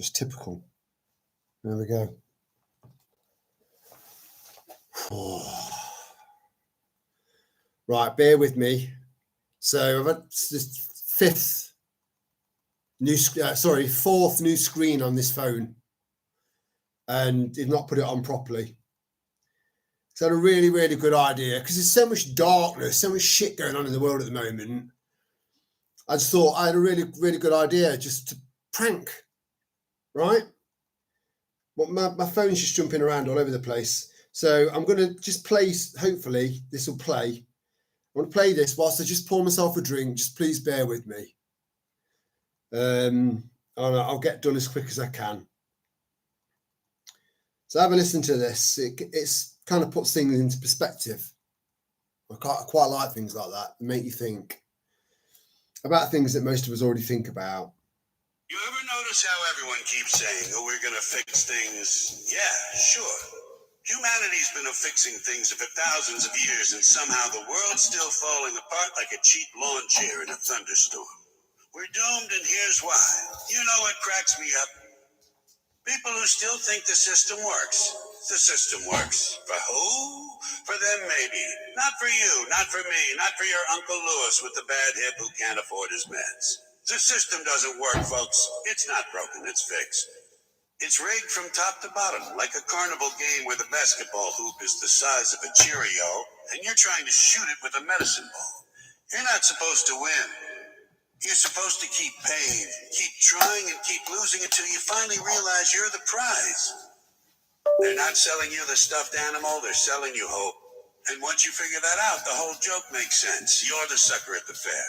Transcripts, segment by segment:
Just typical. There we go. Right, bear with me. So I've had this fourth new screen on this phone, and did not put it on properly. So I had a really, really good idea, because there's so much darkness, so much shit going on in the world at the moment. I just thought I had a really, really good idea just to prank, right? Well, my phone's just jumping around all over the place. So I'm going to just play, hopefully this will play. I'm going to play this whilst I just pour myself a drink. Just please bear with me. I'll get done as quick as I can. So have a listen to this. It's kind of puts things into perspective. I quite like things like that. They make you think about things that most of us already think about. You ever notice how everyone keeps saying, oh, we're going to fix things? Yeah, sure. Humanity's been fixing things for thousands of years, and somehow the world's still falling apart like a cheap lawn chair in a thunderstorm. We're doomed, and here's why. You know what cracks me up? People who still think the system works. The system works. For who? For them, maybe. Not for you, not for me, not for your Uncle Lewis with the bad hip who can't afford his meds. The system doesn't work, folks. It's not broken, it's fixed. It's rigged from top to bottom, like a carnival game where the basketball hoop is the size of a Cheerio, and you're trying to shoot it with a medicine ball. You're not supposed to win. You're supposed to keep paying, keep trying, and keep losing until you finally realize you're the prize. They're not selling you the stuffed animal, they're selling you hope. And once you figure that out, the whole joke makes sense. You're the sucker at the fair.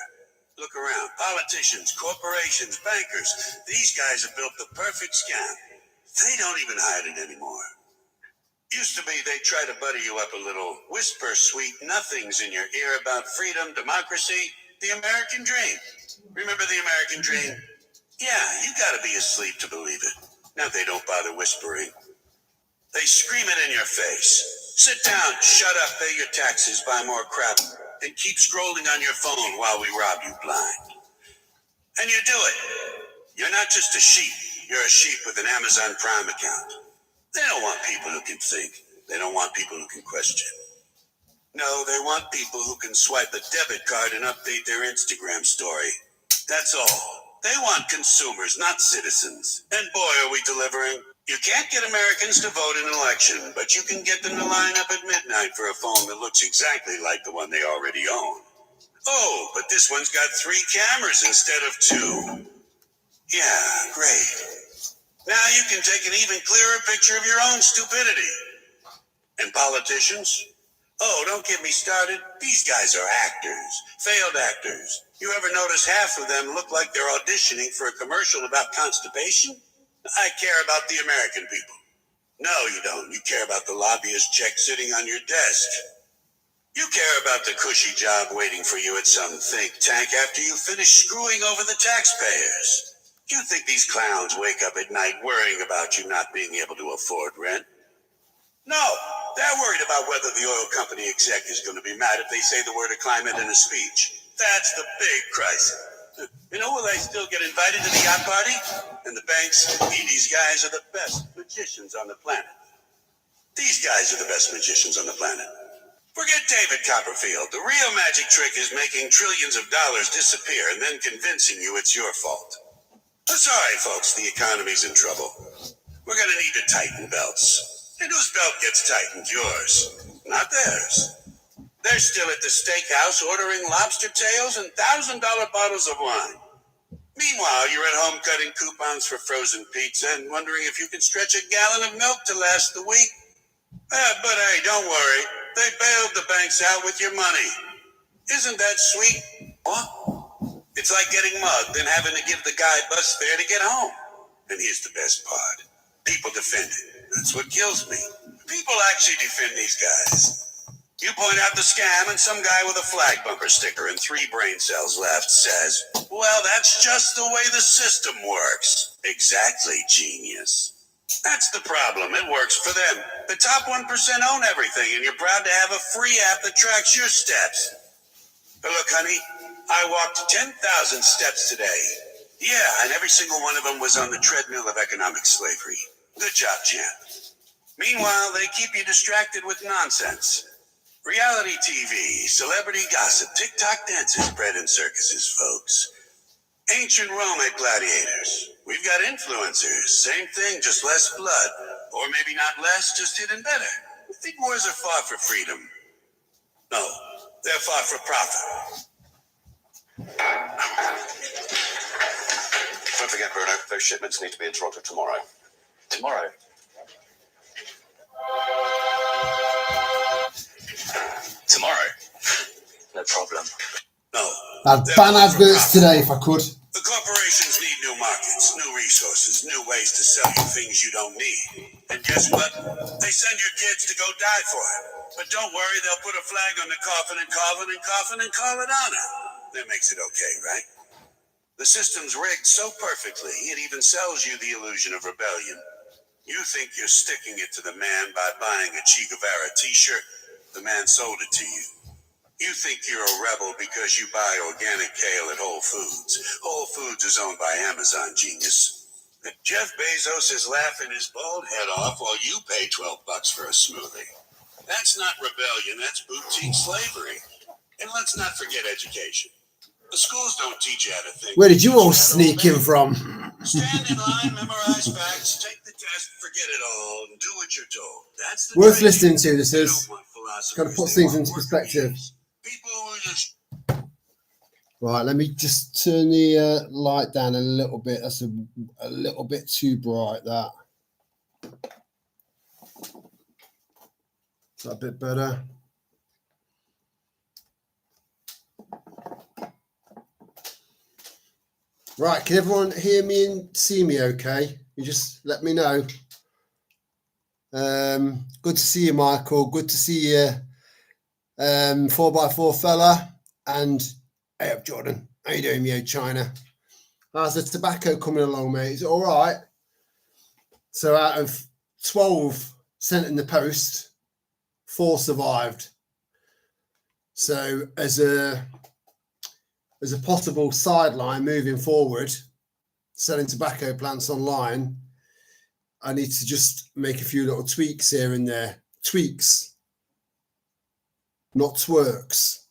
Look around. Politicians, corporations, bankers. These guys have built the perfect scam. They don't even hide it anymore. Used to be they'd try to butter you up a little, whisper sweet nothings in your ear about freedom, democracy, the American dream. Remember the American dream? Yeah, you gotta be asleep to believe it. Now they don't bother whispering. They scream it in your face. Sit down, shut up, pay your taxes, buy more crap, and keep scrolling on your phone while we rob you blind. And you do it. You're not just a sheep. You're a sheep with an Amazon Prime account. They don't want people who can think. They don't want people who can question. No, they want people who can swipe a debit card and update their Instagram story. That's all. They want consumers, not citizens. And boy, are we delivering. You can't get Americans to vote in an election, but you can get them to line up at midnight for a phone that looks exactly like the one they already own. Oh, but this one's got 3 cameras instead of 2. Yeah, great. Now you can take an even clearer picture of your own stupidity. And politicians? Oh, don't get me started. These guys are actors, failed actors. You ever notice half of them look like they're auditioning for a commercial about constipation? I care about the American people. No, you don't. You care about the lobbyist check sitting on your desk. You care about the cushy job waiting for you at some think tank after you finish screwing over the taxpayers. You think these clowns wake up at night worrying about you not being able to afford rent? No, they're worried about whether the oil company exec is going to be mad if they say the word of climate in a speech. That's the big crisis. You know, will they still get invited to the yacht party? And the banks, these guys are the best magicians on the planet. These guys are the best magicians on the planet. Forget David Copperfield. The real magic trick is making trillions of dollars disappear and then convincing you it's your fault. Sorry, folks, the economy's in trouble. We're going to need to tighten belts. And whose belt gets tightened? Yours, not theirs. They're still at the steakhouse ordering lobster tails and $1,000 bottles of wine. Meanwhile, you're at home cutting coupons for frozen pizza and wondering if you can stretch a gallon of milk to last the week. But hey, don't worry. They bailed the banks out with your money. Isn't that sweet? What? It's like getting mugged and having to give the guy bus fare to get home. And here's the best part. People defend it. That's what kills me. People actually defend these guys. You point out the scam and some guy with a flag bumper sticker and 3 brain cells left says, well, that's just the way the system works. Exactly, genius. That's the problem. It works for them. The top 1% own everything, and you're proud to have a free app that tracks your steps. But look, honey, I walked 10,000 steps today. Yeah, and every single one of them was on the treadmill of economic slavery. Good job, champ. Meanwhile, they keep you distracted with nonsense. Reality TV, celebrity gossip, TikTok dances, bread and circuses, folks. Ancient Rome had gladiators. We've got influencers. Same thing, just less blood. Or maybe not less, just hidden better. I think wars are fought for freedom. No, they're fought for profit. Don't forget, Bruno, those shipments need to be in Toronto tomorrow. Tomorrow? Tomorrow? No problem. No. I'd ban adverts today if I could. The corporations need new markets, new resources, new ways to sell you things you don't need. And guess what? They send your kids to go die for it. But don't worry, they'll put a flag on the coffin and call it honor. That makes it okay, right? The system's rigged so perfectly, it even sells you the illusion of rebellion. You think you're sticking it to the man by buying a Che Guevara t-shirt. The man sold it to you. You think you're a rebel because you buy organic kale at Whole Foods. Whole Foods is owned by Amazon, genius. Jeff Bezos is laughing his bald head off while you pay $12 for a smoothie. That's not rebellion, that's boutique slavery. And let's not forget education. The schools don't teach you how to think. Where did you all sneak in from? Stand in line, memorize facts, take the test, forget it all, and do what you're told. That's the Worth trade. listening to, this They is. don't want philosophers, Got to put they things want into worker perspective. bees. People who just Right, let me just turn the light down a little bit. That's a little bit too bright, that. Is that a bit better? Right, can everyone hear me and see me okay? You just let me know. Good to see you, Michael. Good to see you, 4x4 fella. And hey up, Jordan. How you doing, yo, China? How's the tobacco coming along, mate? Is it all right? So out of 12 sent in the post, 4 survived. So as a possible sideline moving forward, selling tobacco plants online, I need to just make a few little tweaks here and there. Tweaks, not twerks.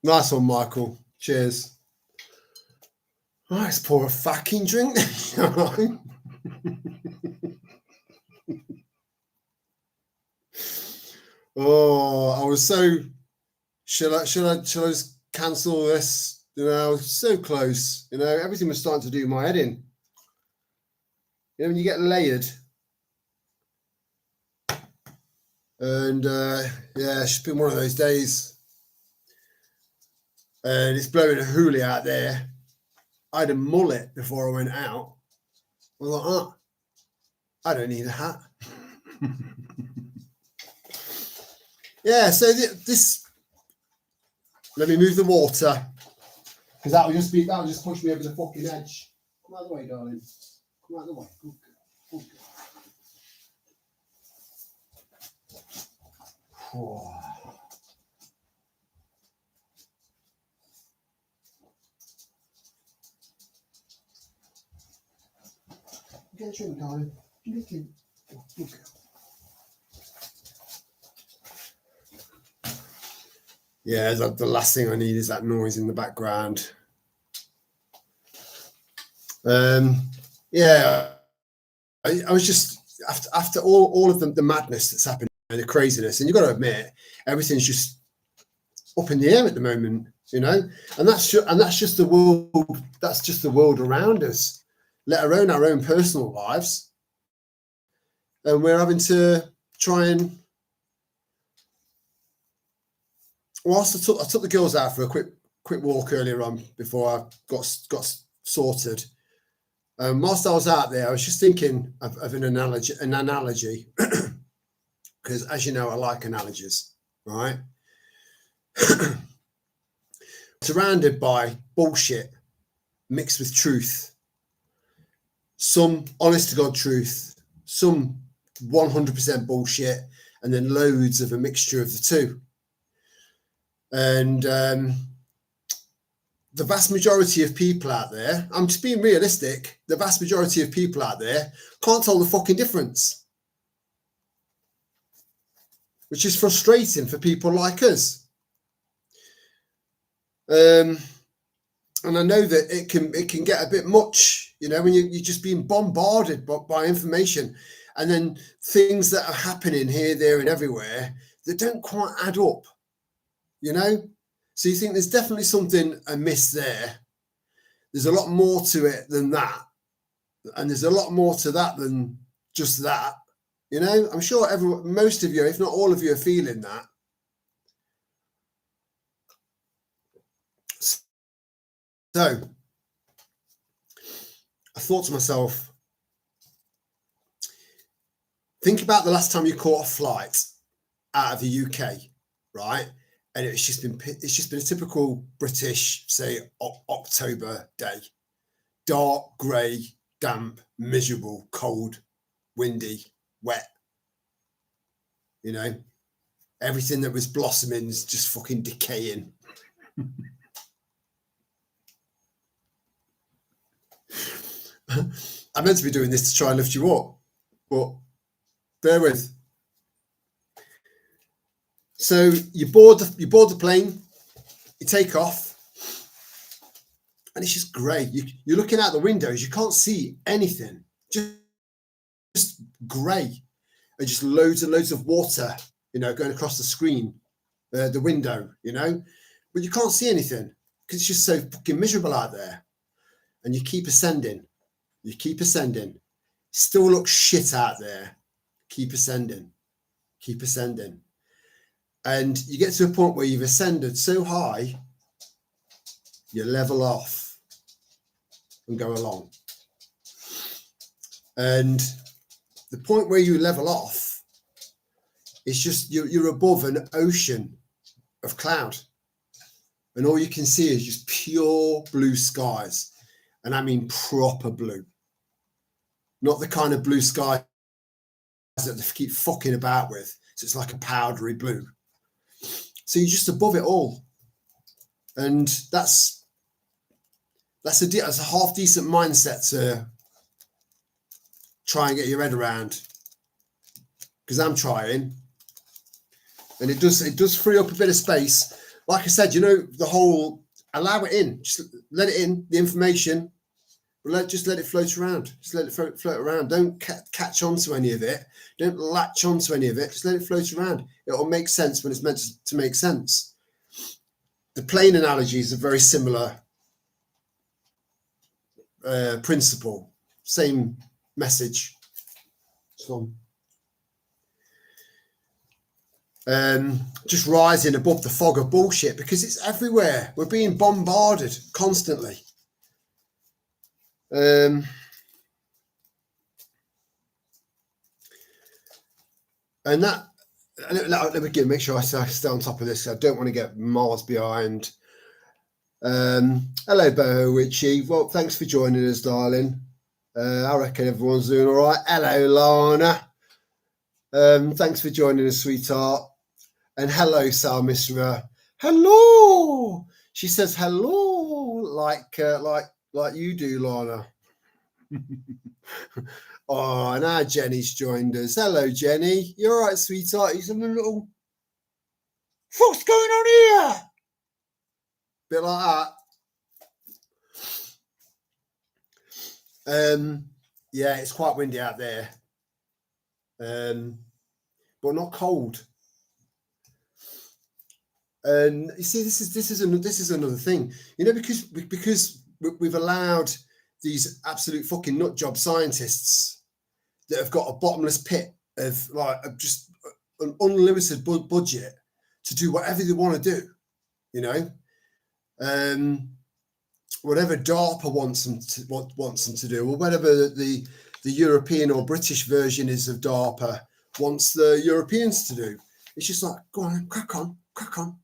Nice one, Michael. Cheers. Right, let's pour a fucking drink. Oh, I was so. Should I just cancel this? You know, I was so close. You know, everything was starting to do my head in. You know, when you get layered. And yeah, it's been one of those days. And it's blowing a hoolie out there. I had a mullet before I went out. I was like, oh, I don't need a hat. Yeah, so this. Let me move the water, because that would just push me over the fucking edge. Come out of the way, darling. Come out of the way. Good girl. Good girl. Get a drink, darling. Good girl. Yeah, the last thing I need is that noise in the background. Yeah, I was just after all of the madness that's happened, the craziness, and you've got to admit everything's just up in the air at the moment, you know, and that's just the world. That's just the world around us, let alone our own personal lives, and we're having to try and. Whilst I took the girls out for a quick walk earlier on before I got sorted. Whilst I was out there, I was just thinking of an analogy, because as you know, I like analogies, right? Surrounded by bullshit mixed with truth, some honest to God truth, some 100% bullshit, and then loads of a mixture of the two. And the vast majority of people out there, I'm just being realistic, the vast majority of people out there can't tell the fucking difference, which is frustrating for people like us. And I know that it can get a bit much, you know, when you're just being bombarded by information, and then things that are happening here, there, and everywhere that don't quite add up, you know. So you think there's definitely something amiss there. There's a lot more to it than that, and there's a lot more to that than just that, you know. I'm sure most of you, if not all of you, are feeling that. So I thought to myself, think about the last time you caught a flight out of the UK, right? And it's just been a typical British, say, October day. Dark, grey, damp, miserable, cold, windy, wet. You know, everything that was blossoming is just fucking decaying. I meant to be doing this to try and lift you up, but bear with. So you board the plane, you take off, and it's just grey. You're looking out the windows, you can't see anything, just grey, and just loads and loads of water, you know, going across the screen, the window, you know, but you can't see anything because it's just so fucking miserable out there. And you keep ascending, still looks shit out there. Keep ascending. And you get to a point where you've ascended so high, you level off and go along. And the point where you level off is just you're above an ocean of cloud. And all you can see is just pure blue skies. And I mean proper blue. Not the kind of blue sky that they keep fucking about with. So it's like a powdery blue. So you're just above it all. And that's a half decent mindset to try and get your head around. Because I'm trying. And it does free up a bit of space. Like I said, you know, the whole allow it in. Just let it in, the information. But just let it float around. Just let it float around. Don't catch on to any of it. Don't latch on to any of it. Just let it float around. It'll make sense when it's meant to make sense. The plane analogy is a very similar principle. Same message. So, just rising above the fog of bullshit because it's everywhere. We're being bombarded constantly. And that, let me make sure I stay on top of this. I don't want to get miles behind. Hello, Boho Witchy. Well, thanks for joining us, darling. I reckon everyone's doing all right. Hello, Lana. Thanks for joining us, sweetheart. And hello, Sal Misra. Hello. She says hello, like you do, Lana. Oh, and now Jenny's joined us. Hello, Jenny. You all right, sweetheart? He's in a little... What's going on here? Bit like that. Yeah, it's quite windy out there. But not cold. And you see, this is another thing, you know, because we've allowed these absolute fucking nut job scientists that have got a bottomless pit of just an unlimited budget to do whatever they want to do, you know. Whatever DARPA wants them to do, or whatever the European or British version is of DARPA wants the Europeans to do. It's just like, go on, crack on.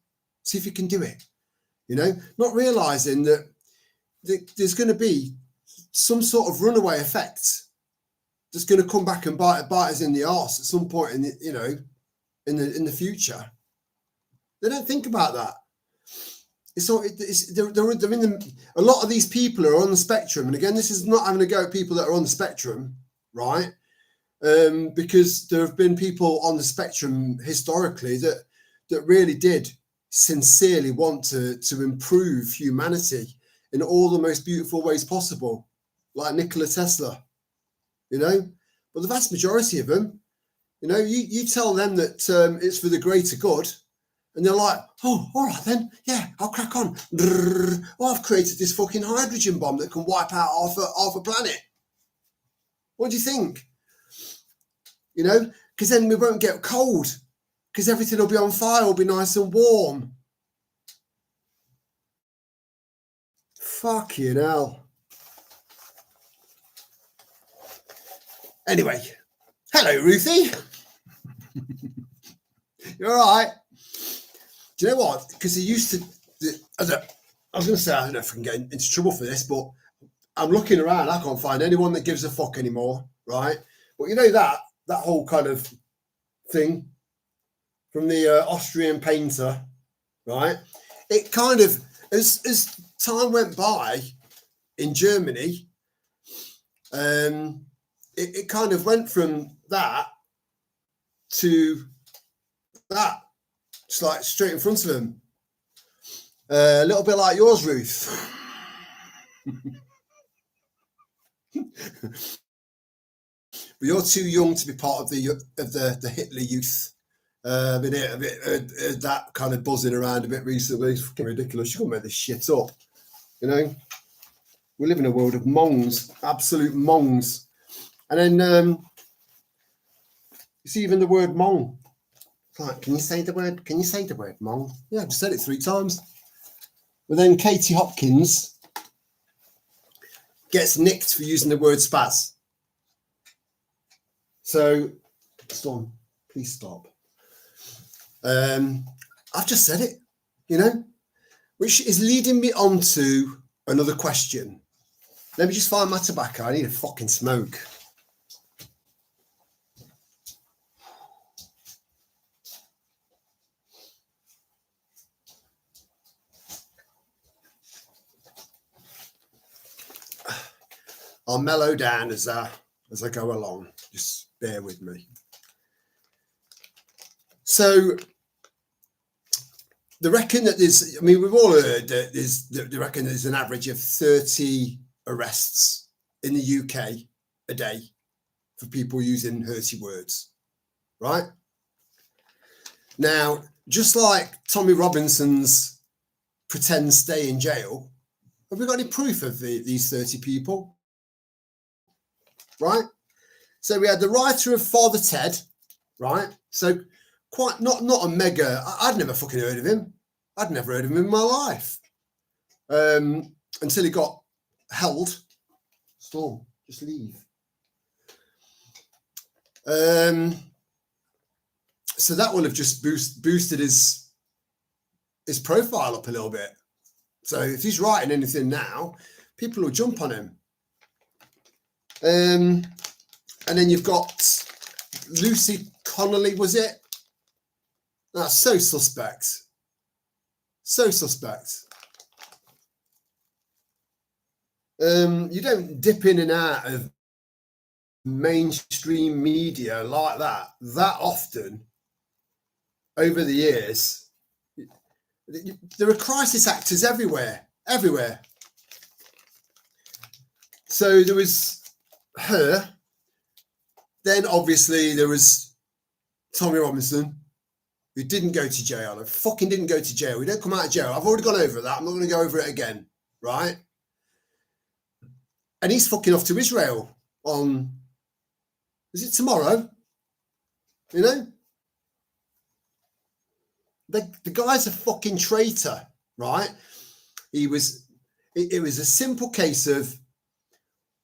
See if you can do it, you know, not realizing that there's going to be some sort of runaway effect that's going to come back and bite us in the arse at some point in the, you know, in the future. They don't think about that. they're in the, a lot of these people are on the spectrum. And again, this is not having a go at people that are on the spectrum, right? Because there have been people on the spectrum historically that really did sincerely want to improve humanity in all the most beautiful ways possible, like Nikola Tesla, you know. But the vast majority of them, you know, you tell them that it's for the greater good, and they're like, oh, all right then, yeah, I'll crack on. Oh, I've created this fucking hydrogen bomb that can wipe out half a planet. What do you think? You know, because then we won't get cold, because everything will be on fire, will be nice and warm. Fucking hell. Anyway, hello, Ruthie. You're all right. Do you know what? Because they used to, I was going to say, I don't know if I can get into trouble for this, but I'm looking around. I can't find anyone that gives a fuck anymore, right? But you know that whole kind of thing from the Austrian painter, right? It kind of, as time went by in Germany, it kind of went from that to that, just like straight in front of him. A little bit like yours, Ruth. But you're too young to be part of the Hitler Youth. I've been a bit that kind of buzzing around a bit recently. It's fucking ridiculous. You can't make this shit up. You know, we live in a world of mongs, absolute mongs. And then you see, even the word mong. Like, can you say the word? Can you say the word mong? Yeah, I've just said it 3 times. But then Katie Hopkins gets nicked for using the word spaz. So, Storm, please stop. I've just said it, you know, which is leading me on to another question. Let me just find my tobacco. I need a fucking smoke. I'll mellow down as I go along. Just bear with me. So they reckon that there's, I mean, we've all heard that they reckon there's an average of 30 arrests in the UK a day for people using hurty words, right? Now, just like Tommy Robinson's pretend stay in jail, have we got any proof of these 30 people? Right? So we had the writer of Father Ted, right? So quite not a mega, I'd never fucking heard of him. I'd never heard of him in my life. Until he got held. Storm, just leave. So that will have just boosted his profile up a little bit. So if he's writing anything now, people will jump on him. And then you've got Lucy Connolly, was it? That's so suspect. So suspect. You don't dip in and out of mainstream media like that often over the years. There are crisis actors everywhere. So there was her. Then obviously there was Tommy Robinson, who didn't go to jail. I fucking didn't go to jail. We don't come out of jail. I've already gone over that. I'm not going to go over it again, right? And he's fucking off to Israel on, is it tomorrow? You know? The guy's a fucking traitor, right? It was a simple case of,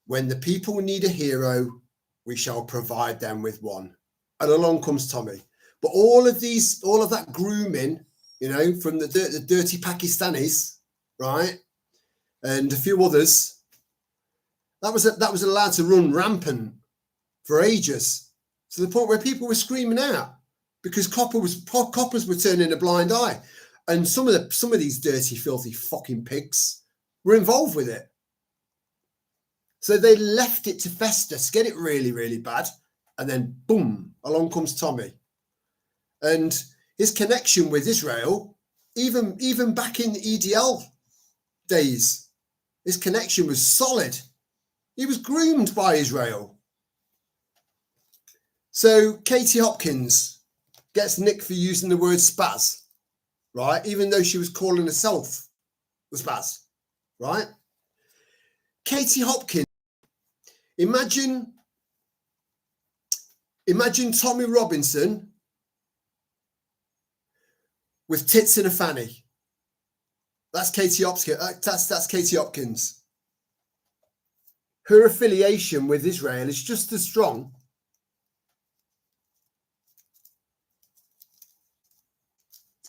when the people need a hero, we shall provide them with one. And along comes Tommy. But all of that grooming, you know, from the dirty Pakistanis, right, and a few others, that was allowed to run rampant for ages, to the point where people were screaming out because coppers were turning a blind eye. And some of these dirty, filthy fucking pigs were involved with it. So they left it to fester, to get it really, really bad. And then, boom, along comes Tommy. And his connection with Israel, even back in the EDL days, his connection was solid. He was groomed by Israel. So Katie Hopkins gets nicked for using the word spaz, right? Even though she was calling herself the spaz, right? Katie Hopkins, imagine Tommy Robinson with tits in a fanny. That's Katie Hopkins. That's Katie Hopkins. Her affiliation with Israel is just as strong.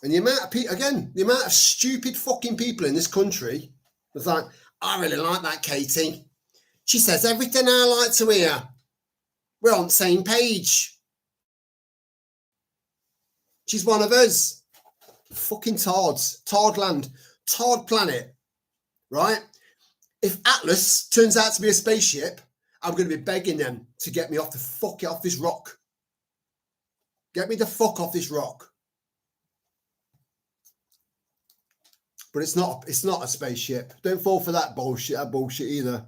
And the amount of people, again, the amount of stupid fucking people in this country was like, I really like that Katie. She says everything I like to hear. We're on the same page. She's one of us. Fucking tards. Tard land. Tard planet. Right? If Atlas turns out to be a spaceship, I'm going to be begging them to get me off this rock. Get me the fuck off this rock. But it's not a spaceship. Don't fall for that bullshit either.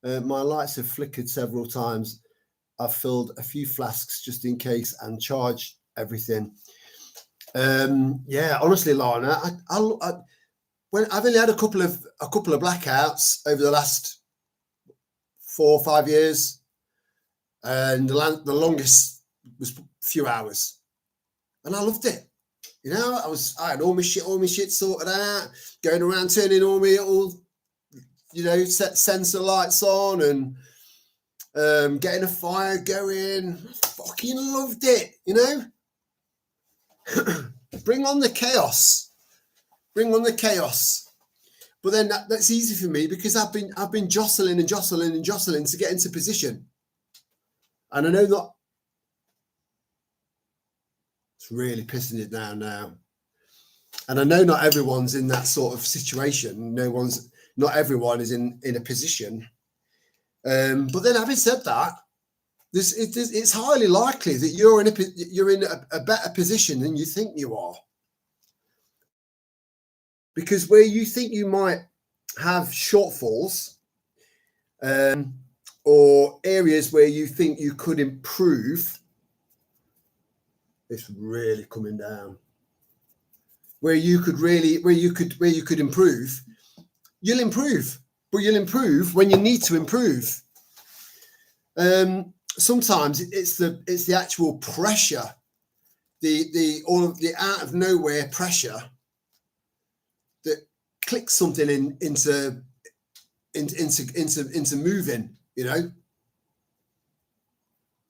My lights have flickered several times. I've filled a few flasks just in case and charged everything. Yeah, honestly, Lana, when I've only had a couple of blackouts over the last 4 or 5 years, and the longest was a few hours, and I loved it. You know, I had all my shit sorted out, going around turning all set sensor lights on and getting a fire going. I fucking loved it, you know. Bring on the chaos. But then that's easy for me because I've been jostling to get into position. And I know that it's really pissing it down now. And I know not everyone's in that sort of situation. Not everyone is in a position. But then having said that, it's highly likely that you're in a better position than you think you are. Because where you think you might have shortfalls or areas where you think you could improve, it's really coming down. Where you could improve, you'll improve, but you'll improve when you need to improve. Sometimes it's the actual pressure, the out of nowhere pressure that clicks something into moving, you know.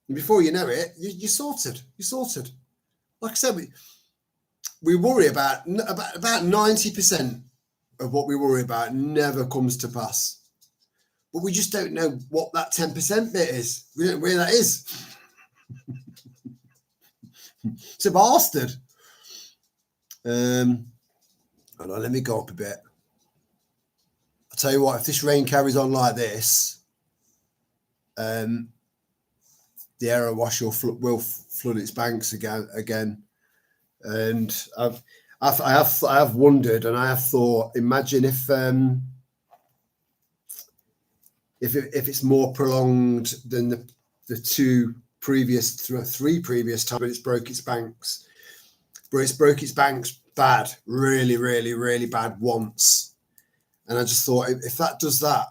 And before you know it, you're sorted. Like I said, we worry about 90% of what we worry about never comes to pass. But we just don't know what that 10% bit is. We don't know where that is. It's a bastard. Hold on, let me go up a bit. I'll tell you what, if this rain carries on like this, the Error Wash will flood its banks again. And I have wondered, and I have thought, imagine if it's more prolonged than the three previous times it's broke its banks. But it's broke its banks bad, really, really, really bad once. And I just thought, if that does that,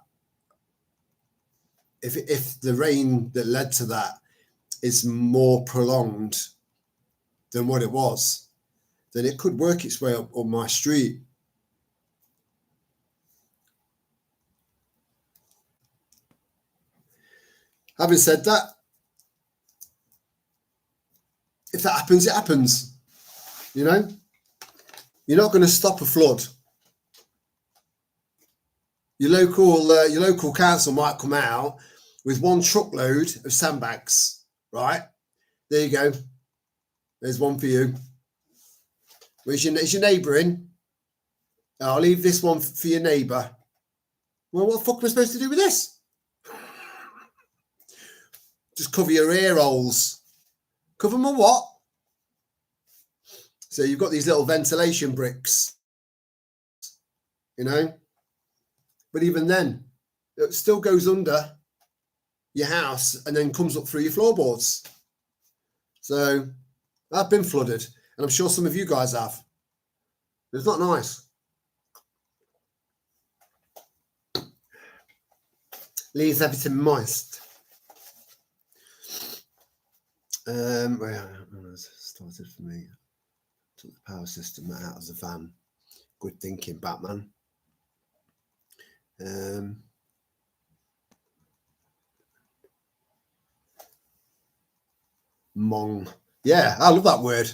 if the rain that led to that is more prolonged than what it was, then it could work its way up on my street. Having said that, if that happens, it happens. You know, you're not going to stop a flood. Your local council might come out with one truckload of sandbags, right? There you go. There's one for you. Is your neighbour in? I'll leave this one for your neighbour. Well, what the fuck am I supposed to do with this? Just cover your ear holes. Cover them with what? So you've got these little ventilation bricks, you know? But even then, it still goes under your house and then comes up through your floorboards. So I've been flooded, and I'm sure some of you guys have. It's not nice. Leaves everything moist. Well, it started for me. Took the power system out of the van. Good thinking, Batman. Mong. Yeah, I love that word.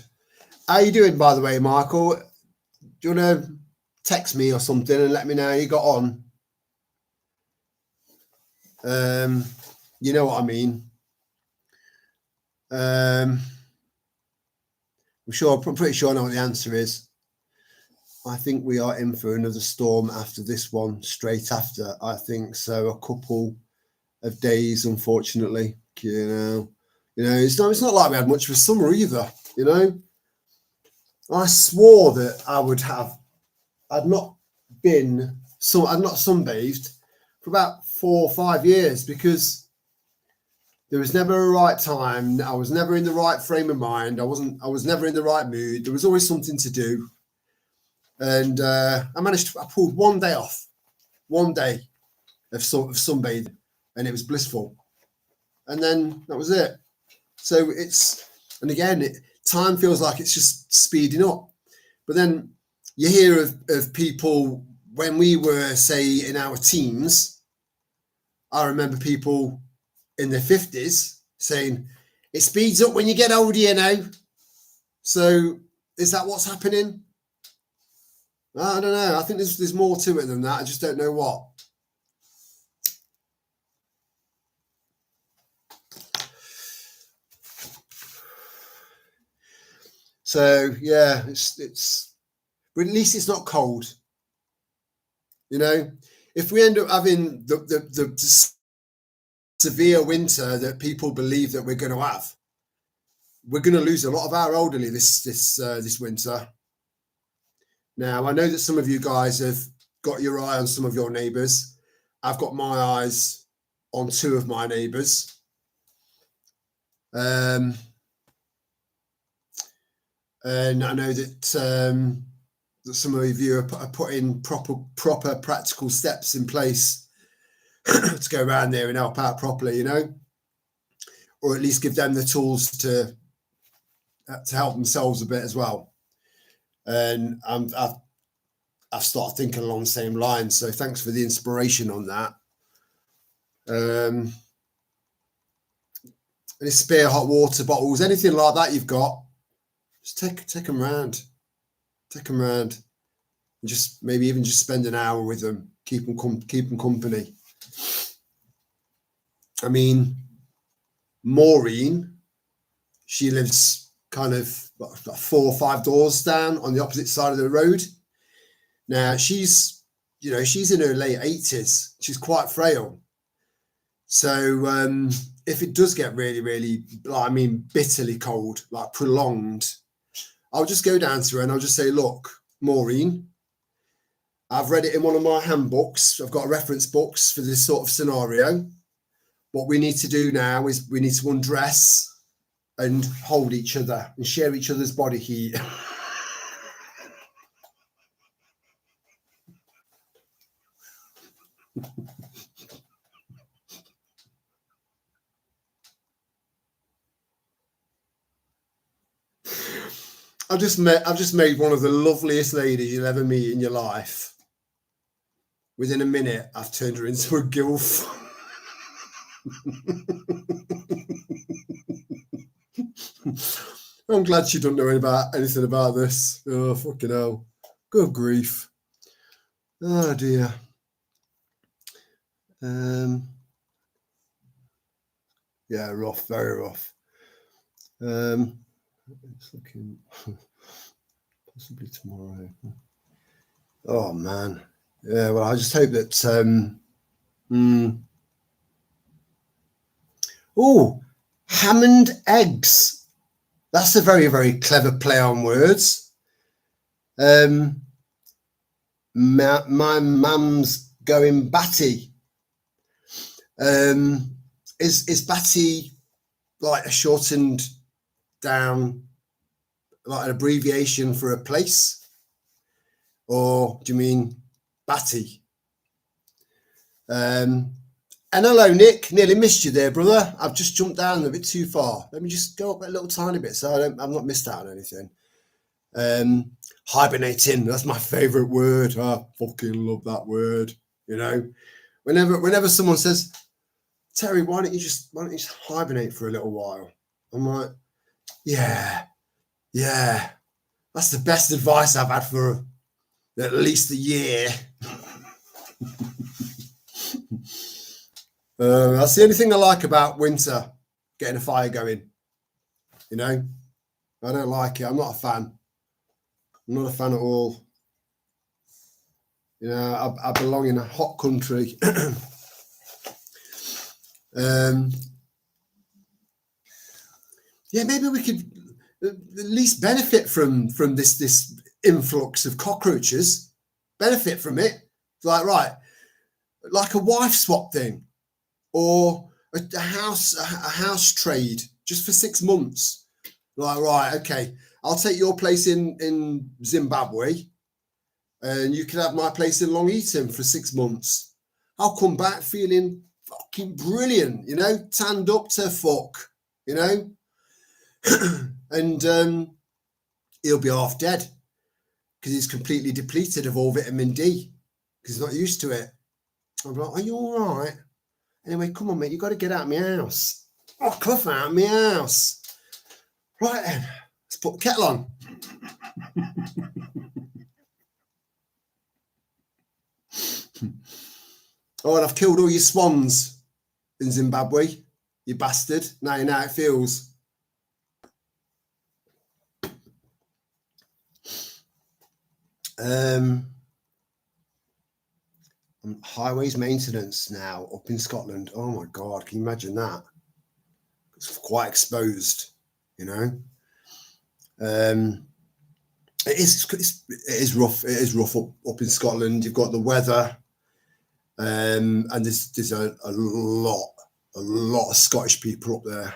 How you doing, by the way, Michael? Do you want to text me or something and let me know how you got on? You know what I mean. I'm pretty sure I know what the answer is. I think we are in for another storm after this one, straight after. I think so. A couple of days, unfortunately. You know, it's not like we had much of a summer either. You know, I swore that I'd not sunbathed for about 4 or 5 years because there was never a right time. I was never in the right frame of mind. I was never in the right mood. There was always something to do. And I pulled 1 day off, 1 day of sunbathing, and it was blissful. And then that was it. So time feels like it's just speeding up. But then you hear of people when we were, say, in our teens. I remember people in their 50s saying, it speeds up when you get older, you know. So is that what's happening? I don't know. I think there's more to it than that. I just don't know what. So yeah, but at least it's not cold. You know, if we end up having the severe winter that people believe that we're going to have, we're going to lose a lot of our elderly this winter. Now, I know that some of you guys have got your eye on some of your neighbours. I've got my eyes on 2 of my neighbours. And I know that some of you are putting proper practical steps in place to go around there and help out properly, you know, or at least give them the tools to help themselves a bit as well. And I've started thinking along the same lines. So thanks for the inspiration on that. Any spare hot water bottles, anything like that you've got, just take them round. Take them round. And just maybe even just spend an hour with them. Keep them company. I mean, Maureen, she lives kind of 4 or 5 doors down on the opposite side of the road. Now she's in her late 80s. She's quite frail. So if it does get really, really, bitterly cold, like prolonged, I'll just go down to her and I'll just say, look, Maureen, I've read it in one of my handbooks. I've got reference books for this sort of scenario. What we need to do now is we need to undress and hold each other and share each other's body heat. I've just made one of the loveliest ladies you'll ever meet in your life. Within a minute, I've turned her into a gilf. I'm glad she doesn't know anything about this. Oh, fucking hell. Good grief. Oh, dear. Yeah, rough, very rough. It's looking possibly tomorrow. Oh man, yeah. Well, I just hope that. Oh, Hammond eggs. That's a very, very clever play on words. My mum's going batty. Is batty like a shortened down, like an abbreviation for a place? Or do you mean batty? And hello, Nick. Nearly missed you there, brother. I've just jumped down a bit too far. Let me just go up a little tiny bit so I've not missed out on anything. Hibernating. That's my favourite word. I fucking love that word. You know, whenever someone says, Terry, why don't you just hibernate for a little while? I'm like, yeah. That's the best advice I've had for at least a year. That's the only thing I like about winter, getting a fire going. You know, I don't like it. I'm not a fan. I'm not a fan at all. You know, I belong in a hot country. Yeah, maybe we could at least benefit from this influx of cockroaches. Benefit from it. It's like, right, like a wife swap thing, or a house trade just for 6 months. Like, right, okay, I'll take your place in Zimbabwe, and you can have my place in Long Eaton for 6 months. I'll come back feeling fucking brilliant, you know, tanned up to fuck, you know, and he'll be half dead because he's completely depleted of all vitamin D because he's not used to it. I'm like, are you all right? Anyway, come on, mate, you got to get out of my house. Oh, Cuff out of my house. Right then, let's put the kettle on. Oh, and I've killed all your swans in Zimbabwe, you bastard. Now you know how it feels. Highways maintenance now up in Scotland. Oh my God, can you imagine that? It's quite exposed, you know. It is rough. It is rough up in Scotland. You've got the weather, and there's a lot of Scottish people up there.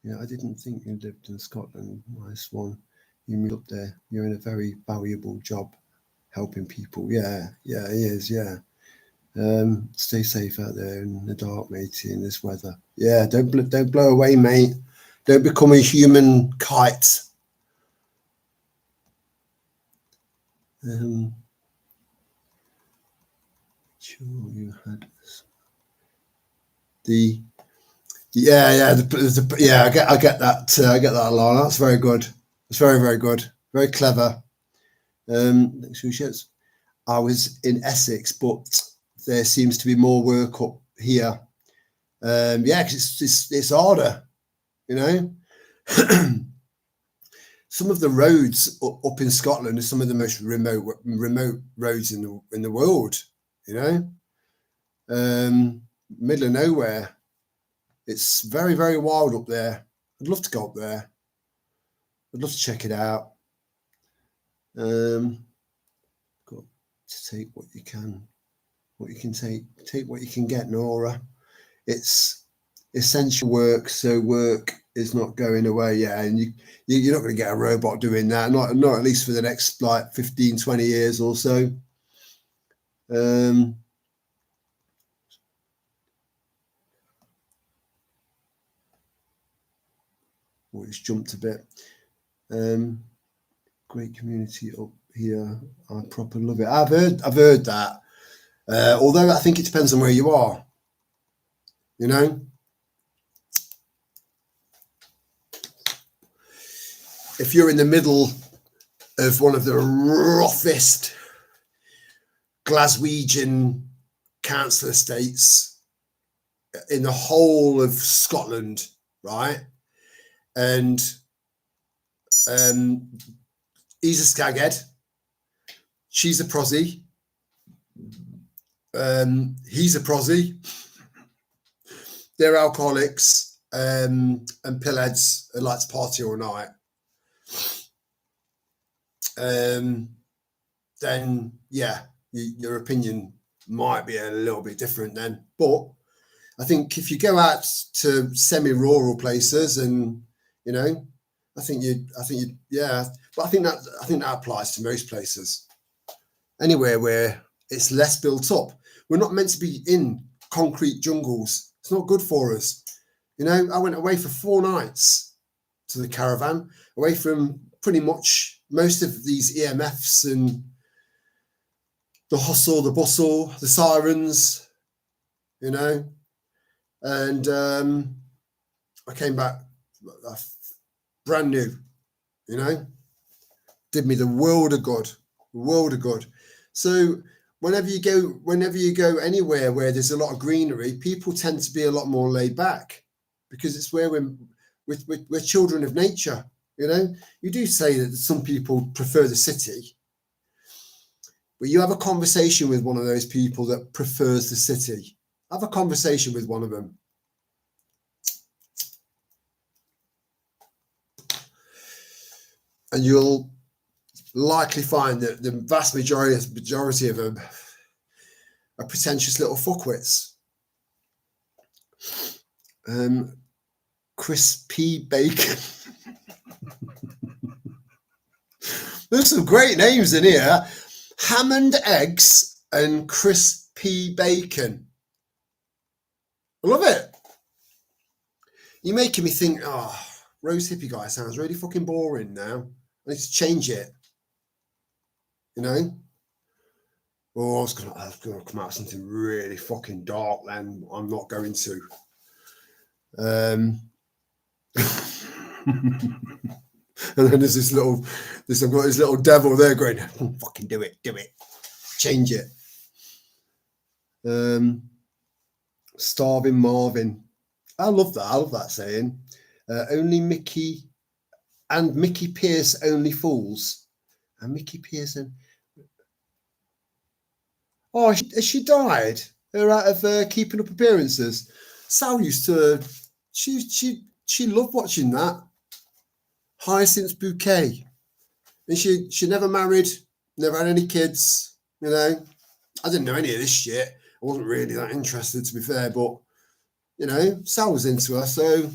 Yeah, I didn't think you lived in Scotland. Nice one. You moved up there. You're in a very valuable job, helping people. Yeah, he is. Yeah. Stay safe out there in the dark, matey, in this weather. Yeah, don't blow away, mate. Don't become a human kite. Sure, you had the yeah. I get that. I get that, Alana. That's very good. It's very, very good. Very clever. I was in Essex, but there seems to be more work up here. Yeah, because it's harder, you know. Some of the roads up in Scotland are some of the most remote roads in the world, you know. Middle of nowhere. It's very, very wild up there. I'd love to go up there. I'd love to check it out. Got to take what you can take what you can get, Nora. It's essential work, so work is not going away. Yeah, and you're not going to get a robot doing that, not at least for the next like 15-20 years or so. It's jumped a bit. Great community up here. I proper love it. I've heard that. Although I think it depends on where you are. You know, if you're in the middle of one of the roughest Glaswegian council estates in the whole of Scotland, right? And He's a skaghead. She's a prosy. He's a prosy. They're alcoholics and pillheads who like to party all night. Then yeah, your opinion might be a little bit different then. But I think if you go out to semi-rural places, and you know, I think yeah. But I think that applies to most places. Anywhere where it's less built up. We're not meant to be in concrete jungles. It's not good for us. You know, I went away for 4 nights to the caravan, away from pretty much most of these EMFs and the hustle, the bustle, the sirens, you know. And I came back brand new, you know. Did me the world of good, So whenever you go anywhere where there's a lot of greenery, people tend to be a lot more laid back, because it's where we're children of nature. You know, you do say that some people prefer the city, but you have a conversation with one of those people that prefers the city. Have a conversation with one of them. And you'll likely find that the vast majority of them are pretentious little fuckwits. Chris P. Bacon. There's some great names in here. Hammond Eggs and Chris P. Bacon. I love it. You're making me think, oh, Rose Hippie Guy sounds really fucking boring now. I need to change it. You know? Oh, I was gonna come out with something really fucking dark then. I'm not going to. And then there's I've got this little devil there going, fucking do it, change it. Starving Marvin. I love that saying. Only Mickey Pierce only fools. And Mickey Pearson. Oh, has she died? Her out of Keeping Up Appearances. Sal used to. She loved watching that. Hyacinth's Bouquet, and she never married, never had any kids. You know, I didn't know any of this shit. I wasn't really that interested, to be fair, but you know, Sal was into her. So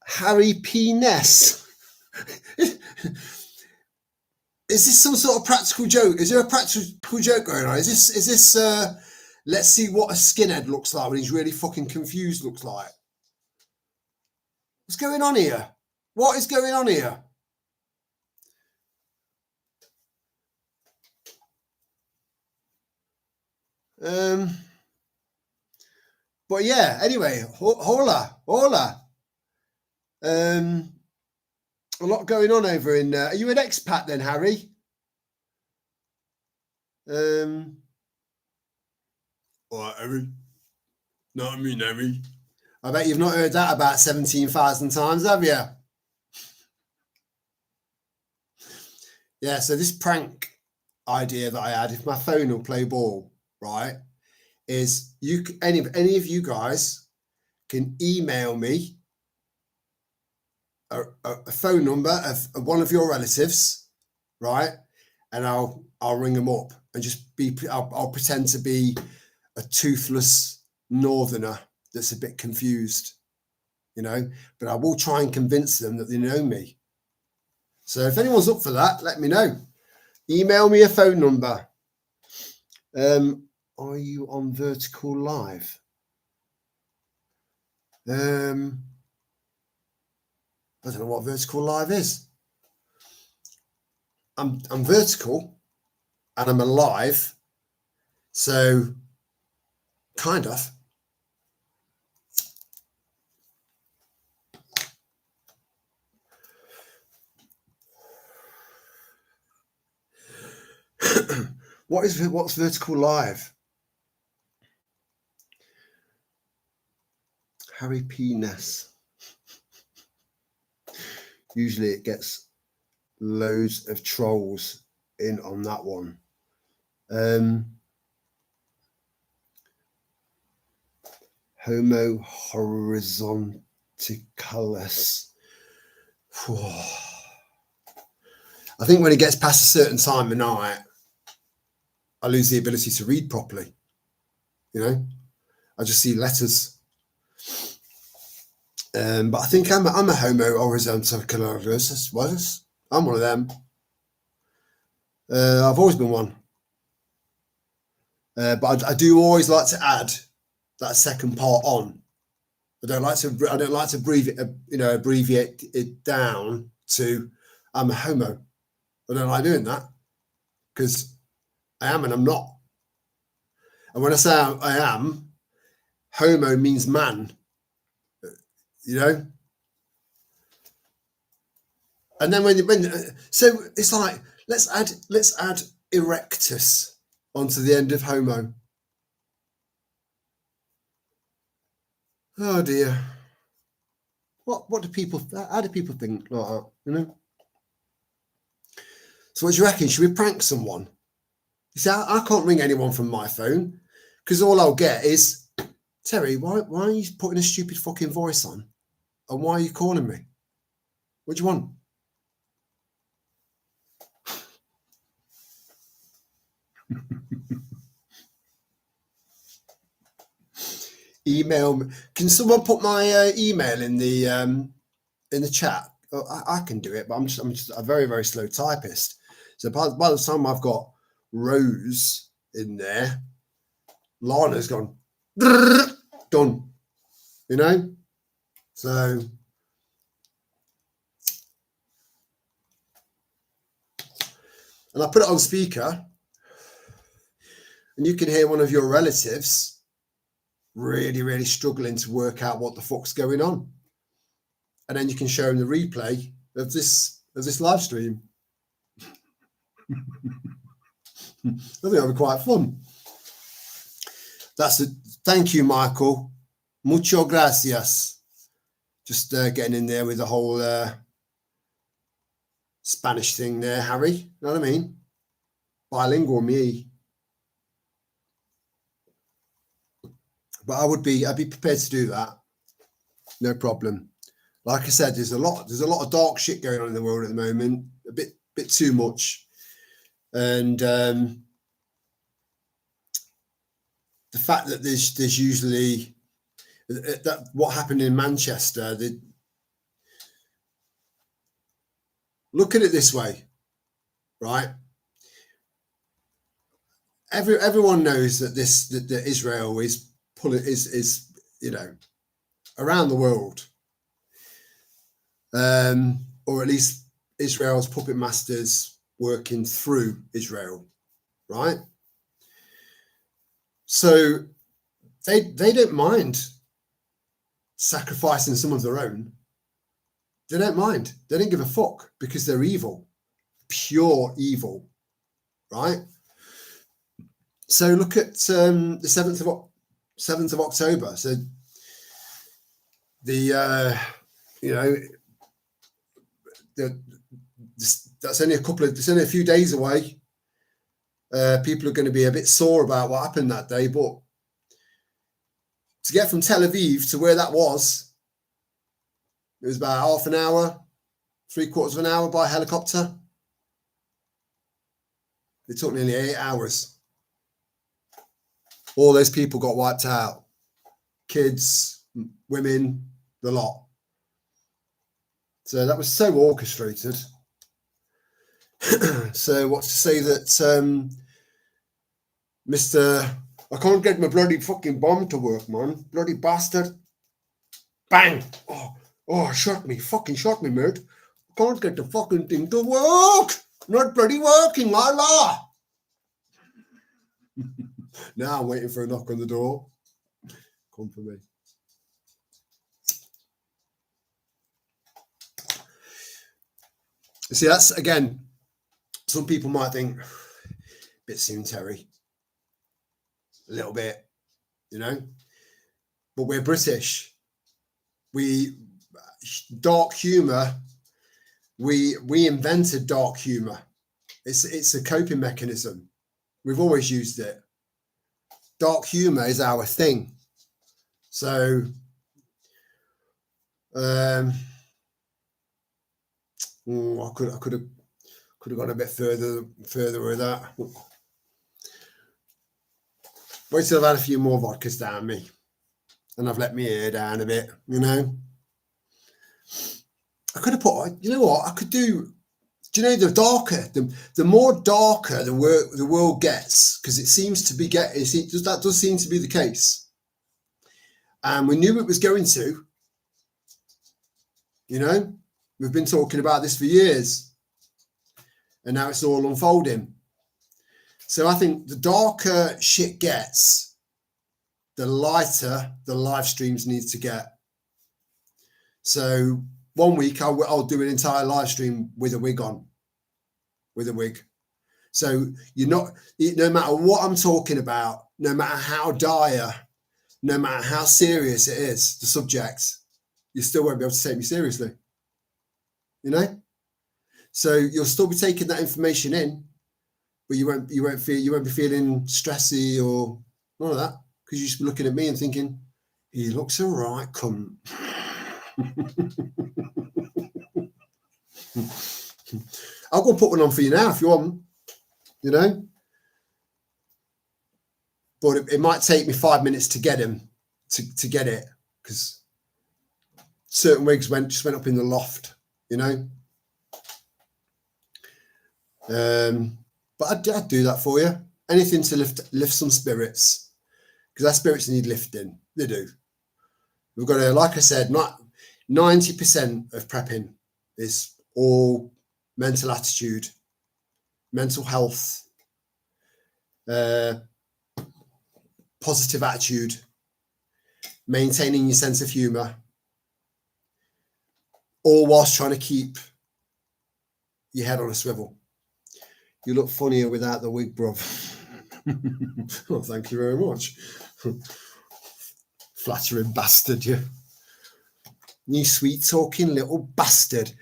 Harry P. Ness. Is this some sort of practical joke? Is there a practical joke going on? Is this let's see what a skinhead looks like when he's really fucking confused looks like? What's going on here? What is going on here? But yeah, anyway, hola. A lot going on over in. Are you an expat then, Harry? All right, Harry. Not me, Harry. I bet you've not heard that about 17,000 times, have you? Yeah, so this prank idea that I had, if my phone will play ball, right, is any of you guys can email me a phone number of one of your relatives, right, and I'll ring them up and I'll pretend to be a toothless northerner that's a bit confused, you know, but I will try and convince them that they know me. So if anyone's up for that, let me know. Email me a phone number. Are you on Vertical Live? I don't know what Vertical Live is. I'm vertical and I'm alive, so kind of. What's Vertical Live? Harry P. Ness. Usually it gets loads of trolls in on that one. Homo horizontalis. I think when it gets past a certain time of night, I lose the ability to read properly. You know, I just see letters. But I think I'm a Homo horizontalis. I'm one of them. I've always been one. But I do always like to add that second part on. I don't like to abbreviate it down to I'm a homo. I don't like doing that because I am and I'm not. And when I say I am, homo means man. You know. And then so it's like let's add erectus onto the end of homo. Oh dear. What do people? How do people think like that? You know. So what do you reckon? Should we prank someone? You see, I can't ring anyone from my phone because all I'll get is Terry. Why are you putting a stupid fucking voice on? And why are you calling me? What do you want? Email me. Can someone put my email in the chat? Oh, I can do it, but I'm just a very, very slow typist. So by the time I've got Rose in there, Lana's gone done. You know, so and I put it on speaker, and you can hear one of your relatives really, really struggling to work out what the fuck's going on. And then you can show them the replay of this live stream. I think that'll be quite fun. Thank you, Michael. Mucho gracias. Just getting in there with the whole Spanish thing there, Harry. You know what I mean? Bilingual me. But I'd be prepared to do that. No problem. Like I said, there's a lot of dark shit going on in the world at the moment. A bit too much. And the fact that there's usually that what happened in Manchester. Look at it this way, right? Everyone knows that that Israel is you know, around the world, or at least Israel's puppet masters working through Israel, right? So they don't mind sacrificing some of their own. They don't mind. They don't give a fuck because they're evil, pure evil, right? So look at the 7th of October. So that's only it's only a few days away. People are going to be a bit sore about what happened that day, but to get from Tel Aviv to where that was, it was about half an hour, 3/4 of an hour by helicopter. It took nearly 8 hours. All those people got wiped out. Kids, women, the lot. So that was so orchestrated. So what's to say that Mr. I can't get my bloody fucking bomb to work, man. Bloody bastard. Bang! Oh, shot me, mate. I can't get the fucking thing to work. Not bloody working, Allah. Now I'm waiting for a knock on the door. Come for me. See, that's, again, some people might think, bit soon, Terry. A little bit, you know. But we're British. Dark humour we invented dark humor. It's a coping mechanism. We've always used it. Dark humor is our thing. So I could have gone a bit further with that. Wait till I've had a few more vodkas down me, and I've let my ear down a bit. You know, I could have put. You know what? I could do. Do you know the darker, the more darker the world gets, because it seems to be getting. That does seem to be the case, and we knew it was going to. You know, we've been talking about this for years, and now it's all unfolding. So I think the darker shit gets, the lighter the live streams need to get. So one week I'll do an entire live stream with a wig on, with a wig. So you're not, no matter what I'm talking about, no matter how dire, no matter how serious it is, the subject, you still won't be able to take me seriously. You know? So you'll still be taking that information in, but you won't be feeling stressy or none of that, because you just be looking at me and thinking, he looks all right, cunt. I'll go and put one on for you now if you want, you know. But it might take me 5 minutes to get him to get it, because certain wigs just went up in the loft, you know. But I'd do that for you. Anything to lift some spirits, because our spirits need lifting. They do. We've got to, like I said, not 90% of prepping is all mental attitude, mental health, positive attitude, maintaining your sense of humor, all whilst trying to keep your head on a swivel. You look funnier without the wig, bruv. Oh, thank you very much. Flattering bastard, you. You sweet talking little bastard.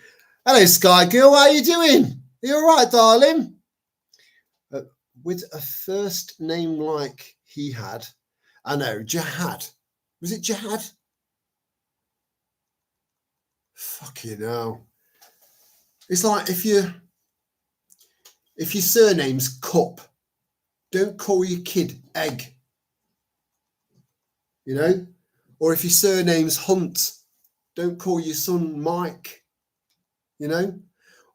Hello, Sky Girl. How are you doing? Are you all right, darling? With a first name like he had. I know, Jihad. Was it Jihad? Fucking hell. It's like if your surname's Cup, don't call your kid Egg. You know? Or if your surname's Hunt, don't call your son Mike. You know?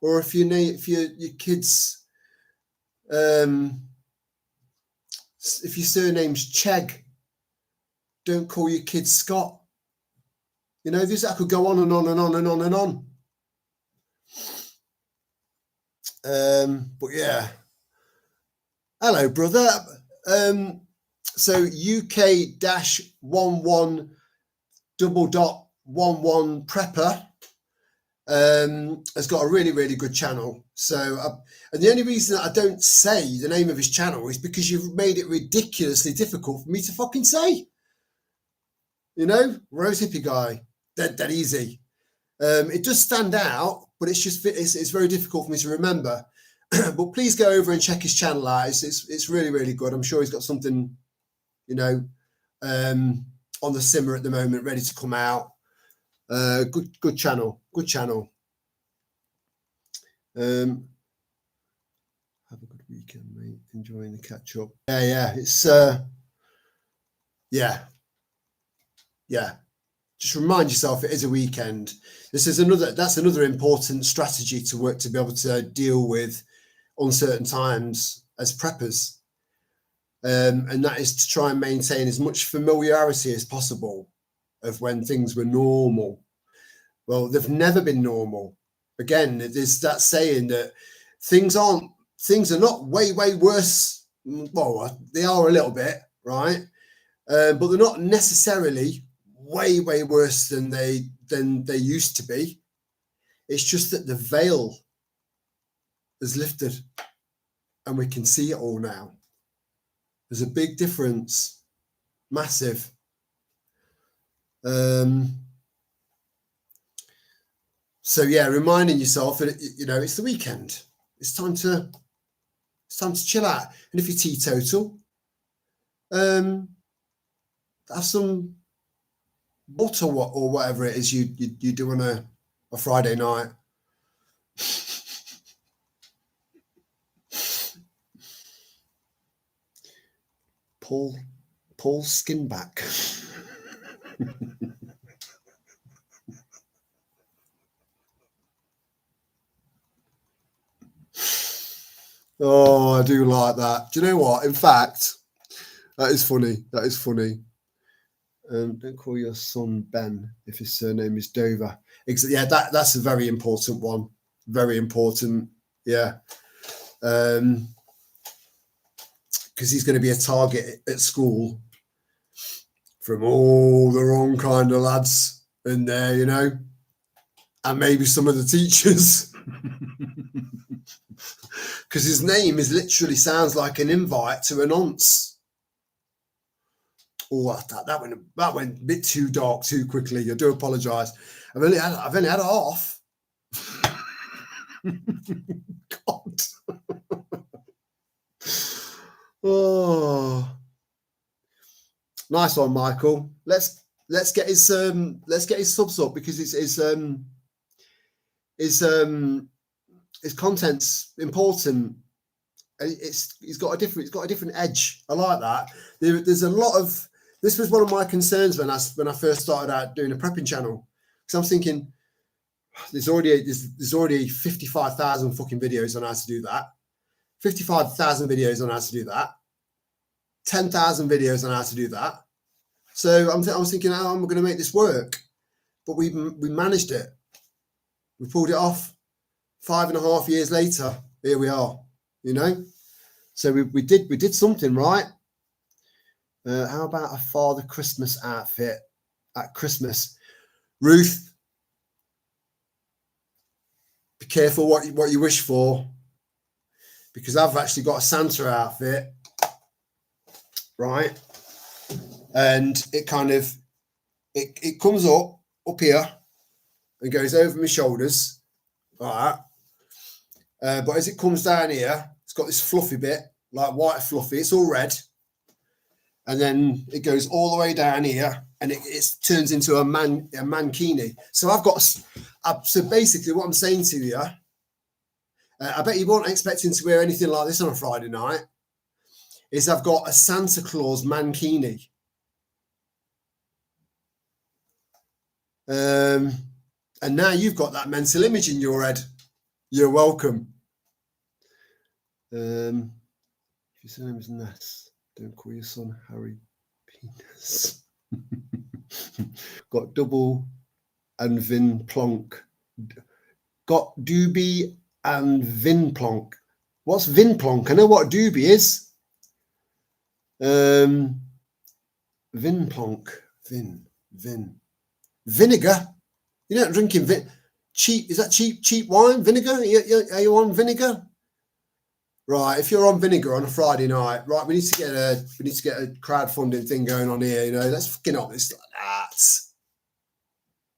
Or if your kid's if your surname's Chegg, don't call your kid Scott. You know, I could go on and on and on and on and on. But yeah. Hello, brother. So UK-11.11 Prepper has got a really, really good channel. So, and the only reason that I don't say the name of his channel is because you've made it ridiculously difficult for me to fucking say. You know, Rose Hippie Guy, dead easy. It does stand out, but it's very difficult for me to remember. But please go over and check his channel out. It's really, really good. I'm sure he's got something, you know, on the simmer at the moment, ready to come out. Good channel. Good channel. Have a good weekend, mate. Enjoying the catch up. Yeah. It's yeah. Just remind yourself it is a weekend. That's another important strategy to work to be able to deal with uncertain times as preppers, and that is to try and maintain as much familiarity as possible of when things were normal. Well, they've never been normal. Again, there's that saying that things are not way worse. Well, they are a little bit, right, but they're not necessarily way worse than they used to be. It's just that the veil has lifted and we can see it all now. There's a big difference, massive. So yeah, reminding yourself that it's the weekend. It's time to chill out. And if you're teetotal, have some water or whatever it is you do on a Friday night. Pull skin back. Oh, I do like that. Do you know what? In fact, that is funny. That is funny. Don't call your son Ben if his surname is Dover. Yeah, that's a very important one. Very important. Yeah. Because he's going to be a target at school from all the wrong kind of lads in there, and maybe some of the teachers. Because his name literally sounds like an invite to a nonce. Oh, that went a bit too dark too quickly. I do apologise. I've only had half. God. Oh, nice one, Michael. Let's get his subs up, because his content's important. He's got a different edge. I like that. There's a lot of. This was one of my concerns when I first started out doing a prepping channel, because I'm thinking there's already 55,000 fucking videos on how to do that, 55,000 videos on how to do that, 10,000 videos on how to do that. So I was thinking, how am I going to make this work? But we managed it. We pulled it off. 5.5 years later, here we are. So we did something right. How about a Father Christmas outfit at Christmas? Ruth, be careful what you wish for, because I've actually got a Santa outfit, right? And it kind of it comes up here and goes over my shoulders, like that. But as it comes down here, it's got this fluffy bit, like white fluffy. It's all red. And then it goes all the way down here, and it turns into a mankini. So so basically what I'm saying to you, I bet you weren't expecting to wear anything like this on a Friday night, is I've got a Santa Claus mankini. And now you've got that mental image in your head. You're welcome. If your surname is Ness, don't call your son Harry Penis. Got double and Vin Plonk. Got Doobie and Vin Plonk. What's Vin Plonk? I know what Doobie is. Vin Plonk. Vin. Vinegar. You're not drinking cheap. Is that cheap wine? Vinegar? Are you on vinegar? Right, if you're on vinegar on a Friday night, right, we need to get a crowdfunding thing going on here. Let's fucking up this like that.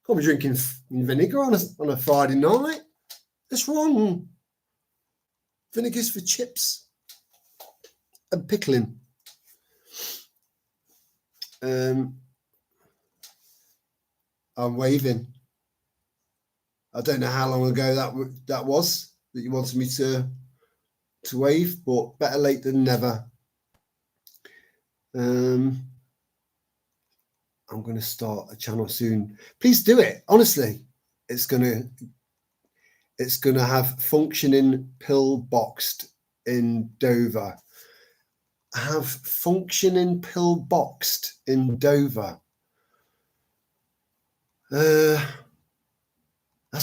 Can't be drinking vinegar on a Friday night. That's wrong. Vinegar's for chips and pickling. I'm waving. I don't know how long ago that was that you wanted me to wave, but better late than never. I'm going to start a channel soon. Please do it. Honestly, it's going to have functioning pillboxed in Dover. Have functioning pillboxed in Dover. That's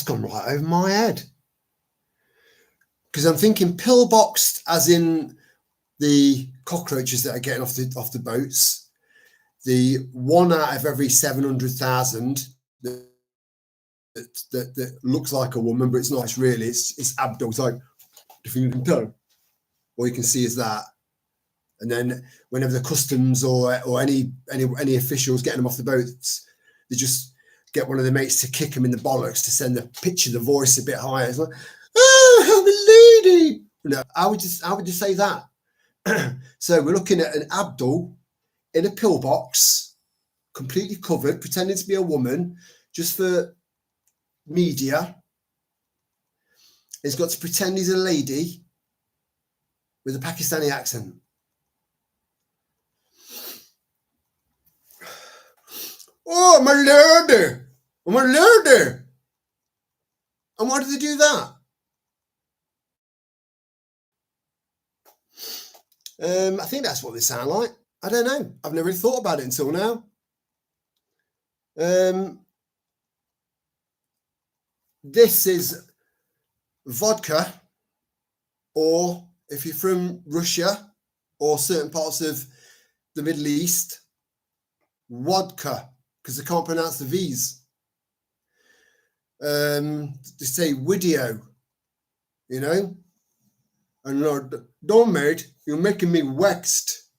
gone right over my head. Because I'm thinking pillboxed as in the cockroaches that are getting off the boats. The 1 out of every 700,000 that looks like a woman, but it's not. It's really it's abdo. It's like if you can tell, all you can see is that. And then whenever the customs or any officials getting them off the boats, get one of the mates to kick him in the bollocks to send the pitch of the voice a bit higher. It's like, oh, I'm a lady. No, how would you say that? So we're looking at an Abdul in a pillbox, completely covered, pretending to be a woman, just for media. He's got to pretend he's a lady with a Pakistani accent. Oh, my lady! My lady! And why do they do that? I think that's what they sound like. I don't know. I've never really thought about it until now. This is vodka, or if you're from Russia or certain parts of the Middle East, vodka, because they can't pronounce the V's. They say video, you know? And Lord, don't mate, you're making me waxed.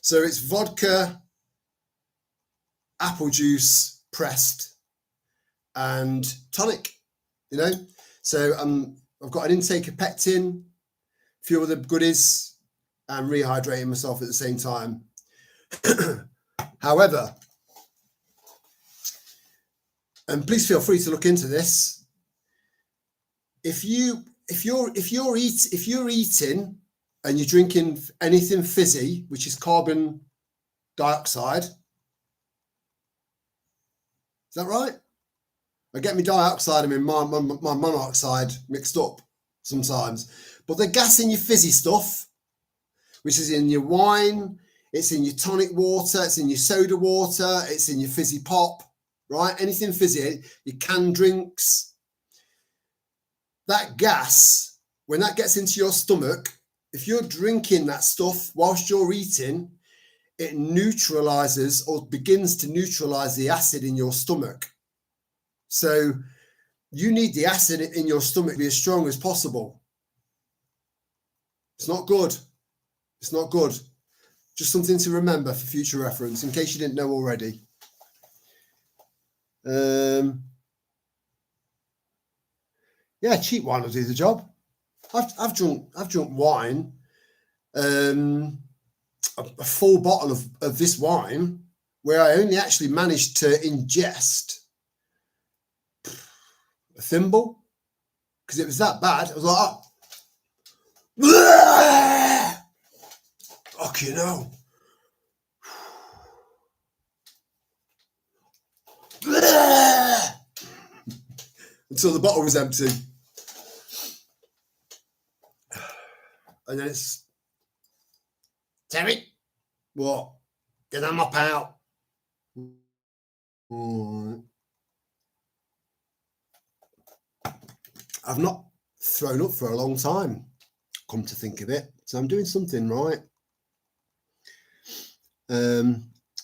So it's vodka, apple juice pressed, and tonic, you know? So I've got an intake of pectin, a few other goodies, and rehydrating myself at the same time. However, and please feel free to look into this. If you're eating and you're drinking anything fizzy, which is carbon dioxide, is that right? I get my dioxide and my monoxide mixed up sometimes. But the gas in your fizzy stuff, which is in your wine, it's in your tonic water, it's in your soda water, it's in your fizzy pop, right? Anything fizzy, your canned drinks. That gas, when that gets into your stomach, if you're drinking that stuff whilst you're eating, it neutralizes or begins to neutralize the acid in your stomach. So you need the acid in your stomach to be as strong as possible. It's not good. It's not good. Just something to remember for future reference, in case you didn't know already. Yeah, cheap wine will do the job. I've drunk wine, a full bottle of this wine, where I only actually managed to ingest a thimble, because it was that bad. I was like, oh, fucking hell. Until the bottle was empty. And then it's, Terry, what? Get that mop out. I've not thrown up for a long time, come to think of it. So I'm doing something right.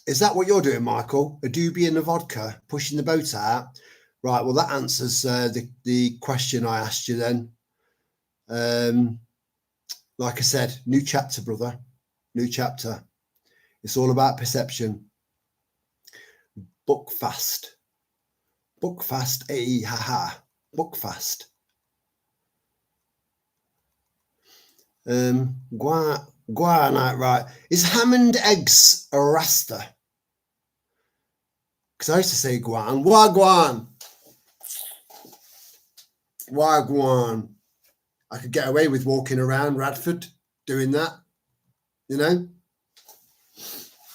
Is that what you're doing, Michael? A doobie and a vodka, pushing the boat out? Right, well, that answers the question I asked you then. Like I said, new chapter, brother. New chapter. It's all about perception. Book fast. Book fast. Hey, haha. Book fast. Guanite, right. Is ham and eggs a rasta? Because I used to say guan. Wagwan. Wagwan. I could get away with walking around Radford doing that, you know.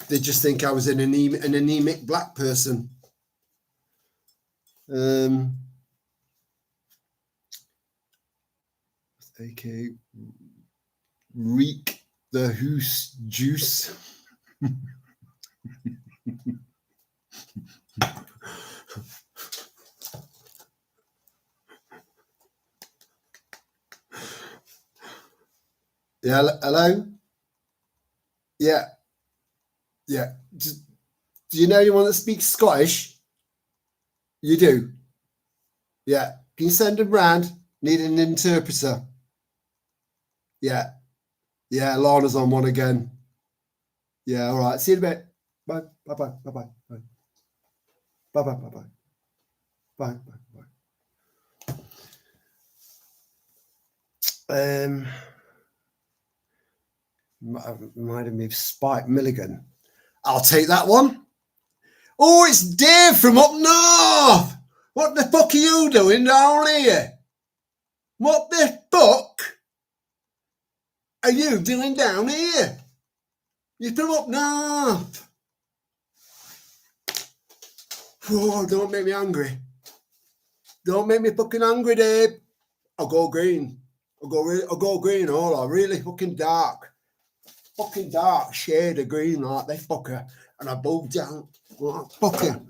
They just think I was an anemic black person. Okay. Reek the hoose juice. Yeah, hello? Yeah. Yeah. Do you know anyone that speaks Scottish? You do? Yeah. Can you send them round? Need an interpreter. Yeah. Yeah, Lana's on one again. Yeah, all right. See you in a bit. Bye. Bye-bye. Bye-bye. Bye. Bye-bye. Bye-bye. Bye. Bye. Reminded me of Spike Milligan. I'll take that one. Oh, it's Dave from up north. What the fuck are you doing down here? What the fuck are you doing down here? You're from up north. Oh, don't make me angry. Don't make me fucking angry, Dave. I'll go green. I'll go green. Oh, really fucking dark shade of green like they fucker. And I bow down. Oh, fucker.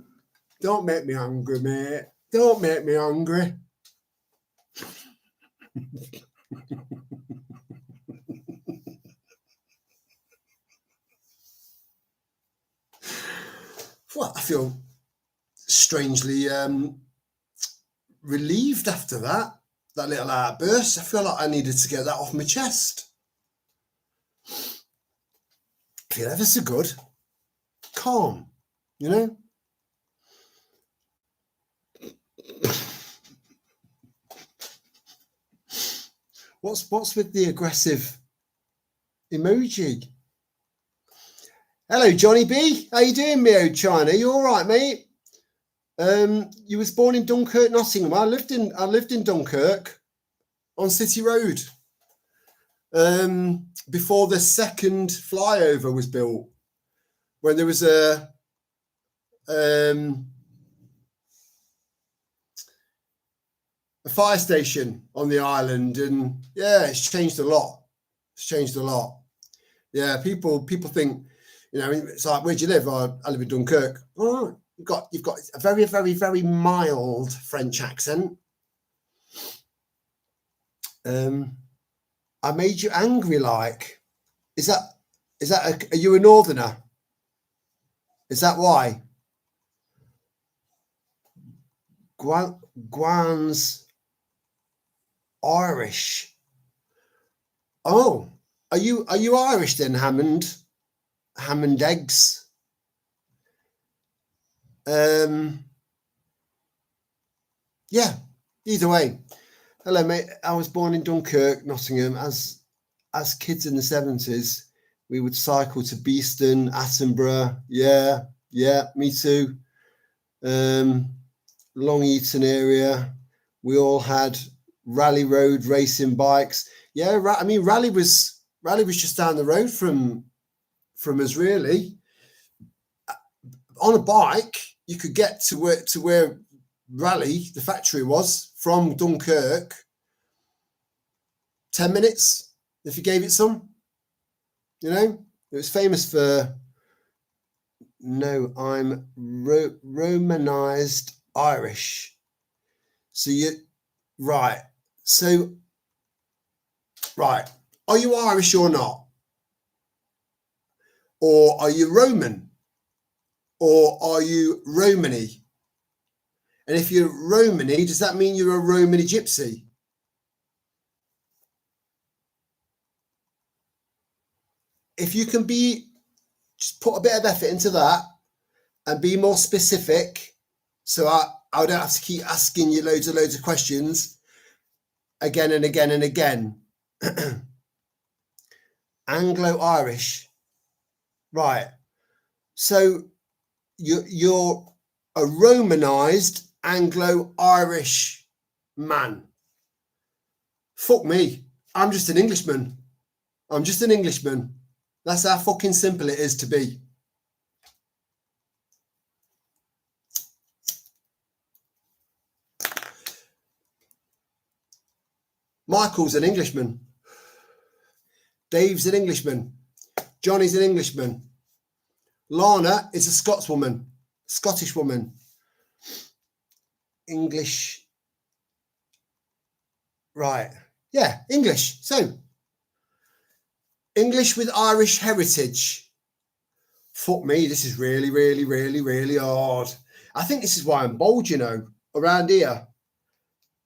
Don't make me angry, mate. Don't make me angry. Well, I feel strangely relieved after that little outburst. I feel like I needed to get that off my chest. I feel ever so good. Calm, you know? What's with the aggressive emoji? Hello, Johnny B. How you doing, me old China? You all right, mate? You was born in Dunkirk, Nottingham. I lived in Dunkirk on City Road before the second flyover was built. When there was a fire station on the island, and yeah, it's changed a lot. Yeah, people think, you know, it's like, where do you live? I live in Dunkirk. Oh, you've got a very, very, very mild French accent. I made you angry, like. Is that are you a northerner? Is that why? Guan's Irish. Oh, are you Irish then, Hammond? Hammond eggs. Yeah, either way. Hello, mate. I was born in Dunkirk, Nottingham. As kids in the 70s, we would cycle to Beeston, Attenborough. Yeah, me too. Long Eaton area. We all had rally road racing bikes. Yeah, I mean, rally was just down the road from us, really. On a bike, you could get to where Raleigh, the factory, was from Dunkirk. 10 minutes if you gave it some. You know, it was famous for. No, I'm Romanized Irish. So right. Are you Irish or not? Or are you Roman? Or are you Romany? And if you're Romany, does that mean you're a Romany gypsy? If you can just put a bit of effort into that and be more specific, so I don't have to keep asking you loads of questions again and again and again. Anglo-Irish. Right. So you're a Romanized Anglo-Irish man. Fuck me. I'm just an Englishman. That's how fucking simple it is to be. Michael's an Englishman. Dave's an Englishman. Johnny's an Englishman. Lana is a Scottish woman. English. Right. Yeah, English. So, English with Irish heritage. Fuck me, this is really, really, really, really hard. I think this is why I'm bold, you know, around here.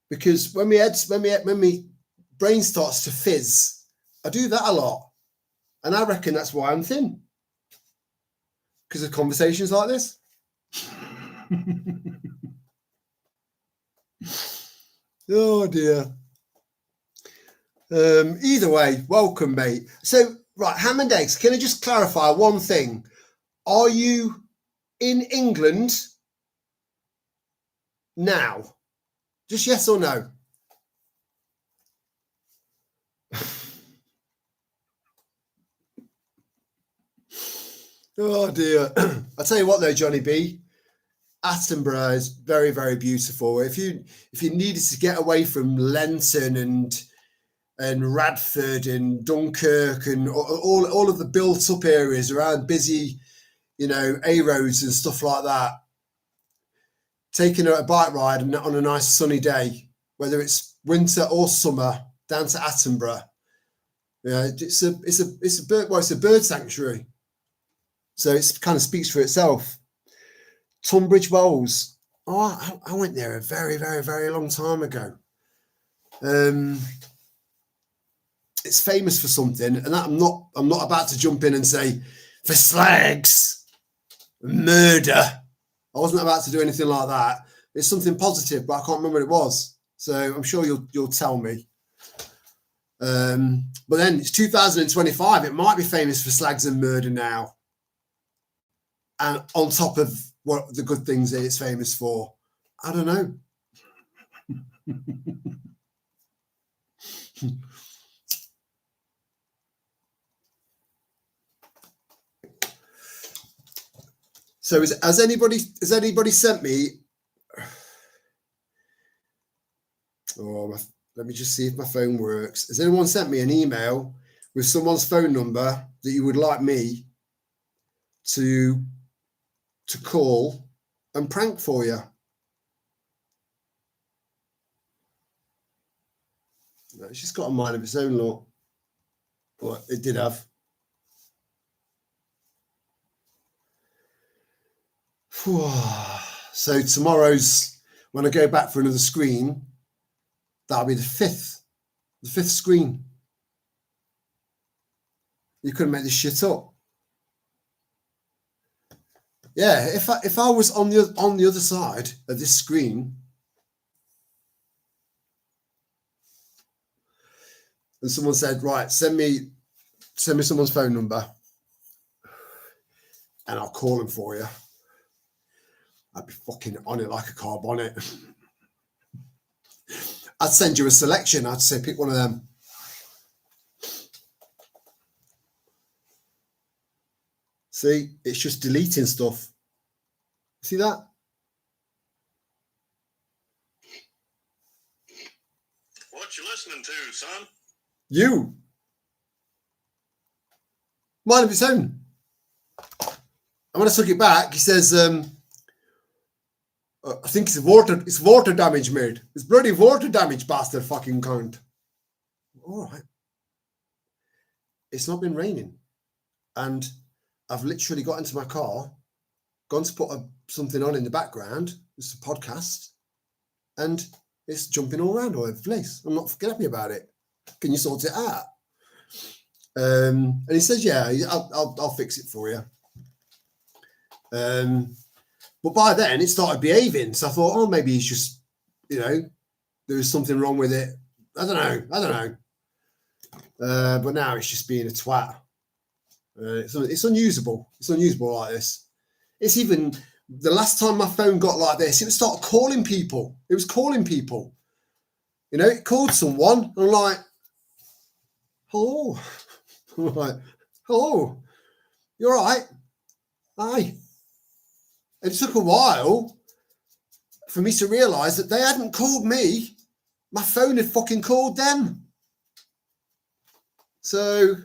Because when my brain starts to fizz, I do that a lot. And I reckon that's why I'm thin. because of conversations like this. Oh dear. Either way, welcome, mate. So, right, ham and eggs. Can I just clarify one thing? Are you in England now? Just yes or no? Oh dear. I'll tell you what though, Johnny B. Attenborough is very, very beautiful. If you needed to get away from Lenton and Radford and Dunkirk and all of the built up areas around busy, A roads and stuff like that, taking a bike ride on a nice sunny day, whether it's winter or summer, down to Attenborough. Yeah, it's a bird sanctuary, so it kind of speaks for itself. Tunbridge Wells. Oh, I went there a very, very, very long time ago. It's famous for something, and that I'm not about to jump in and say for slags, murder. I wasn't about to do anything like that. It's something positive, but I can't remember what it was. So I'm sure you'll tell me. But then it's 2025. It might be famous for slags and murder now. And on top of what the good things that it's famous for, I don't know. So has anybody sent me? Oh, let me just see if my phone works. Has anyone sent me an email with someone's phone number that you would like me to call and prank for you? No, it's just got a mind of its own, look. Well, it did have. So tomorrow's, when I go back for another screen, that'll be the fifth screen. You couldn't make this shit up. Yeah, if I was on the other side of this screen, and someone said, right, send me someone's phone number, and I'll call them for you, I'd be fucking on it like a car bonnet. I'd send you a selection. I'd say pick one of them. See, it's just deleting stuff. See that? What you listening to, son? You. Mind of its own. And when I took it back, he says, I think it's water damage, mate. It's bloody water damage, bastard fucking cunt. All right. It's not been raining. And I've literally got into my car, gone to put something on in the background. It's a podcast. And it's jumping all around all over the place. I'm not fucking happy about it. Can you sort it out? And he says, yeah, I'll fix it for you. But by then it started behaving. So I thought, oh, maybe he's just, there was something wrong with it. I don't know. But now it's just being a twat. It's unusable. It's unusable like this. It's even the last time my phone got like this, it started calling people. It was calling people. It called someone. I'm like, hello. I'm like, hello. You all right? Hi. It took a while for me to realise that they hadn't called me. My phone had fucking called them. So,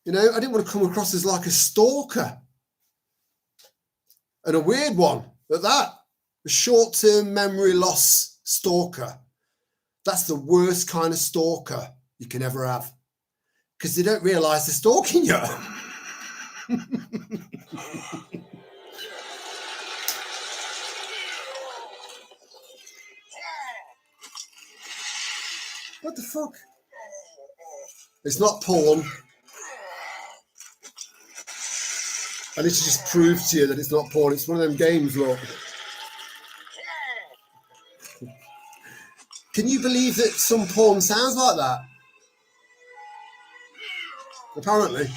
I didn't want to come across as like a stalker. And a weird one at that. A short-term memory loss stalker. That's the worst kind of stalker you can ever have. Because they don't realise they're stalking you. What the fuck? It's not porn. I need to just prove to you that it's not porn. It's one of them games, look. Can you believe that some porn sounds like that? Apparently.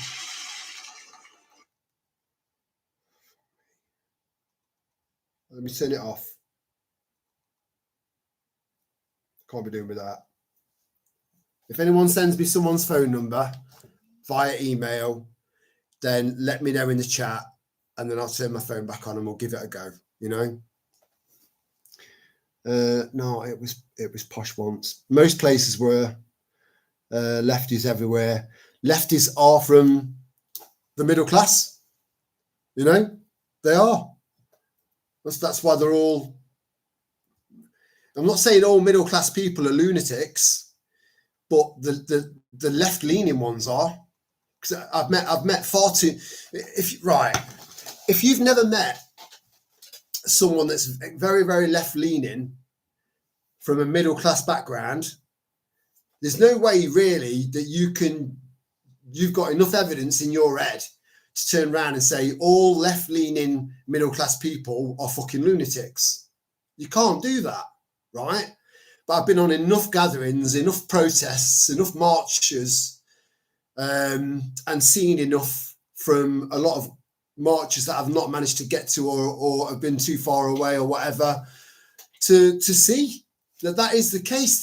Let me turn it off. Can't be doing with that. If anyone sends me someone's phone number via email, then let me know in the chat, and then I'll turn my phone back on and we'll give it a go, you know? No, it was posh once. Most places were lefties everywhere. Lefties are from the middle class, you know? They are. That's why they're all... I'm not saying all middle class people are lunatics, but the left-leaning ones are. Because I've met far too... If you've never met someone that's very, very left-leaning from a middle-class background, there's no way really that you've got enough evidence in your head to turn around and say all left-leaning middle-class people are fucking lunatics. You can't do that, right? But I've been on enough gatherings, enough protests, enough marches, and seen enough from a lot of marches that I've not managed to get to or have been too far away or whatever to see that is the case.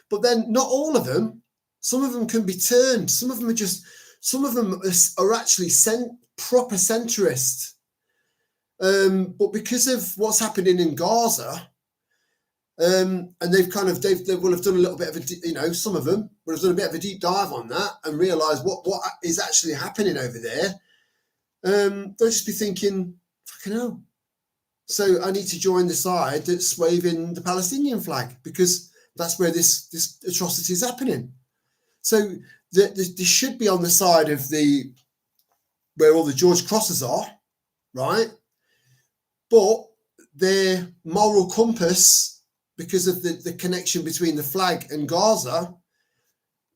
But then not all of them. Some of them can be turned. Some of them are actually proper centrist. But because of what's happening in Gaza, and they will have done a little bit of some of them will have done a bit of a deep dive on that and realised what is actually happening over there. They'll just be thinking, fucking hell. So I need to join the side that's waving the Palestinian flag because that's where this atrocity is happening. So they should be on the side of where all the George Crosses are, right? But their moral compass, because of the connection between the flag and Gaza,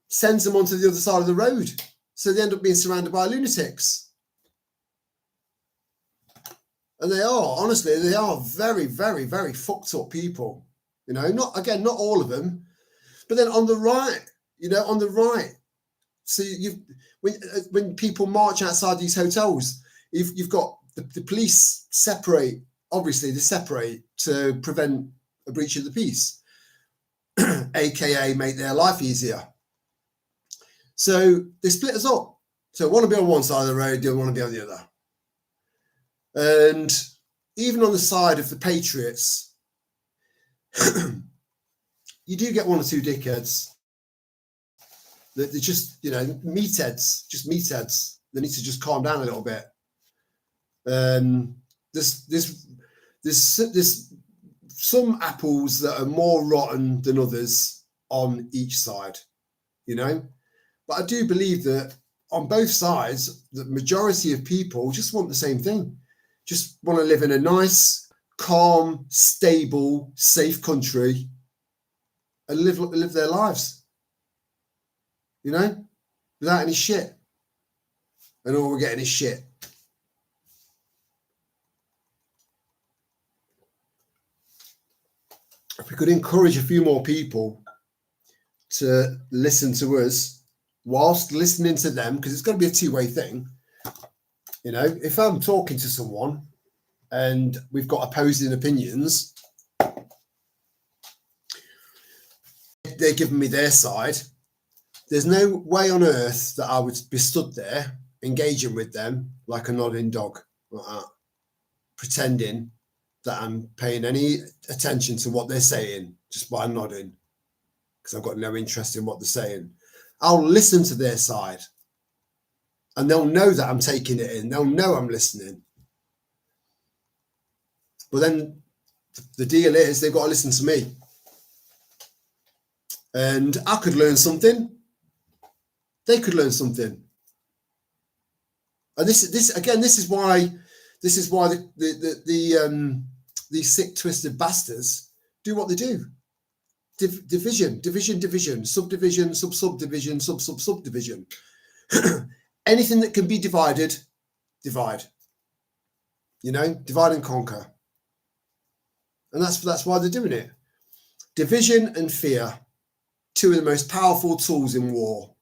sends them onto the other side of the road. So they end up being surrounded by lunatics. And they are very, very, very fucked up people. You know, not all of them, but then on the right, so when people march outside these hotels, you've got the police separate. Obviously, they separate to prevent a breach of the peace, aka make their life easier. So they split us up. So one will be on one side of the road, the other one will be on the other. And even on the side of the patriots, you do get one or two dickheads that they're just, meatheads, just meatheads. They need to just calm down a little bit. There's some apples that are more rotten than others on each side, But I do believe that on both sides, the majority of people just want the same thing. Just want to live in a nice, calm, stable, safe country and live their lives, without any shit. And all we're getting is shit. If we could encourage a few more people to listen to us whilst listening to them, because it's got to be a two-way thing. If I'm talking to someone and we've got opposing opinions, they're giving me their side. There's no way on earth that I would be stood there engaging with them like a nodding dog, like that, pretending that I'm paying any attention to what they're saying just by nodding, because I've got no interest in what they're saying. I'll listen to their side. And they'll know that I'm taking it in. They'll know I'm listening. But then the deal is they've got to listen to me. And I could learn something. They could learn something. And this is why these sick, twisted bastards do what they do. Division, subdivision, subdivision, subdivision. Anything that can be divided, divide. Divide and conquer. And that's why they're doing it. Division and fear, two of the most powerful tools in war.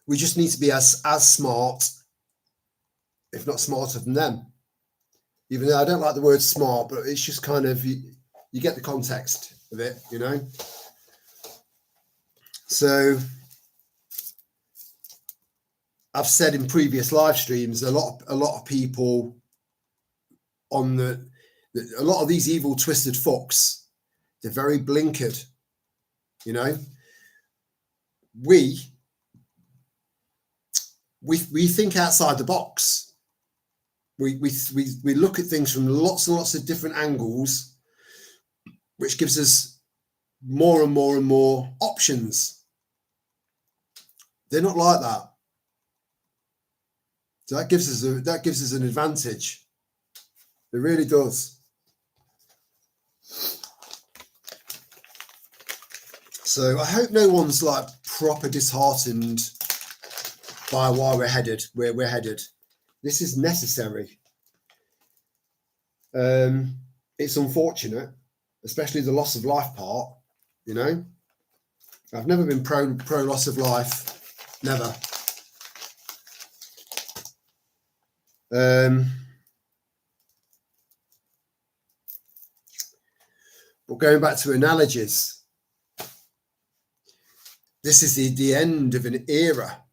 We just need to be as smart, if not smarter than them. Even though I don't like the word smart, but it's just kind of, you get the context of it, So I've said in previous live streams, a lot of people on a lot of these evil, twisted fucks, they're very blinkered, We think outside the box. We look at things from lots and lots of different angles, which gives us more and more and more options. They're not like that. So that gives us an advantage. It really does. So I hope no one's like proper disheartened by where we're headed. This is necessary. It's unfortunate, especially the loss of life part. I've never been pro loss of life, never. But going back to analogies, this is the end of an era.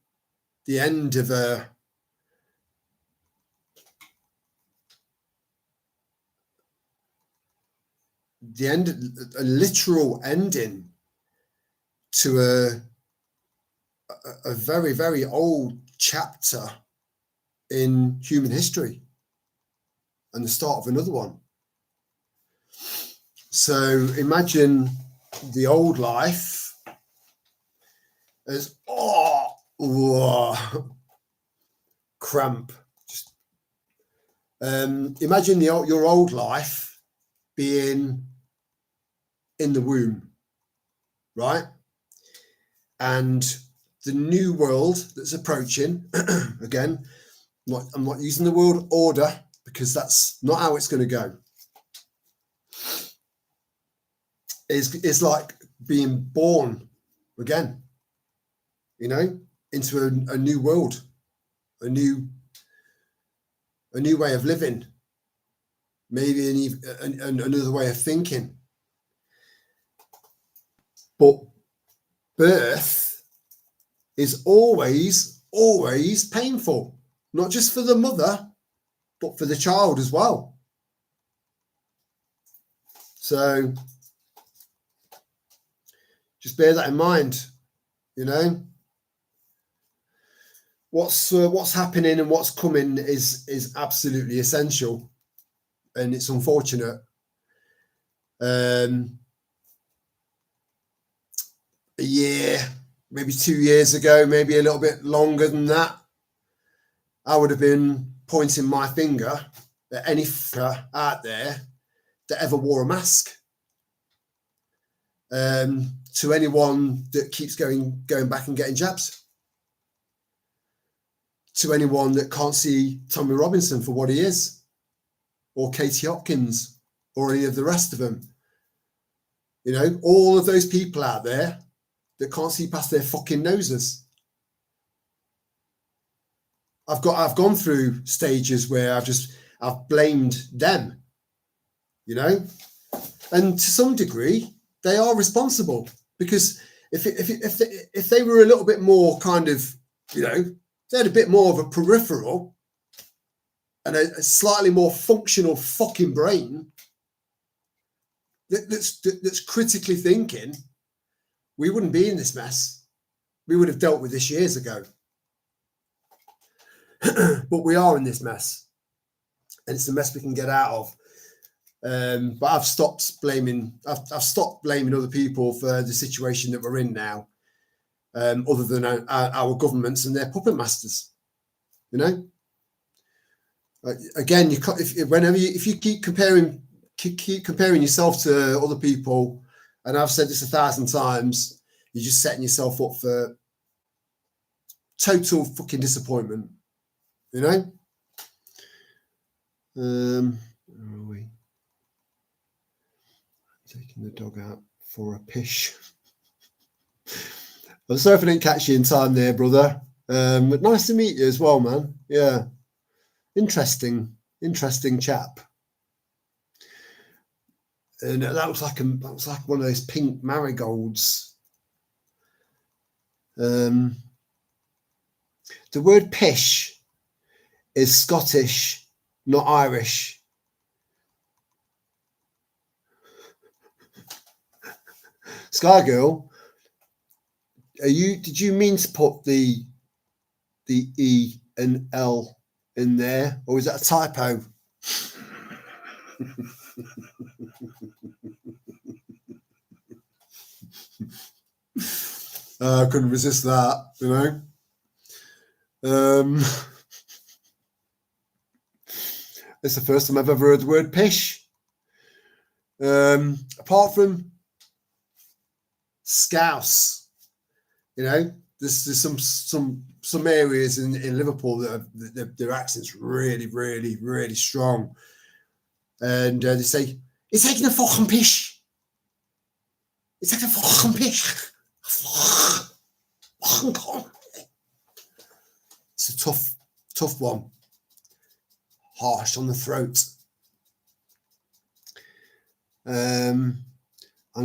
The end of a literal ending to a very, very old chapter in human history and the start of another one. So imagine the old life as cramp. Just imagine your old life being in the womb, right? And the new world that's approaching, again, I'm not using the word order because that's not how it's going to go. It's like being born again, into a new world, a new way of living, maybe another way of thinking. But birth is always painful, not just for the mother, but for the child as well. So just bear that in mind, What's happening and what's coming is absolutely essential, and it's unfortunate. A year, maybe 2 years ago, maybe a little bit longer than that, I would have been pointing my finger at any fucker out there that ever wore a mask. To anyone that keeps going back and getting jabs. To anyone that can't see Tommy Robinson for what he is, or Katie Hopkins, or any of the rest of them. All of those people out there that can't see past their fucking noses. I've gone through stages where I've blamed them, and to some degree they are responsible, because if they were a little bit more kind of, they had a bit more of a peripheral and a slightly more functional fucking brain that's critically thinking, we wouldn't be in this mess. We would have dealt with this years ago. But we are in this mess, and it's the mess we can get out of. But I've stopped blaming other people for the situation that we're in now. Other than our governments and their puppet masters, Again, if you keep comparing yourself to other people, and I've said this 1,000 times, you're just setting yourself up for total fucking disappointment, you know? Where are we? Taking the dog out for a pish. I'm sorry if I didn't catch you in time there, brother. But nice to meet you as well, man. Yeah. Interesting chap. And that was like one of those pink marigolds. The word pish is Scottish, not Irish. Sky Girl, did you mean to put the E and L in there, or is that a typo? I couldn't resist that, you know. It's the first time I've ever heard the word pish. Apart from scouse, you know, there's some areas in Liverpool that their accent's really strong, and they say it's taking a fucking pish. It's taking a fucking pish. It's a tough one, harsh on the throat. I'm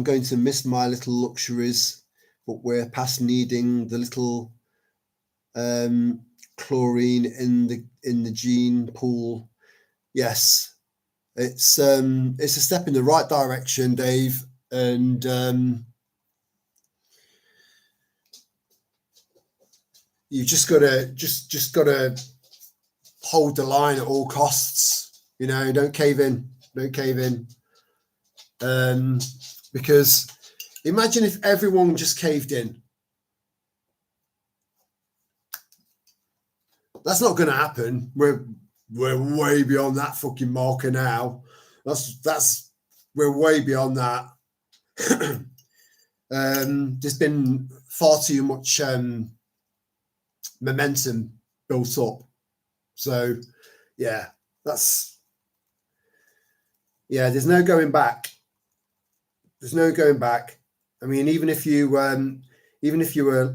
going to miss my little luxuries, but we're past needing the little chlorine in the gene pool. Yes, it's a step in the right direction, Dave, and you just gotta hold the line at all costs. You know, don't cave in. Because imagine if everyone just caved in. That's not going to happen. We're way beyond that fucking marker now. We're way beyond that. There's been far too much momentum built up. So yeah, there's no going back. There's no going back. I mean, even if you were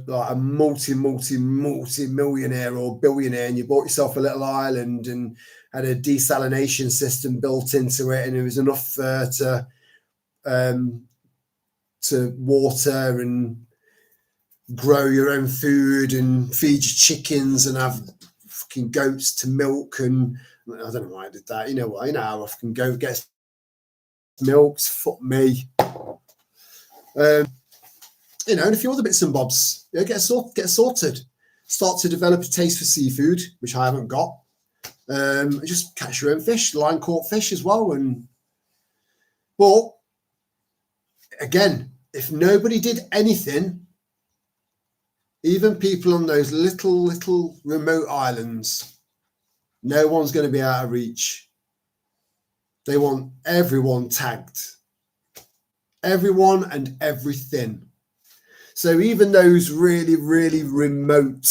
like a multi-millionaire or billionaire, and you bought yourself a little island and had a desalination system built into it, and it was enough to water and grow your own food and feed your chickens and have fucking goats to milk, and I don't know why I did that. You know what? You know how I fucking goat gets milked. Fuck me. You know, and a few other bits and bobs. You know, get sorted. Start to develop a taste for seafood, which I haven't got. Just catch your own fish, line caught fish as well. But again, if nobody did anything, even people on those little remote islands, no one's going to be out of reach. They want everyone tagged. Everyone and everything. So even those really remote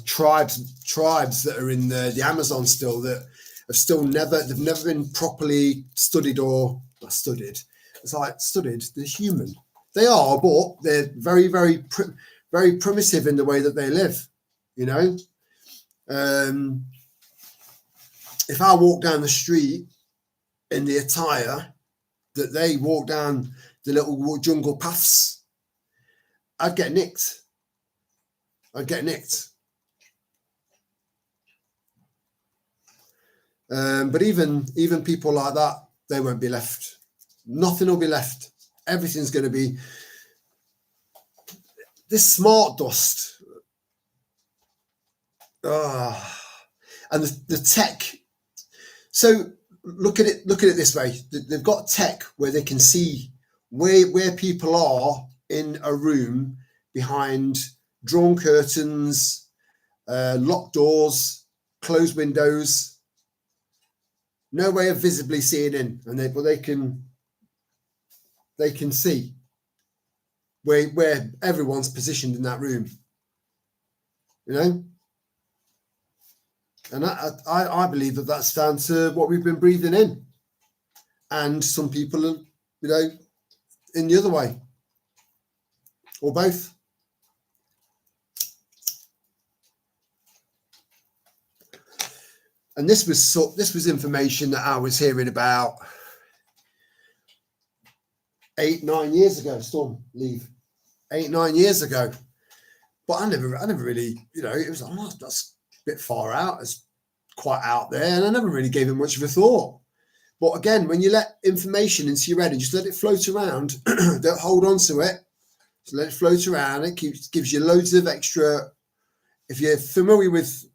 tribes that are in the Amazon still, that they've never been properly studied or not studied. It's like studied. They're human. They are, but they're very primitive in the way that they live. You know, if I walk down the street in the attire that they walk down the little jungle paths, I'd get nicked. But even people like that, they won't be left. Nothing will be left. Everything's going to be this smart dust. And the tech. So look at it this way. They've got tech where they can see where people are in a room behind drawn curtains, locked doors, closed windows. No way of visibly seeing in, and they can see. where everyone's positioned in that room, you know. And I believe that that's down to what we've been breathing in, and some people are, you know, in the other way, or both. And this was information that I was hearing about 8-9 years ago. Storm, leave. 8-9 years ago, but I never really, you know, it was that's a bit far out, it's quite out there, and I never really gave it much of a thought. But again, when you let information into your head and just let it float around, don't hold on to it, just let it float around. It gives you loads of extra. If you're familiar with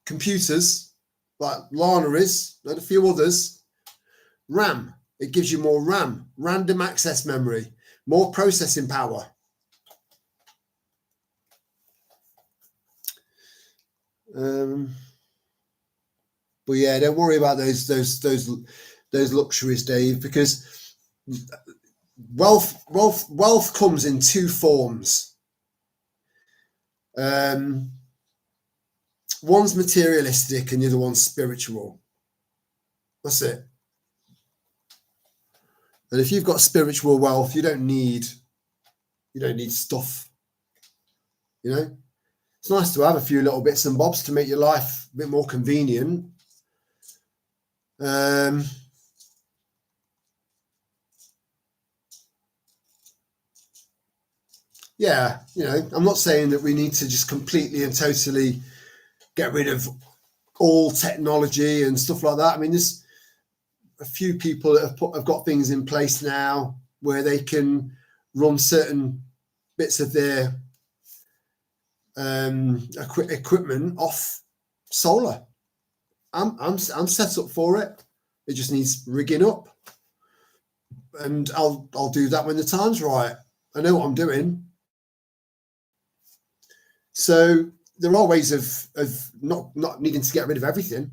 computers like Lana is, and a few others, RAM, it gives you more RAM, random access memory, more processing power. But yeah, don't worry about those luxuries, Dave, because wealth comes in two forms. One's materialistic and the other one's spiritual. That's it. And if you've got spiritual wealth, you don't need stuff. You know, it's nice to have a few little bits and bobs to make your life a bit more convenient. Yeah, you know, I'm not saying that we need to just completely and totally get rid of all technology and stuff like that. I mean, there's a few people that have got things in place now where they can run certain bits of their equipment off solar. I'm set up for it. It just needs rigging up, and I'll do that when the time's right. I know what I'm doing. So there are ways of not needing to get rid of everything.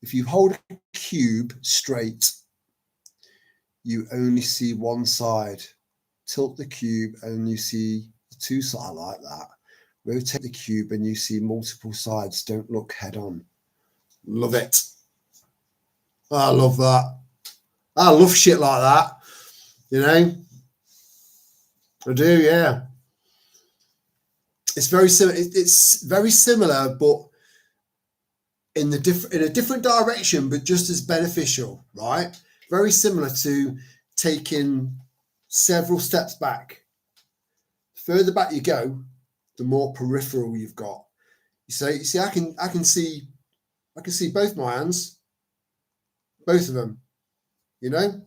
If you hold a cube straight, you only see one side. Tilt the cube and you see the two sides like that. Rotate the cube and you see multiple sides. Don't look head on. Love it. I love that. I love shit like that. You know, I do. Yeah. It's very similar. It's very similar, but in a different direction, but just as beneficial, right? Very similar to taking several steps back. The further back you go, the more peripheral you've got. You see, I can see both my hands, both of them. You know.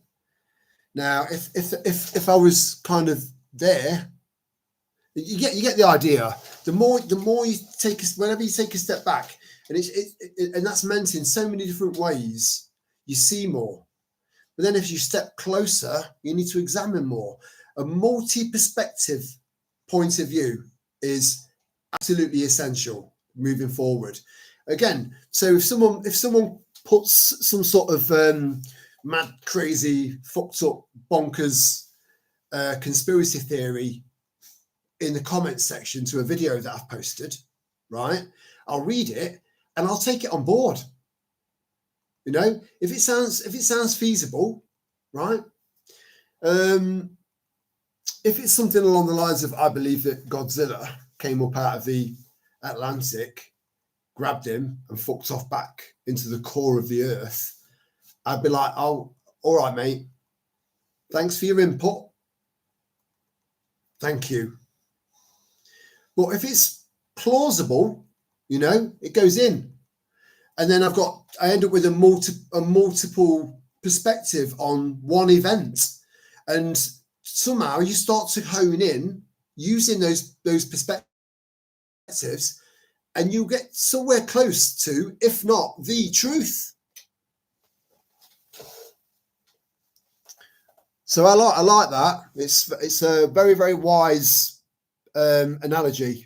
Now, if I was kind of there, you get the idea. The more you take, whenever you take a step back, and and that's meant in so many different ways, you see more. But then if you step closer, you need to examine more. A multi-perspective point of view is absolutely essential moving forward. Again, so if someone puts some sort of mad, crazy, fucked up, bonkers conspiracy theory in the comments section to a video that I've posted, right? I'll read it and I'll take it on board. You know, if it sounds feasible, right? If it's something along the lines of, I believe that Godzilla came up out of the Atlantic, grabbed him and fucked off back into the core of the earth, I'd be like, oh, all right, mate. Thanks for your input. Thank you. But if it's plausible, you know, it goes in. And then I end up with a multiple perspective on one event. And somehow you start to hone in using those perspectives, and you get somewhere close to, if not the truth. So I like that. It's a very, very wise analogy.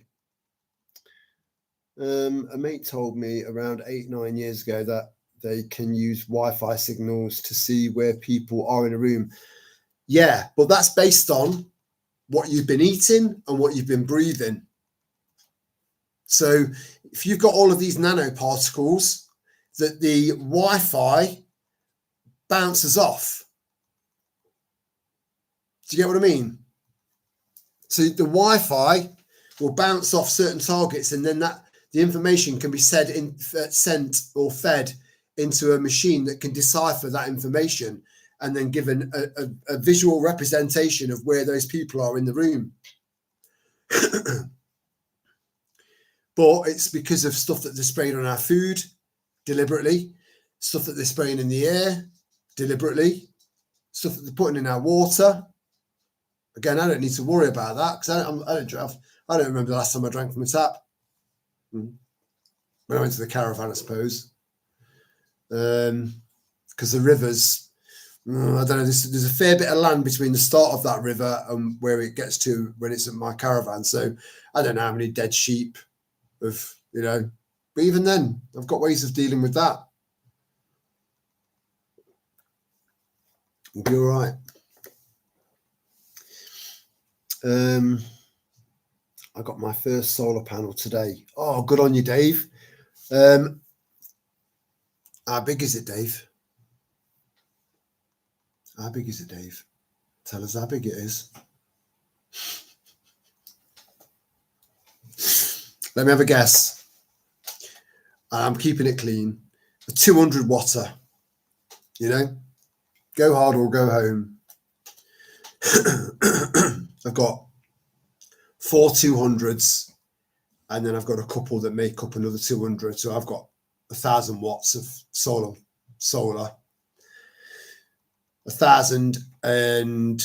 A mate told me around 8-9 years ago that they can use Wi-Fi signals to see where people are in a room. Yeah, but that's based on what you've been eating and what you've been breathing. So if you've got all of these nanoparticles that the Wi-Fi bounces off, do you get what I mean? So the Wi-Fi will bounce off certain targets, and then the information can be sent or fed into a machine that can decipher that information and then give a visual representation of where those people are in the room. But it's because of stuff that they're spraying on our food deliberately, stuff that they're spraying in the air deliberately, stuff that they're putting in our water. Again, I don't need to worry about that because I don't remember the last time I drank from a tap. When I went to the caravan, I suppose. Because the rivers, I don't know, there's a fair bit of land between the start of that river and where it gets to when it's at my caravan. So I don't know how many dead sheep but even then, I've got ways of dealing with that. We'll be all right. I got my first solar panel today. Oh, good on you, Dave. How big is it, Dave? How big is it, Dave? Tell us how big it is. Let me have a guess. I'm keeping it clean. A 200 watter. Go hard or go home. I've got 4 200s, and then I've got a couple that make up another 200. So I've got 1,000 watts of solar. 1,000 and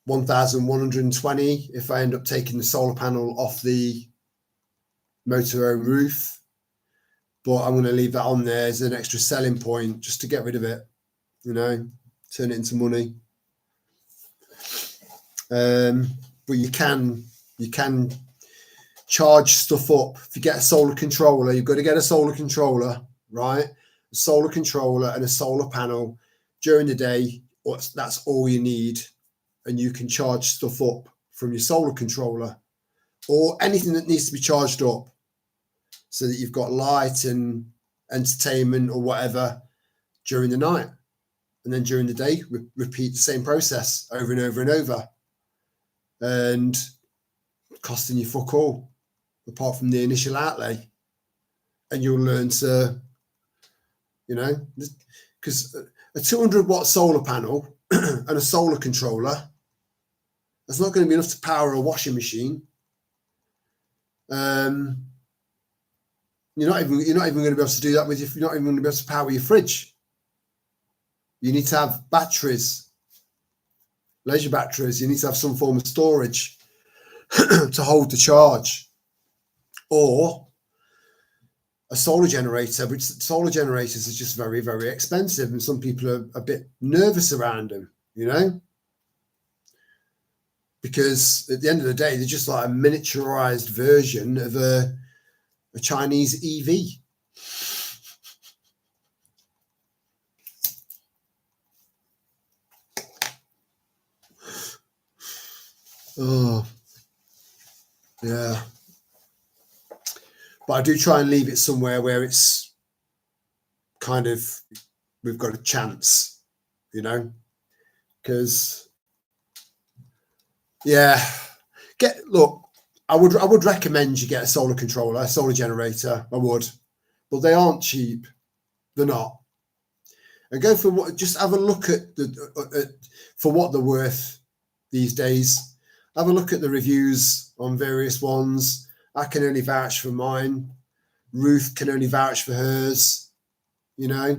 1,120 if I end up taking the solar panel off the motorhome roof. But I'm going to leave that on there as an extra selling point just to get rid of it, turn it into money. But you can charge stuff up. If you get a solar controller, you've got to get a solar controller, right? A solar controller and a solar panel during the day. That's all you need. And you can charge stuff up from your solar controller or anything that needs to be charged up so that you've got light and entertainment or whatever during the night. And then during the day, repeat the same process over and over and over. And costing you fuck all, apart from the initial outlay. And you'll learn to, because a 200 watt solar panel and a solar controller, that's not going to be enough to power a washing machine. You're not even going to be able to do that you're not even going to be able to power your fridge. You need to have batteries, leisure batteries. You need to have some form of storage to hold the charge, or a solar generator. But solar generators are just very, very expensive, and some people are a bit nervous around them, because at the end of the day, they're just like a miniaturized version of a Chinese EV. Oh, yeah. But I do try and leave it somewhere where it's kind of, we've got a chance, because, look, I would recommend you get a solar controller, a solar generator. I would, but they aren't cheap. They're not. And go for just have a look at for what they're worth these days. Have a look at the reviews on various ones. I can only vouch for mine. Ruth can only vouch for hers. But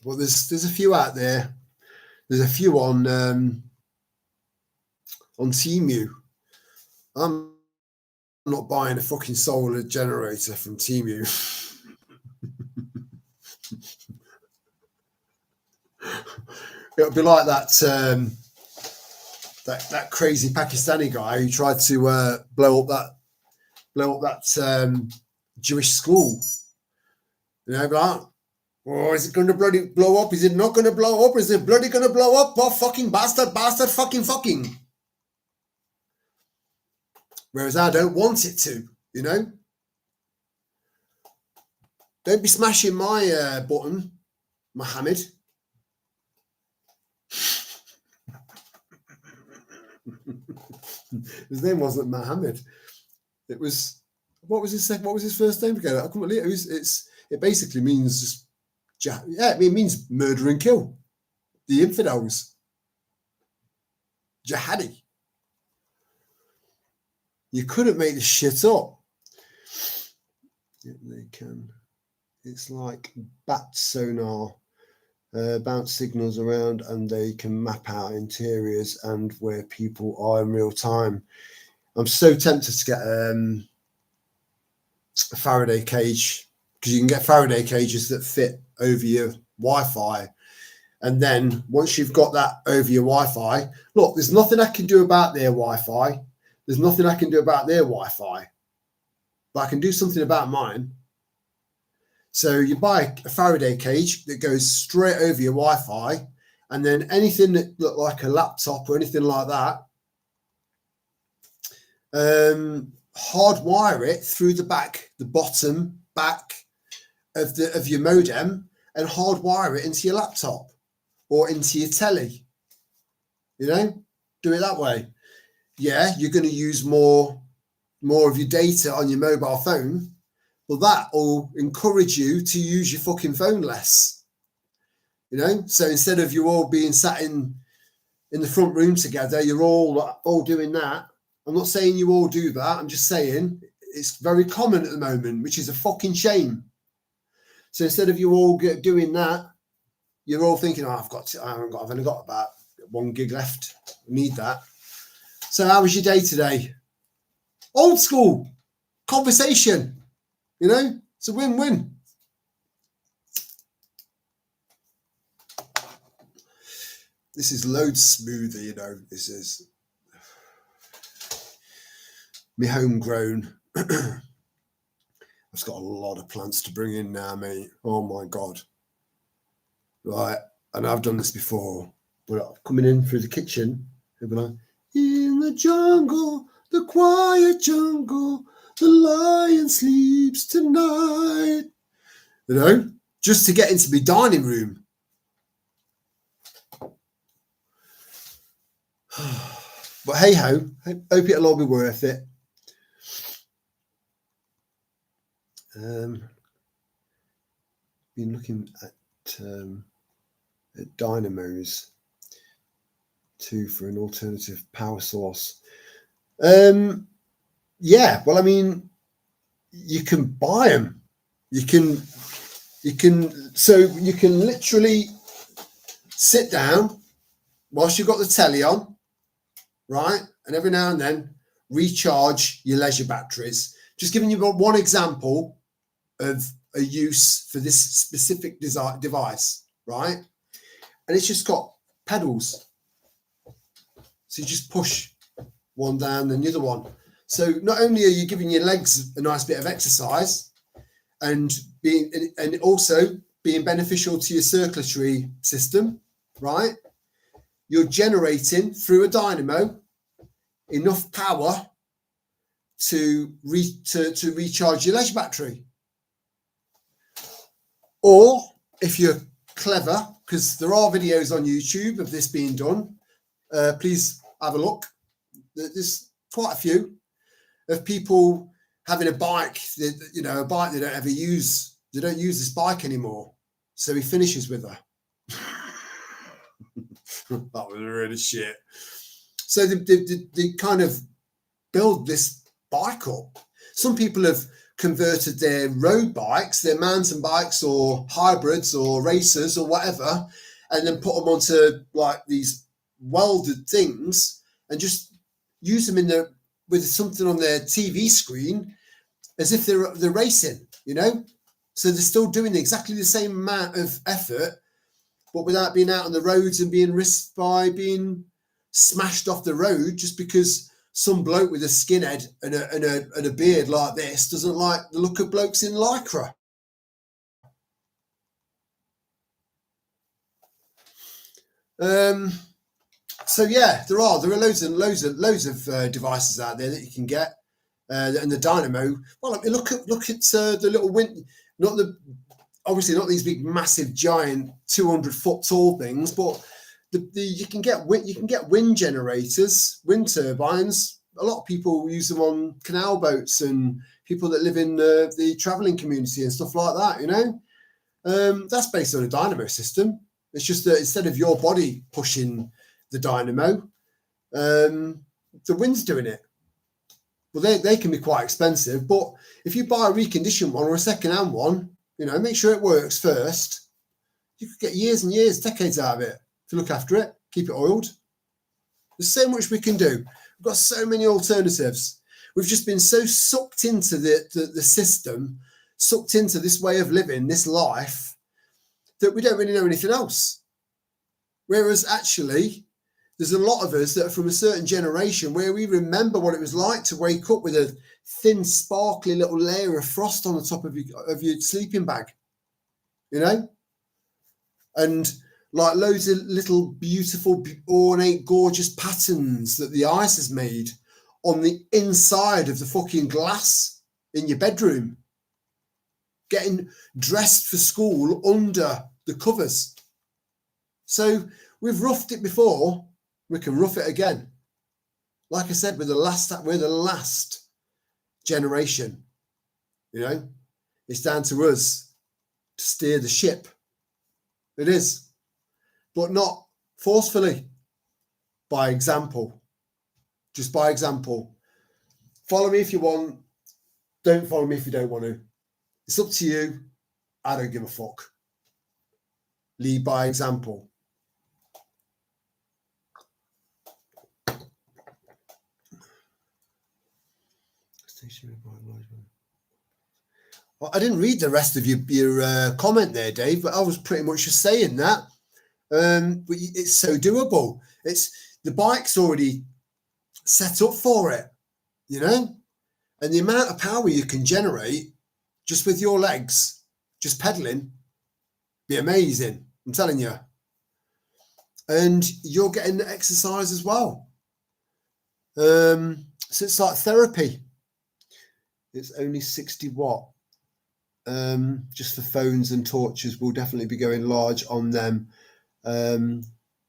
there's a few out there. There's a few on Temu. I'm not buying a fucking solar generator from Temu. It'll be like that that crazy Pakistani guy who tried to blow up blow up that Jewish school. You know, like, oh, is it going to bloody blow up? Is it not going to blow up? Is it bloody going to blow up? Oh, fucking bastard, fucking. Whereas I don't want it to, you know? Don't be smashing my button, Mohammed. His name wasn't Mohammed. It was, what was his first name again? I couldn't believe it. It basically means just, it means murder and kill. The infidels. Jihadi. You couldn't make this shit up. Yeah, they can. It's like bat sonar. Bounce signals around and they can map out interiors and where people are in real time. I'm so tempted to get a Faraday cage, because you can get Faraday cages that fit over your Wi-Fi. And then once you've got that over your Wi-Fi, look, there's nothing I can do about their Wi-Fi. There's nothing I can do about their Wi-Fi, but I can do something about mine. So you buy a Faraday cage that goes straight over your Wi-Fi, and then anything that looked like a laptop or anything like that, hardwire it through the bottom back of your modem, and hardwire it into your laptop or into your telly. You know, do it that way. Yeah, you're going to use more of your data on your mobile phone. Well, that will encourage you to use your fucking phone less. You know, so instead of you all being sat in the front room together, you're all doing that. I'm not saying you all do that. I'm just saying it's very common at the moment, which is a fucking shame. So instead of you all doing that, you're all thinking, oh, I've only got about 1 gig left. I need that. So how was your day today? Old school conversation. You know, it's a win-win. This is loads smoother, you know. This is me homegrown. I've got a lot of plants to bring in now, mate. Oh my God. Right, and I've done this before, but coming in through the kitchen, it'll be like, in the jungle, the quiet jungle, the lion sleeps tonight. You know, just to get into my dining room. But hey ho, hope it'll all be worth it. Been looking at dynamos too for an alternative power source. Yeah, well, I mean, you can buy them. You can literally sit down whilst you've got the telly on, right? And every now and then recharge your leisure batteries. Just giving you one example of a use for this specific device, right? And it's just got pedals. So you just push one down, then the other one. So not only are you giving your legs a nice bit of exercise and also being beneficial to your circulatory system, right? You're generating through a dynamo enough power to recharge your leisure battery. Or if you're clever, because there are videos on YouTube of this being done, please have a look. There's quite a few of people having a bike, a bike they don't ever use. They don't use this bike anymore. So he finishes with her. That was really shit. So they kind of build this bike up. Some people have converted their road bikes, their mountain bikes or hybrids or racers or whatever, and then put them onto like these welded things and just use them with something on their TV screen as if they're racing, you know? So they're still doing exactly the same amount of effort, but without being out on the roads and being risked by being smashed off the road just because some bloke with a skinhead and a beard like this doesn't like the look of blokes in lycra. So yeah, there are loads of devices out there that you can get, and the dynamo. Well, look at the little wind, obviously not these big, massive, giant 200-foot tall things, but you can get wind generators, wind turbines. A lot of people use them on canal boats and people that live in the travelling community and stuff like that. You know, that's based on a dynamo system. It's just that instead of your body pushing the dynamo, the wind's doing it. Well, they can be quite expensive, but if you buy a reconditioned one or a second-hand one, you know, make sure it works first. You could get years and years, decades out of it if you look after it, keep it oiled. There's so much we can do. We've got so many alternatives. We've just been so sucked into the system, sucked into this way of living, this life, that we don't really know anything else. Whereas actually, there's a lot of us that are from a certain generation where we remember what it was like to wake up with a thin, sparkly little layer of frost on the top of your sleeping bag, you know? And like loads of little beautiful, ornate, gorgeous patterns that the ice has made on the inside of the fucking glass in your bedroom. Getting dressed for school under the covers. So we've roughed it before, we can rough it again. Like I said, we're the last generation. You know, it's down to us to steer the ship. It is, but not forcefully, by example. Just by example. Follow me if you want. Don't follow me if you don't want to. It's up to you. I don't give a fuck. Lead by example. Well, I didn't read the rest of your comment there, Dave, but I was pretty much just saying that. But it's so doable. The bike's already set up for it, you know? And the amount of power you can generate just with your legs, just pedaling, be amazing. I'm telling you. And you're getting the exercise as well. So it's like therapy. It's only 60 watt. Just for phones and torches, we'll definitely be going large on them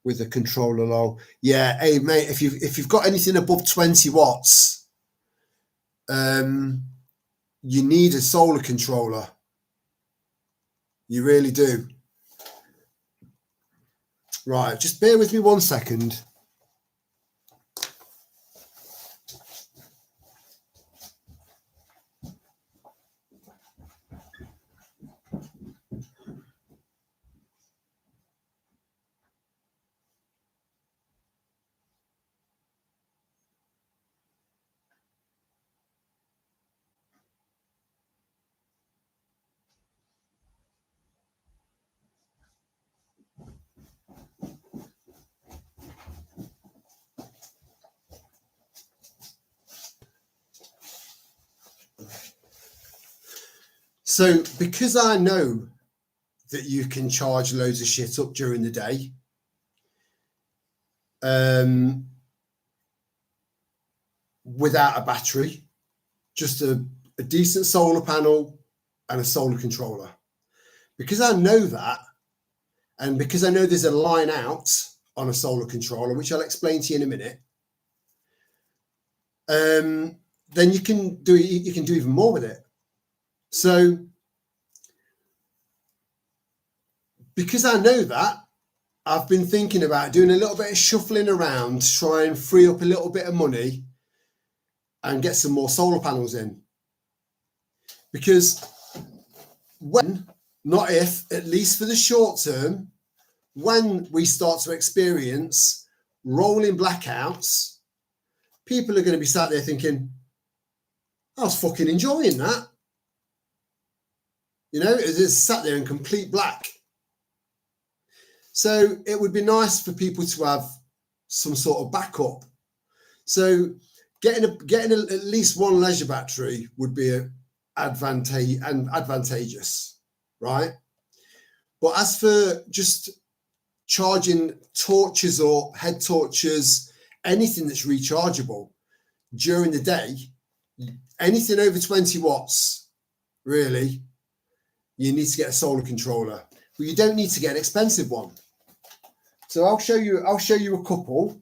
with a controller low. Yeah, hey mate, if you've got anything above 20 watts, you need a solar controller. You really do. Right, just bear with me 1 second. So because I know that you can charge loads of shit up during the day, without a battery, just a decent solar panel and a solar controller. Because I know that, and because I know there's a line out on a solar controller, which I'll explain to you in a minute, then you can do even more with it. So because I know that, I've been thinking about doing a little bit of shuffling around to try and free up a little bit of money and get some more solar panels in. Because when, not if, at least for the short term, when we start to experience rolling blackouts, people are going to be sat there thinking, I was fucking enjoying that. You know, it's sat there in complete black. So it would be nice for people to have some sort of backup. So getting at least one leisure battery would be advantageous, right? But as for just charging torches or head torches, anything that's rechargeable during the day, anything over 20 watts, really, you need to get a solar controller. But you don't need to get an expensive one. So I'll show you a couple.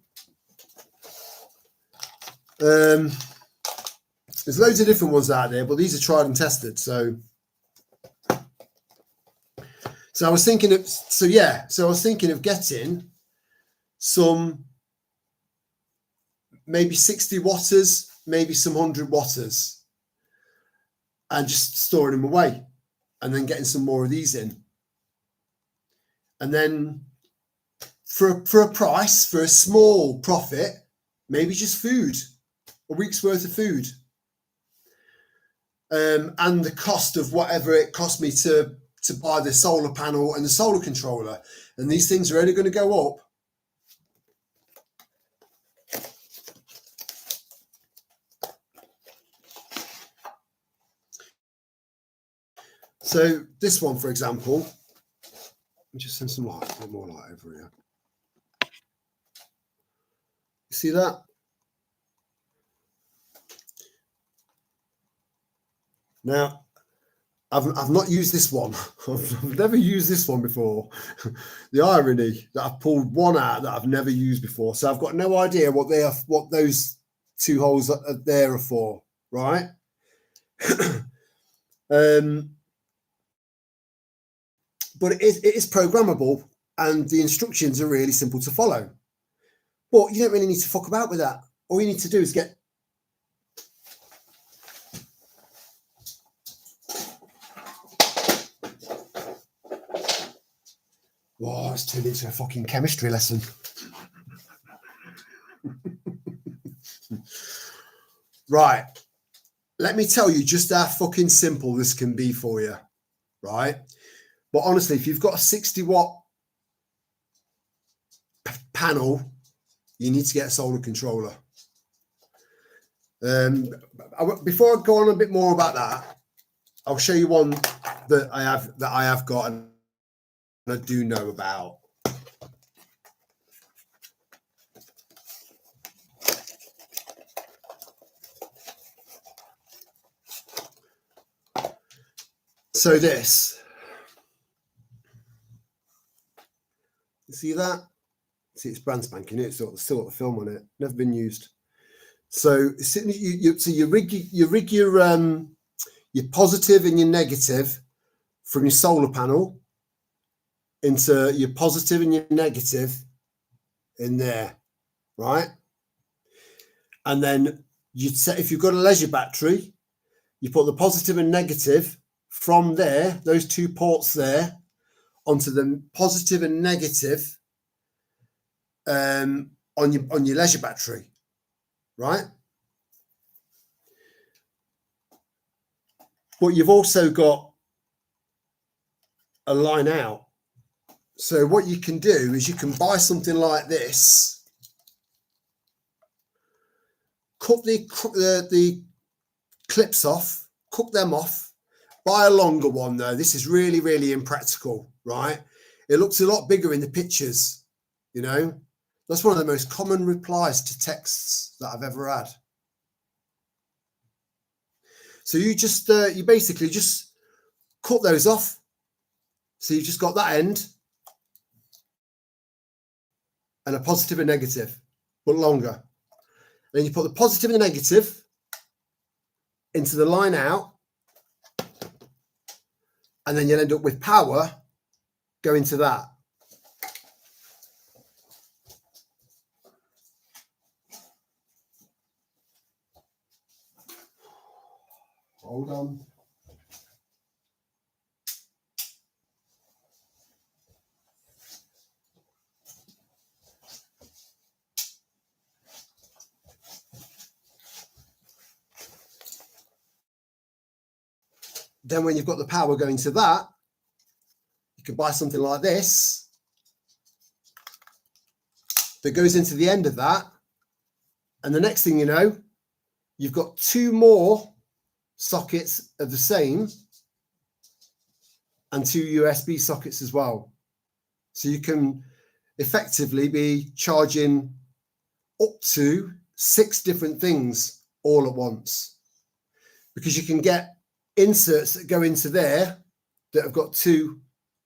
There's loads of different ones out there, but these are tried and tested. So I was thinking of getting some maybe 60 watters, maybe some 100 watters, and just storing them away, and then getting some more of these in. And then for a price, for a small profit, maybe just food, a week's worth of food. And the cost of whatever it cost me to buy the solar panel and the solar controller. And these things are only going to go up. So this one, for example, let me just send some light, a bit more light over here. You see that? Now, I've not used this one. I've never used this one before. The irony that I've pulled one out that I've never used before. So I've got no idea what those two holes are there for, right? But it is programmable, and the instructions are really simple to follow. But you don't really need to fuck about with that. All you need to do is get Whoa, it's turned into a fucking chemistry lesson. Right. Let me tell you just how fucking simple this can be for you. Right. But honestly, if you've got a 60 watt panel, you need to get a solar controller. Before I go on a bit more about that, I'll show you one that I have got and I do know about. So this, you see that? See, it's brand spanking new. It's still got the film on it. Never been used. So you rig your positive and your negative from your solar panel into your positive and your negative in there, right? And then you'd set, if you've got a leisure battery, you put the positive and negative from there, those two ports there, onto the positive and negative on your leisure battery, right? But you've also got a line out. So what you can do is you can buy something like this, cut the clips off, cut them off, buy a longer one though. This is really, really impractical, right? It looks a lot bigger in the pictures, you know? That's one of the most common replies to texts that I've ever had. So you just, you basically just cut those off. So you've just got that end and a positive and negative, but longer. Then you put the positive and the negative into the line out, and then you'll end up with power going to that. Hold on. Then when you've got the power going to that, you can buy something like this that goes into the end of that. And the next thing you know, you've got 2 more sockets of the same and 2 USB sockets as well. So you can effectively be charging up to 6 different things all at once, because you can get inserts that go into there that have got 2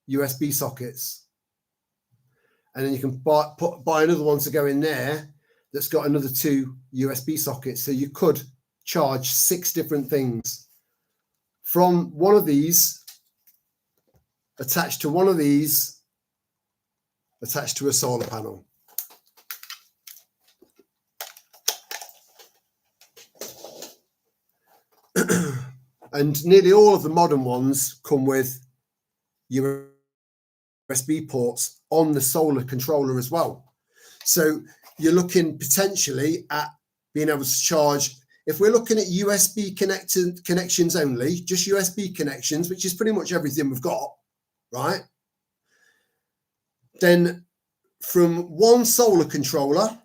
USB sockets, and then you can buy another one to go in there that's got another 2 USB sockets. So you could charge 6 different things from one of these, attached to one of these, attached to a solar panel. And nearly all of the modern ones come with USB ports on the solar controller as well. So you're looking potentially at being able to charge, if we're looking at USB connections only, just USB connections, which is pretty much everything we've got, right? Then from one solar controller,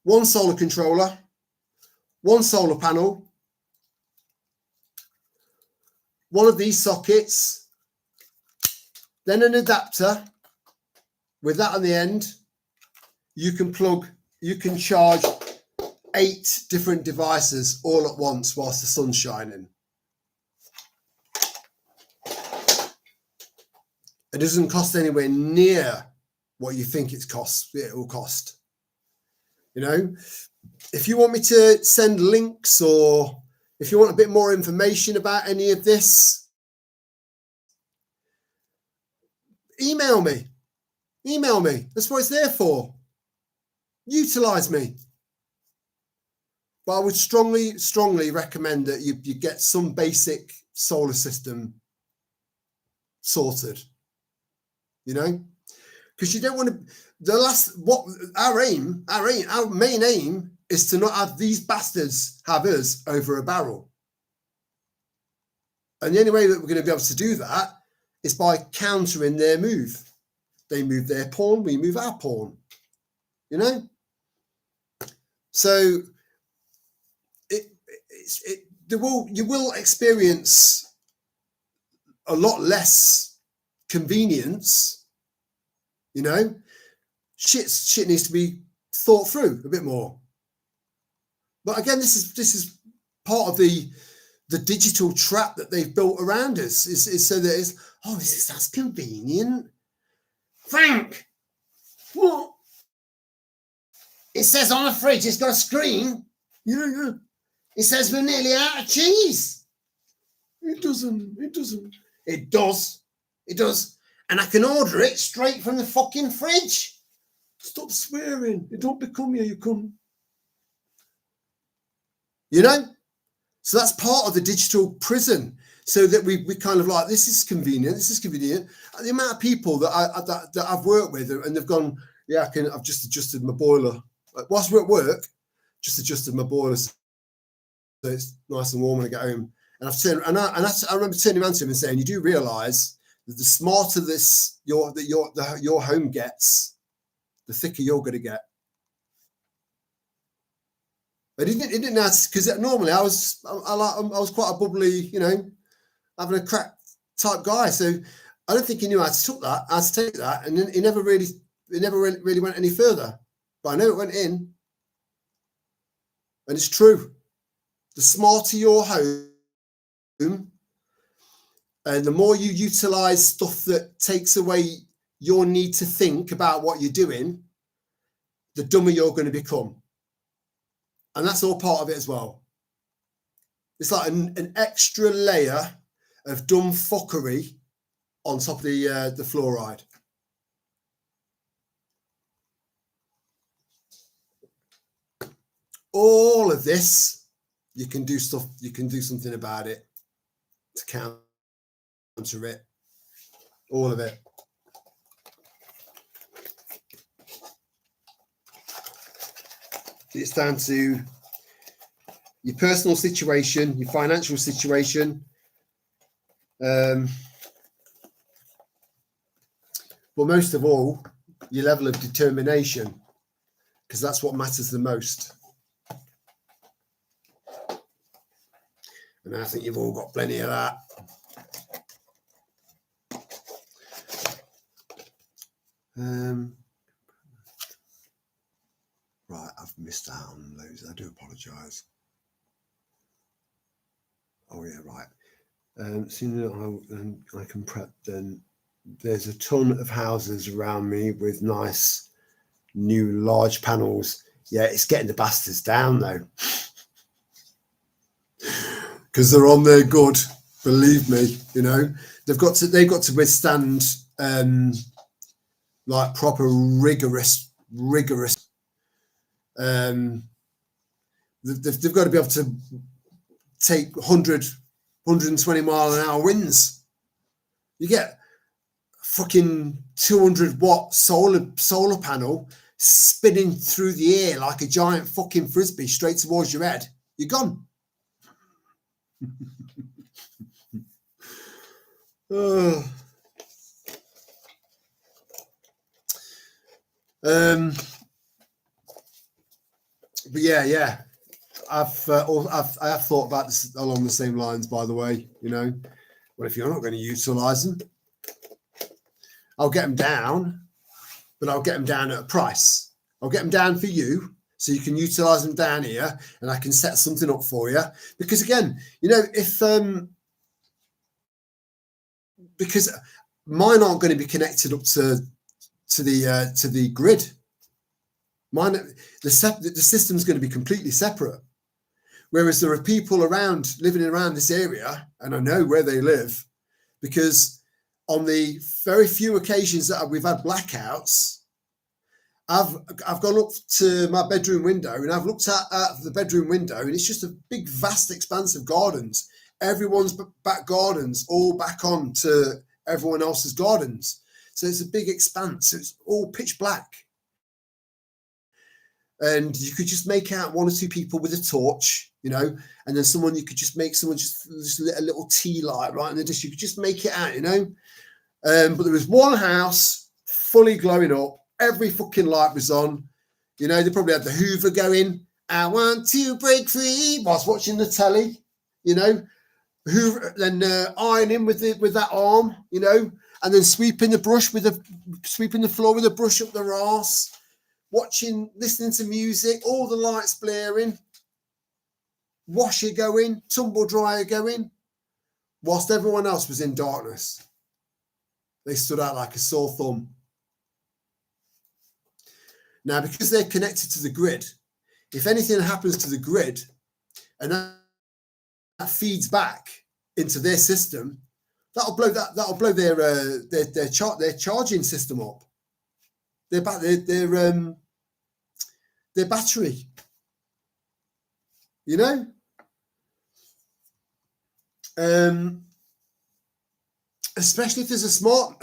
one solar panel, one of these sockets, then an adapter with that on the end, you can charge 8 different devices all at once whilst the sun's shining. It doesn't cost anywhere near what you think it will cost. You know, if you want me to send links, or if you want a bit more information about any of this, email me. That's what it's there for. Utilize me. But I would strongly recommend that you get some basic solar system sorted, you know, because you don't want to, our main aim is to not have these bastards have us over a barrel. And the only way that we're going to be able to do that is by countering their move. They move their pawn, we move our pawn, you know? So you will experience a lot less convenience, you know? Shit needs to be thought through a bit more. But again, this is part of the digital trap that they've built around us, is so that that's convenient. Frank, what? It says on the fridge it's got a screen. Yeah. It says we're nearly out of cheese. It doesn't. It does. And I can order it straight from the fucking fridge. Stop swearing. It don't become you come. You know? So that's part of the digital prison. So that we kind of like, this is convenient. The amount of people that I've worked with, and they've gone, yeah, I've just adjusted my boiler. Like, whilst we're at work, just adjusted my boiler so it's nice and warm when I get home. And I remember turning around to him and saying, you do realise that the smarter your home gets, the thicker you're going to get. But he didn't know, because normally I was quite a bubbly, you know, having a crack type guy. So I don't think he knew how to take that, and then he never really went any further. But I know it went in, and it's true. The smarter your home, and the more you utilize stuff that takes away your need to think about what you're doing, the dumber you're going to become. And that's all part of it as well. It's like an extra layer of dumb fuckery on top of the fluoride. All of this, you can do something about it to counter it. All of it. It's down to your personal situation, your financial situation, but most of all, your level of determination. because that's what matters the most. And I think you've all got plenty of that. Right, I've missed out on loads. I do apologise. Oh yeah, right. Soon as I can prep, then there's a ton of houses around me with nice new large panels. Yeah, it's getting the bastards down though, because they're on there good. Believe me, you know they've got to withstand like proper rigorous. They've got to be able to take 120 mile an hour winds. You get fucking 200-watt solar panel spinning through the air like a giant fucking frisbee straight towards your head. You're gone. Oh. But yeah. I have thought about this along the same lines, by the way. You know, well, if you're not going to utilise them, I'll get them down, but I'll get them down at a price. I'll get them down for you, so you can utilise them down here, and I can set something up for you. Because again, you know, if because mine aren't going to be connected up to the grid. Mine, the system's going to be completely separate. Whereas there are people living around this area, and I know where they live, because on the very few occasions that we've had blackouts, I've gone up to my bedroom window and I've looked at the bedroom window, and it's just a big, vast expanse of gardens. Everyone's back gardens all back on to everyone else's gardens. So it's a big expanse. It's all pitch black. And you could just make out one or two people with a torch, you know, and then you could just make someone just lit a little tea light right in the dish. You could just make it out, you know. But there was one house fully glowing up. Every fucking light was on. You know, they probably had the Hoover going, I want to break free, whilst watching the telly, you know. Hoover, then ironing with that arm, you know, and then sweeping the floor with a brush up their arse. Listening to music, all the lights blaring, washer going, tumble dryer going, whilst everyone else was in darkness. They stood out like a sore thumb. Now, because they're connected to the grid, if anything happens to the grid and that feeds back into their system, that'll blow their charging system up. Their battery, you know. Especially if there's a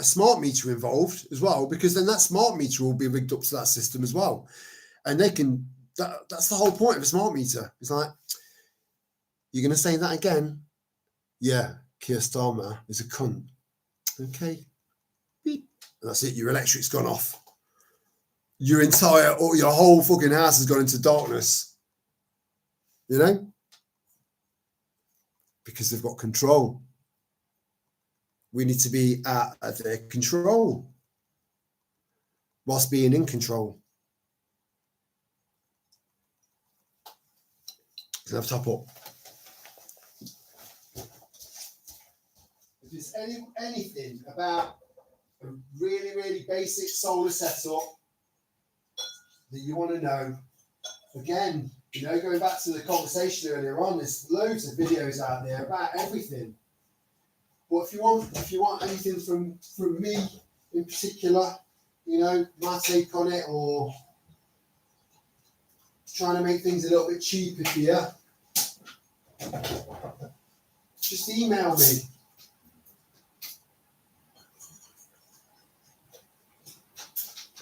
smart meter involved as well, because then that smart meter will be rigged up to that system as well, and they can. That's the whole point of a smart meter. It's like, you're going to say that again? Yeah, Keir Starmer is a cunt. Okay, beep. And that's it. Your electric's gone off. Your whole fucking house has gone into darkness, you know, because they've got control. We need to be at their control whilst being in control. Let's have top up. If there's anything about a really, really basic solar setup that you want to know, again, you know, going back to the conversation earlier on, there's loads of videos out there about everything. But if you want anything from me in particular, you know, my take on it, or trying to make things a little bit cheaper for you, just email me.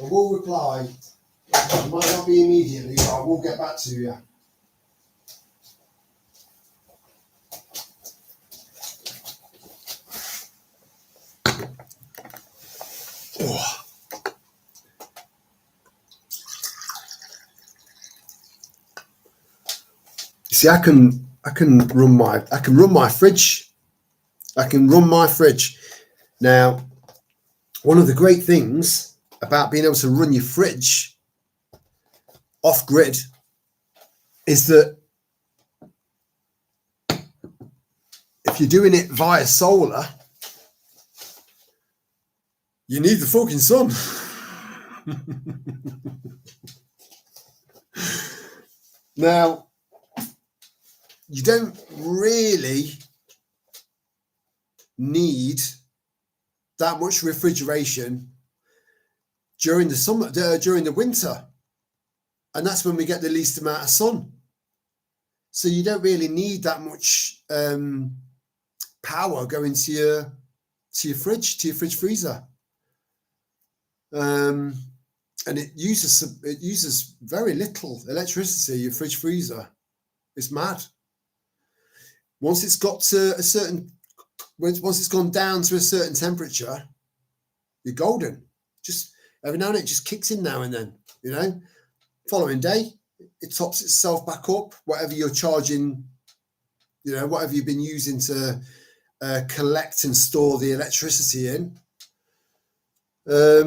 I will reply. It might not be immediately, but I will get back to you. Oh. see, I can run my fridge. I can run my fridge. Now, one of the great things about being able to run your fridge off grid is that if you're doing it via solar, you need the fucking sun. Now, you don't really need that much refrigeration during the summer, during the winter, and that's when we get the least amount of sun. So you don't really need that much power going to your fridge freezer, and it uses very little electricity. Your fridge freezer, it's mad. Once it's got to a certain, once it's gone down to a certain temperature, you're golden. Just every now and then it just kicks in now and then, you know. Following day, it tops itself back up. Whatever you're charging, you know, whatever you've been using to collect and store the electricity in. I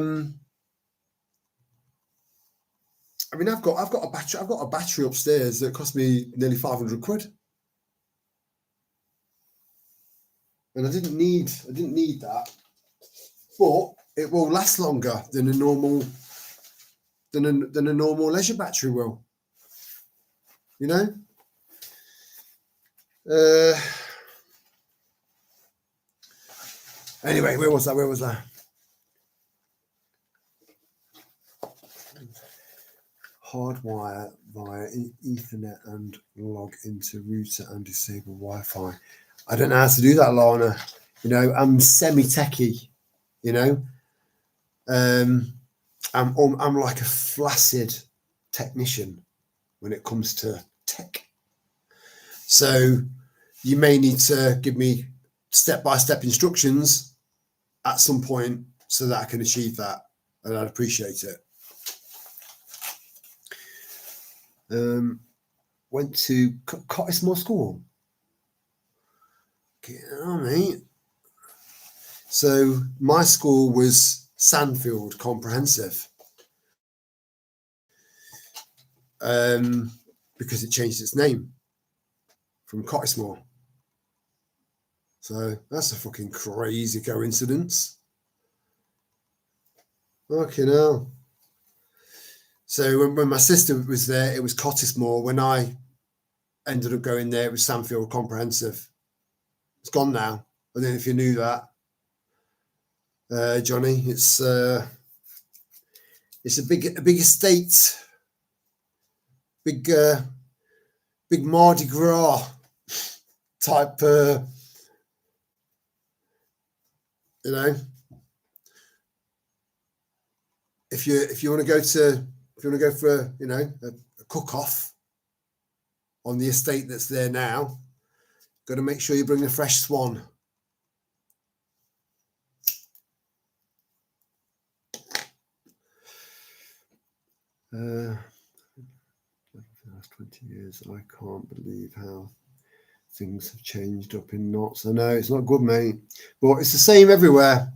mean, I've got a battery upstairs that cost me nearly 500 quid. And I didn't need that, but it will last longer than a normal leisure battery will. You know. Anyway, where was that? Hardwire via Ethernet and log into router and disable Wi-Fi. I don't know how to do that, Lana. You know, I'm semi-techie. You know, I'm like a flaccid technician when it comes to tech. So you may need to give me step-by-step instructions at some point so that I can achieve that, and I'd appreciate it. Went to Cottesmore School. Okay, all right. So my school was Sandfield Comprehensive, because it changed its name from Cottesmore. So that's a fucking crazy coincidence. Fucking hell. So when my sister was there, it was Cottesmore. When I ended up going there, it was Sandfield Comprehensive. It's gone now. I don't know if you knew that, Johnny. It's a big estate, big Mardi Gras type. You know, if you want to go for, you know, a cook off on the estate that's there now, got to make sure you bring a fresh swan. The last 20 years, I can't believe how things have changed up in Notts. I know it's not good, mate, but it's the same everywhere.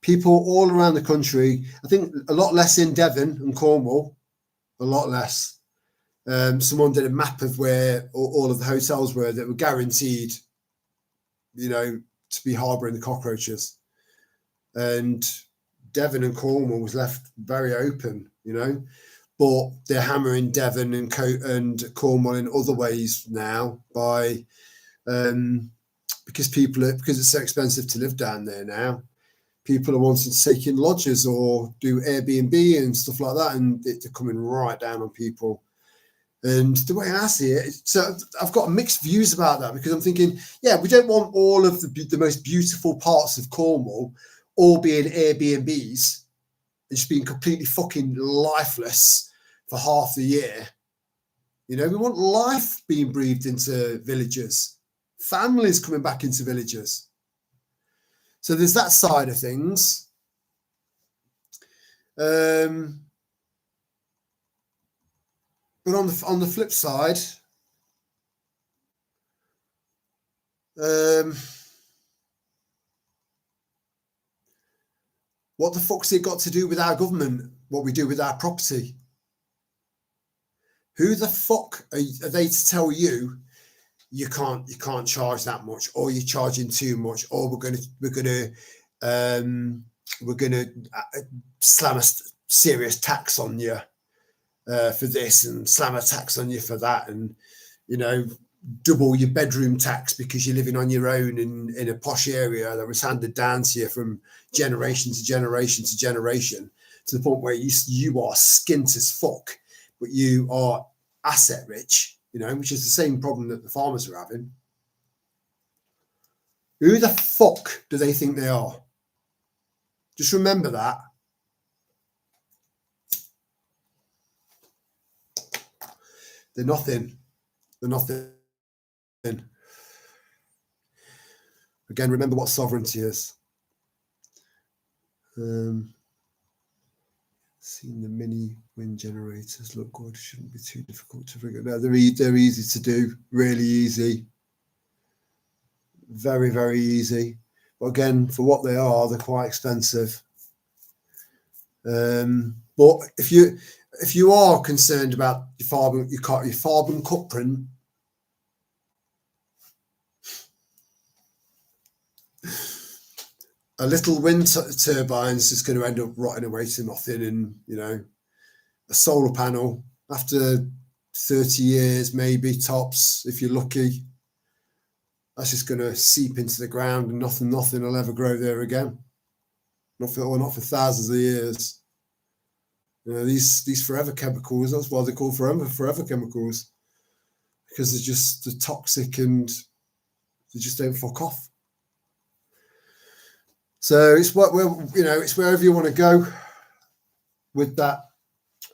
People all around the country. I think a lot less in Devon and Cornwall, a lot less. Someone did a map of where all of the hotels were that were guaranteed, you know, to be harbouring the cockroaches. And Devon and Cornwall was left very open, you know, but they're hammering Devon and Cornwall in other ways now by because it's so expensive to live down there now. People are wanting to take in lodges or do Airbnb and stuff like that, and they're coming right down on people. And the way I see it, so I've got mixed views about that, because I'm thinking, yeah, we don't want all of the most beautiful parts of Cornwall all being Airbnbs and just being completely fucking lifeless for half the year. You know, we want life being breathed into villages, families coming back into villages. So there's that side of things. But But on the flip side, what the fuck's it got to do with our government? What we do with our property? Who the fuck are they to tell you you can't charge that much, or you're charging too much, or we're gonna slam a serious tax on you for this, and slam a tax on you for that, and double your bedroom tax because you're living on your own in a posh area that was handed down to you from generation to generation to generation, to the point where you are skint as fuck, but you are asset rich, which is the same problem that the farmers are having. Who the fuck do they think they are? Just remember that. They're nothing. They're nothing. Again, remember what sovereignty is. Seeing the mini wind generators look good. Shouldn't be too difficult to figure. No, they're easy to do. Really easy. Very, very easy. But again, for what they are, they're quite expensive. But if you are concerned about your carbon footprint, a little wind turbine is just going to end up rotting away to nothing. And, a solar panel, after 30 years, maybe tops, if you're lucky, that's just going to seep into the ground, and nothing will ever grow there again. Not for thousands of years. These forever chemicals, that's why they're called forever chemicals, because they're toxic and they just don't fuck off. So it's it's wherever you want to go with that.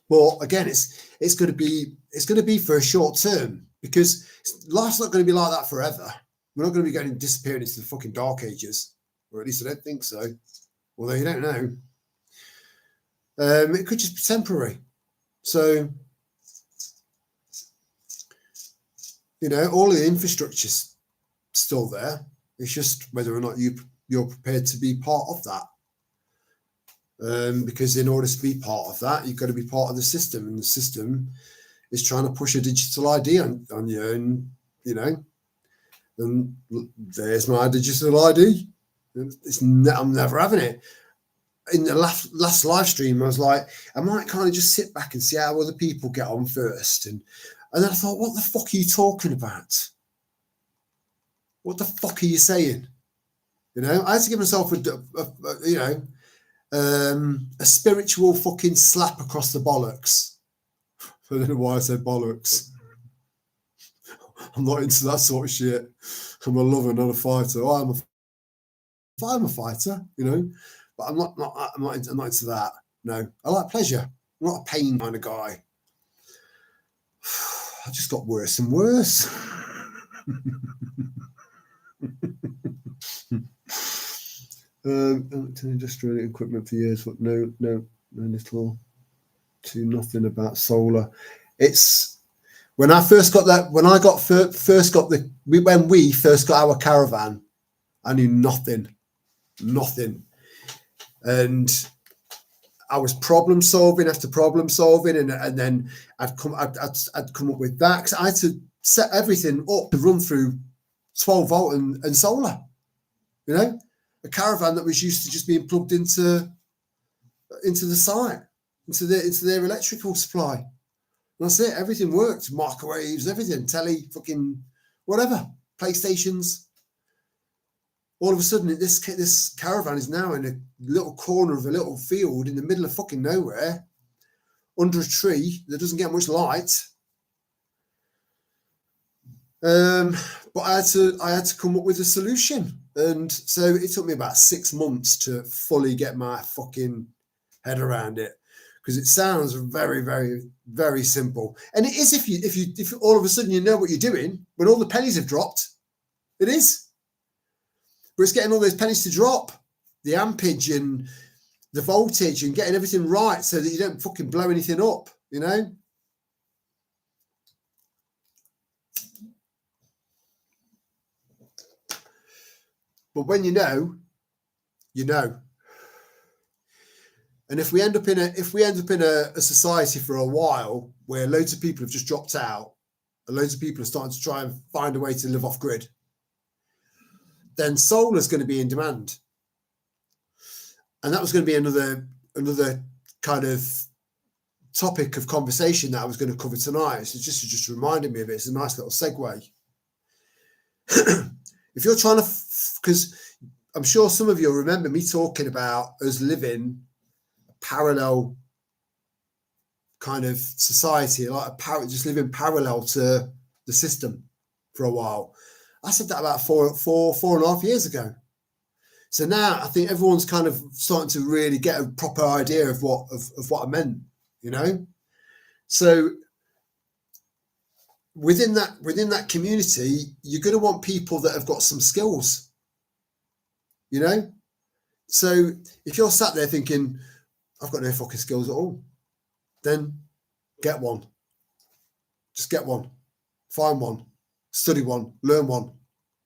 But again, it's going to be for a short term, because life's not going to be like that forever. We're not going to be disappearing into the fucking dark ages, or at least I don't think so. Although you don't know. It could just be temporary. So, all of the infrastructure's still there. It's just whether or not you're prepared to be part of that. Because in order to be part of that, you've got to be part of the system, and the system is trying to push a digital ID on you, and and there's my digital ID. I'm never having it. In the last live stream, I was like, I might kind of just sit back and see how other people get on first, and then I thought, what the fuck are you talking about? What the fuck are you saying? I had to give myself a spiritual fucking slap across the bollocks. I don't know why I said bollocks. I'm not into that sort of shit. I'm a lover, not a fighter. I'm a fighter, but I'm not into that. No, I like pleasure. I'm not a pain kind of guy. I just got worse and worse. Industrial equipment for years, but no little to nothing about solar. It's when I first got that. When we first got our caravan, I knew nothing, and I was problem solving after problem solving, and then I'd come up with that, because I had to set everything up to run through 12 volt and solar. A caravan that was used to just being plugged into the site, into their electrical supply. And that's it. Everything worked. Microwaves, everything, telly, fucking whatever, PlayStations. All of a sudden, this caravan is now in a little corner of a little field in the middle of fucking nowhere, under a tree that doesn't get much light. But I had to come up with a solution. And so it took me about 6 months to fully get my fucking head around it, because it sounds very, very, very simple. And it is if all of a sudden you know what you're doing when all the pennies have dropped. It is. But it's getting all those pennies to drop, the ampage and the voltage, and getting everything right so that you don't fucking blow anything up, But when you know, you know. And if we end up in a society for a while where loads of people have just dropped out and loads of people are starting to try and find a way to live off grid, then solar is going to be in demand. And that was going to be another kind of topic of conversation that I was going to cover tonight. So just reminded me of it. It's a nice little segue. If you're trying to, because I'm sure some of you will remember me talking about us living a parallel kind of society, like just living parallel to the system for a while. I said that about four and a half years ago. So now I think everyone's kind of starting to really get a proper idea of what I meant, you know. So within that community, you're going to want people that have got some skills, you know. So if you're sat there thinking, I've got no fucking skills at all, then get one. Just get one, find one, study one, learn one.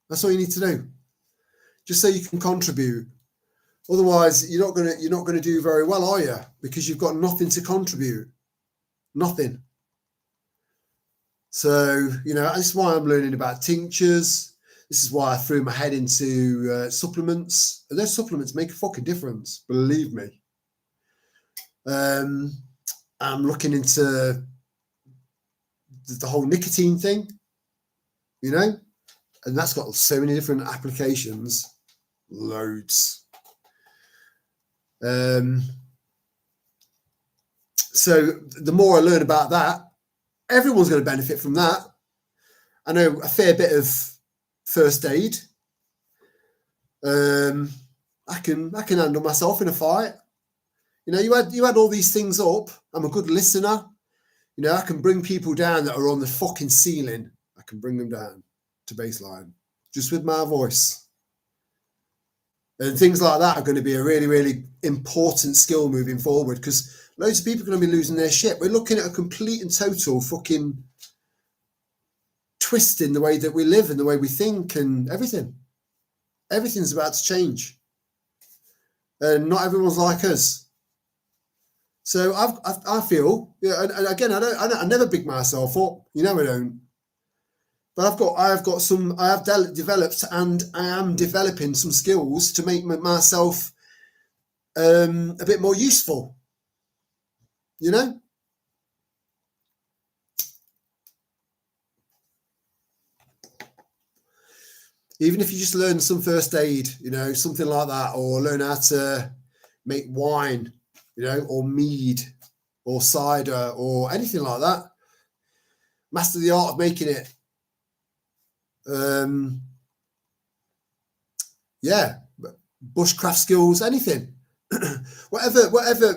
That's all you need to do. Just so you can contribute. Otherwise, you're not gonna do very well, are you? Because you've got nothing to contribute. Nothing. So, you know, this is why I'm learning about tinctures. This is why I threw my head into supplements. And those supplements make a fucking difference, believe me. I'm looking into the whole nicotine thing, you know, and that's got so many different applications, loads. So the more I learn about that, everyone's going to benefit from that. I know a fair bit of first aid. I can handle myself in a fight. You know, you add all these things up. I'm a good listener. You know, I can bring people down that are on the fucking ceiling. I can bring them down to baseline just with my voice. And things like that are going to be a really, really important skill moving forward, because loads of people are going to be losing their shit. We're looking at a complete and total fucking twist in the way that we live and the way we think and everything. Everything's about to change. And not everyone's like us. So I feel, yeah, and again, I never big myself up. You know I don't. But I have developed and I am developing some skills to make myself a bit more useful, you know? Even if you just learn some first aid, you know, something like that, or learn how to make wine, you know, or mead or cider or anything like that. Master the art of making it. Yeah, bushcraft skills, anything, whatever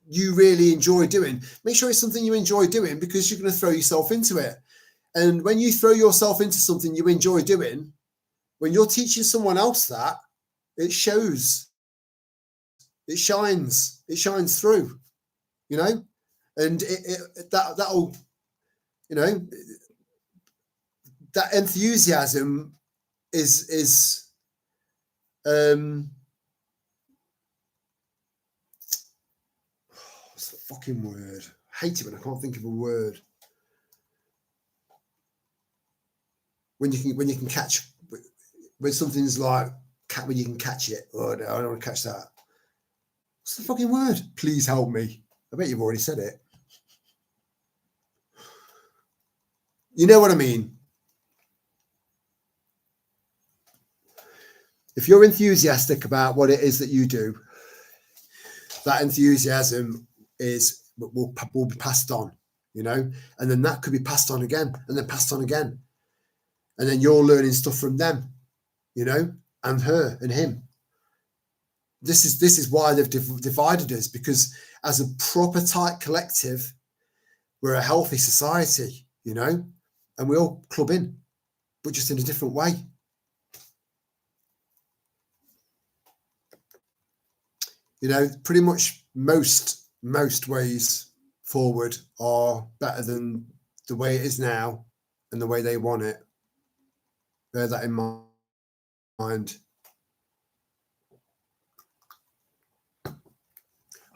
you really enjoy doing, make sure it's something you enjoy doing, because you're going to throw yourself into it. And when you throw yourself into something you enjoy doing, when you're teaching someone else that, it shows, it shines through, you know, and that'll, you know, that enthusiasm is what's the fucking word? I hate it when I can't think of a word. When you can catch, when something's like, when you can catch it. Oh no, I don't want to catch that. What's the fucking word? Please help me. I bet you've already said it. You know what I mean? If you're enthusiastic about what it is that you do, that enthusiasm will be passed on, you know, and then that could be passed on again, and then passed on again, and then you're learning stuff from them, you know, and her and him. This is why they've divided us, because as a proper tight collective, we're a healthy society, you know, and we all club in, but just in a different way. You know, pretty much most ways forward are better than the way it is now and the way they want it. Bear that in mind.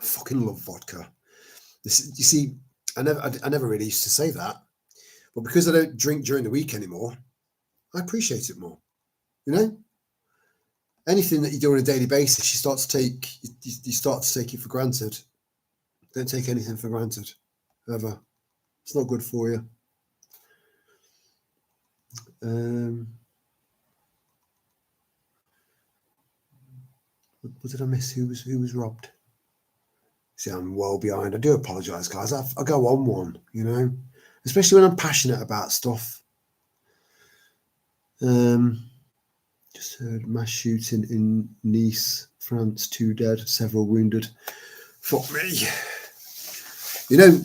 fucking love vodka. You see, I never really used to say that, but because I don't drink during the week anymore, I appreciate it more. You know, anything that you do on a daily basis, you start to take it for granted. Don't take anything for granted, ever. It's not good for you. What did I miss? Who was robbed? See, I'm well behind. I do apologise, guys. I go on one, you know, especially when I'm passionate about stuff. Just heard mass shooting in Nice, France. 2 dead, several wounded. Fuck me. You know,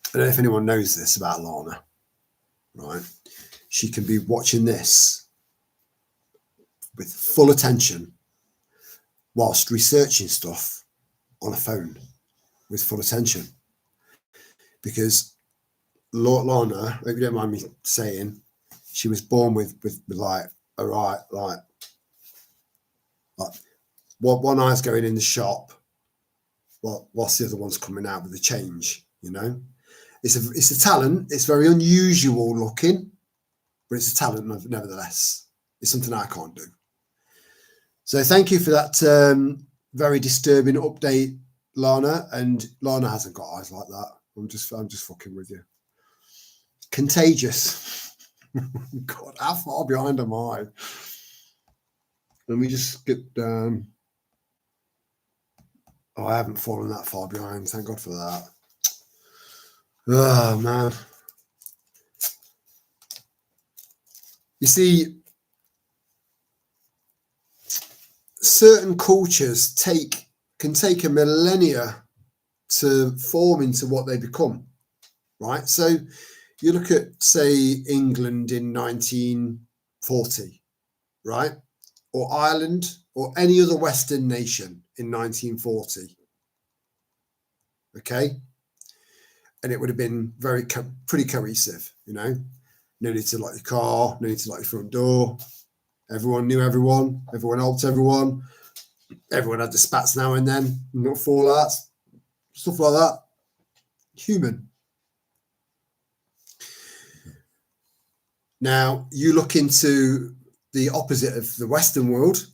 I don't know if anyone knows this about Lana, right? She can be watching this with full attention whilst researching stuff on a phone with full attention. Because Lana, if you don't mind me saying, she was born with like one eye's going in the shop whilst the other one's coming out with the change, you know. It's a talent. It's very unusual looking, but it's a talent nevertheless. It's something I can't do. So thank you for that very disturbing update, Lana. And Lana hasn't got eyes like that. I'm just fucking with you. Contagious. God, how far behind am I? Let me just skip down. Oh, I haven't fallen that far behind. Thank God for that. Oh, man. You see, certain cultures can take a millennia to form into what they become, right? So you look at, say, England in 1940, right? Or Ireland or any other Western nation in 1940. Okay? And it would have been pretty cohesive, you know? No need to lock your car, no need to lock your front door. Everyone knew everyone. Everyone helped everyone. Everyone had the spats now and then, not fallouts, stuff like that. Human. Now, you look into the opposite of the Western world,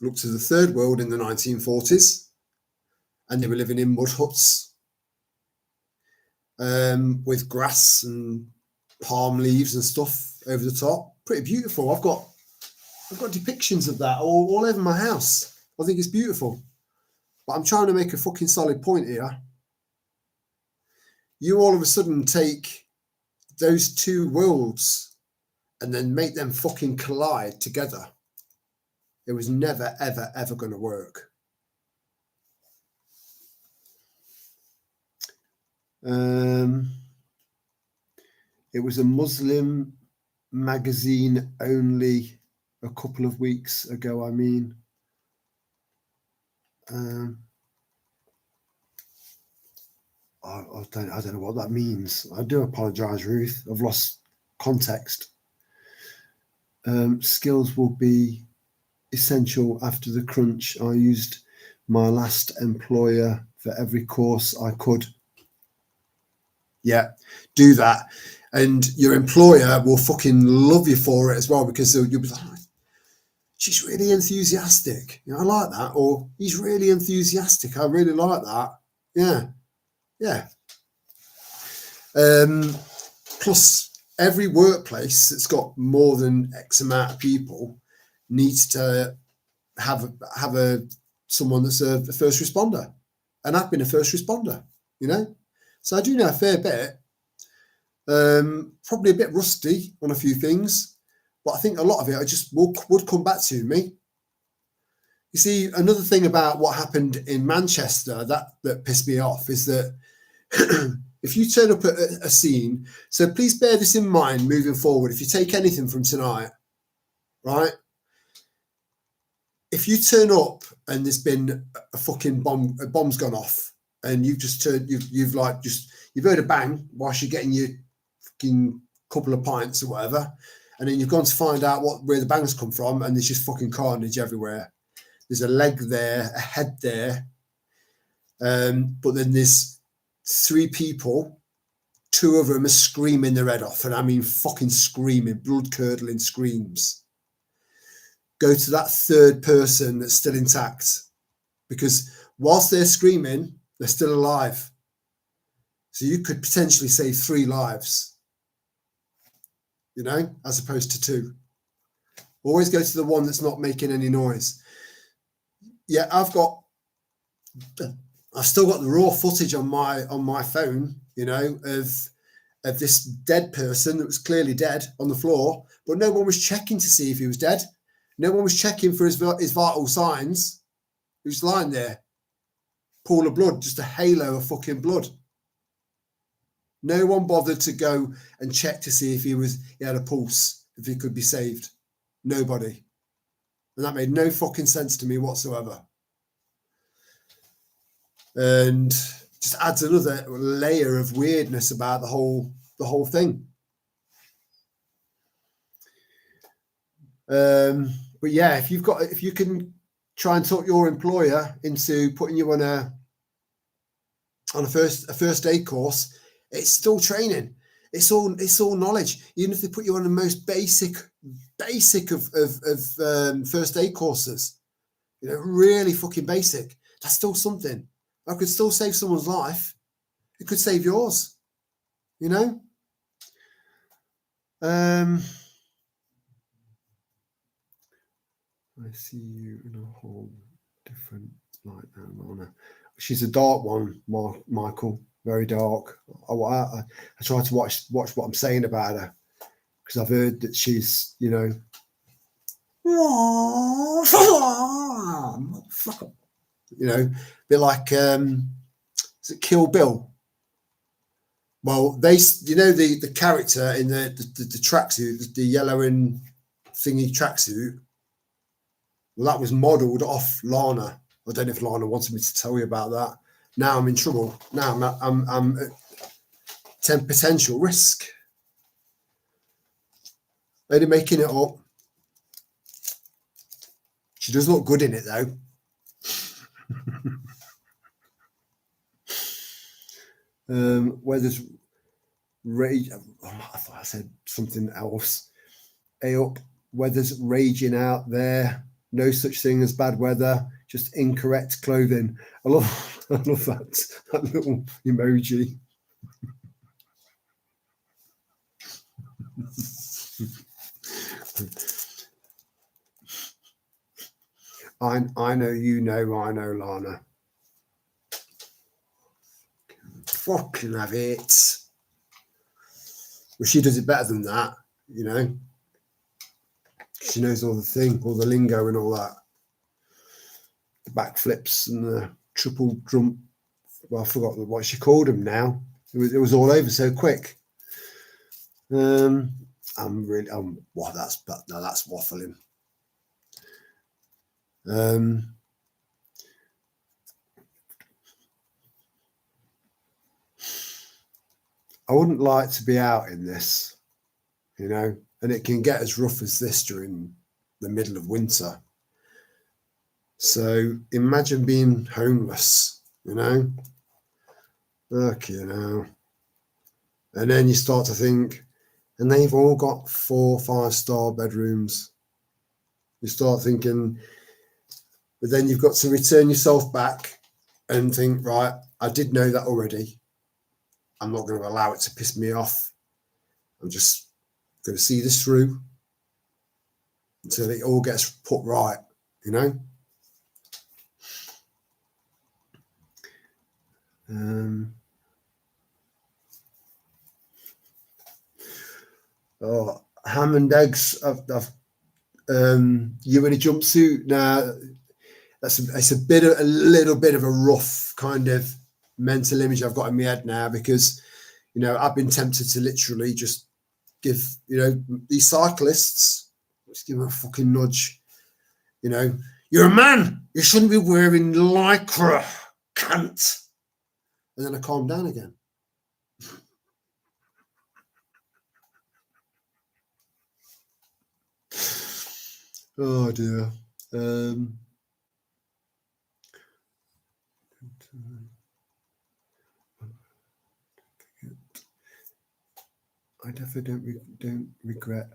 look to the third world in the 1940s, and they were living in mud huts with grass and palm leaves and stuff over the top. Pretty beautiful. I've got depictions of that all over my house. I think it's beautiful. But I'm trying to make a fucking solid point here. You all of a sudden take those two worlds and then make them fucking collide together. It was never, ever, ever going to work. It was a Muslim magazine only a couple of weeks ago, I mean. I don't know what that means. I do apologise, Ruth. I've lost context. Skills will be essential after the crunch. I used my last employer for every course I could. Yeah, do that. And your employer will fucking love you for it as well, because you'll be like, oh, she's really enthusiastic. You know, I like that. Or he's really enthusiastic. I really like that. Yeah. Yeah. Plus, every workplace that's got more than X amount of people needs to have someone that's a first responder. And I've been a first responder, you know? So I do know a fair bit. Probably a bit rusty on a few things, but I think a lot of it I just would come back to me. You see, another thing about what happened in Manchester that pissed me off is that if you turn up at a scene, so please bear this in mind moving forward. If you take anything from tonight, right? If you turn up and there's been a fucking bomb's gone off, and you've heard a bang whilst you're getting your fucking couple of pints or whatever, and then you've gone to find out where the bangs come from, and there's just fucking carnage everywhere. there's a leg there, a head there, but then there's 3 people. 2 of them are screaming their head off, and I mean fucking screaming, blood-curdling screams. Go to that 3rd person that's still intact, because whilst they're screaming, they're still alive. So you could potentially save 3 lives, you know, as opposed to 2. Always go to the one that's not making any noise. Yeah, I've still got the raw footage on my phone, you know, of this dead person that was clearly dead on the floor, but no one was checking to see if he was dead. No one was checking for his vital signs. He was lying there, pool of blood, just a halo of fucking blood. No one bothered to go and check to see if he had a pulse, if he could be saved. Nobody. And that made no fucking sense to me whatsoever. And just adds another layer of weirdness about the whole thing. But yeah, if you can try and talk your employer into putting you on a first aid course, it's still training. It's all knowledge. Even if they put you on the most basic of first aid courses, you know, really fucking basic. That's still something. I could still save someone's life. It could save yours. You know. I see you in a whole different light now, Lorna. She's a dark one, Michael. Very dark. I try to watch what I'm saying about her, because I've heard that she's, you know, you know, a bit like is it Kill Bill? Well, you know, the character in the tracksuit, the yellow and thingy tracksuit. Well, that was modelled off Lana. I don't know if Lana wanted me to tell you about that. Now I'm in trouble. Now I'm at potential risk. Only making it up. She does look good in it, though. Where there's rage. I thought I said something else. Hey up. Weather's raging out there. No such thing as bad weather, just incorrect clothing. I love that little emoji. I know you know, I know, Lana. Fucking have it. Well, she does it better than that, you know. She knows all the lingo and all that. The backflips and the triple jump. Well, I forgot what she called them now. It was all over so quick. That's waffling. I wouldn't like to be out in this, you know, and it can get as rough as this during the middle of winter. So imagine being homeless, you know. Okay, you know. And then you start to think, and they've all got 4 5-star bedrooms. You start thinking, but then you've got to return yourself back and think, right, I did know that already. I'm not going to allow it to piss me off. I'm just going to see this through until it all gets put right, you know? Ham and eggs. You in a jumpsuit now? It's a little bit of a rough kind of mental image I've got in my head now, because, you know, I've been tempted to literally just give, you know, these cyclists, just give them a fucking nudge. You know, you're a man. You shouldn't be wearing lycra, cunt. And then I calm down again. Oh dear. I definitely don't regret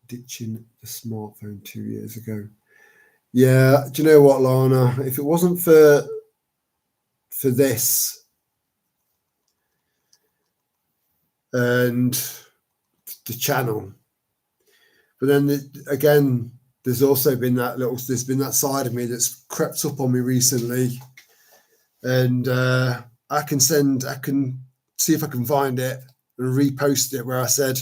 ditching the smartphone 2 years ago. Yeah, do you know what, Lana? If it wasn't for this and the channel, but then again, there's also been there's been that side of me that's crept up on me recently, and I can see if I can find it and repost it where I said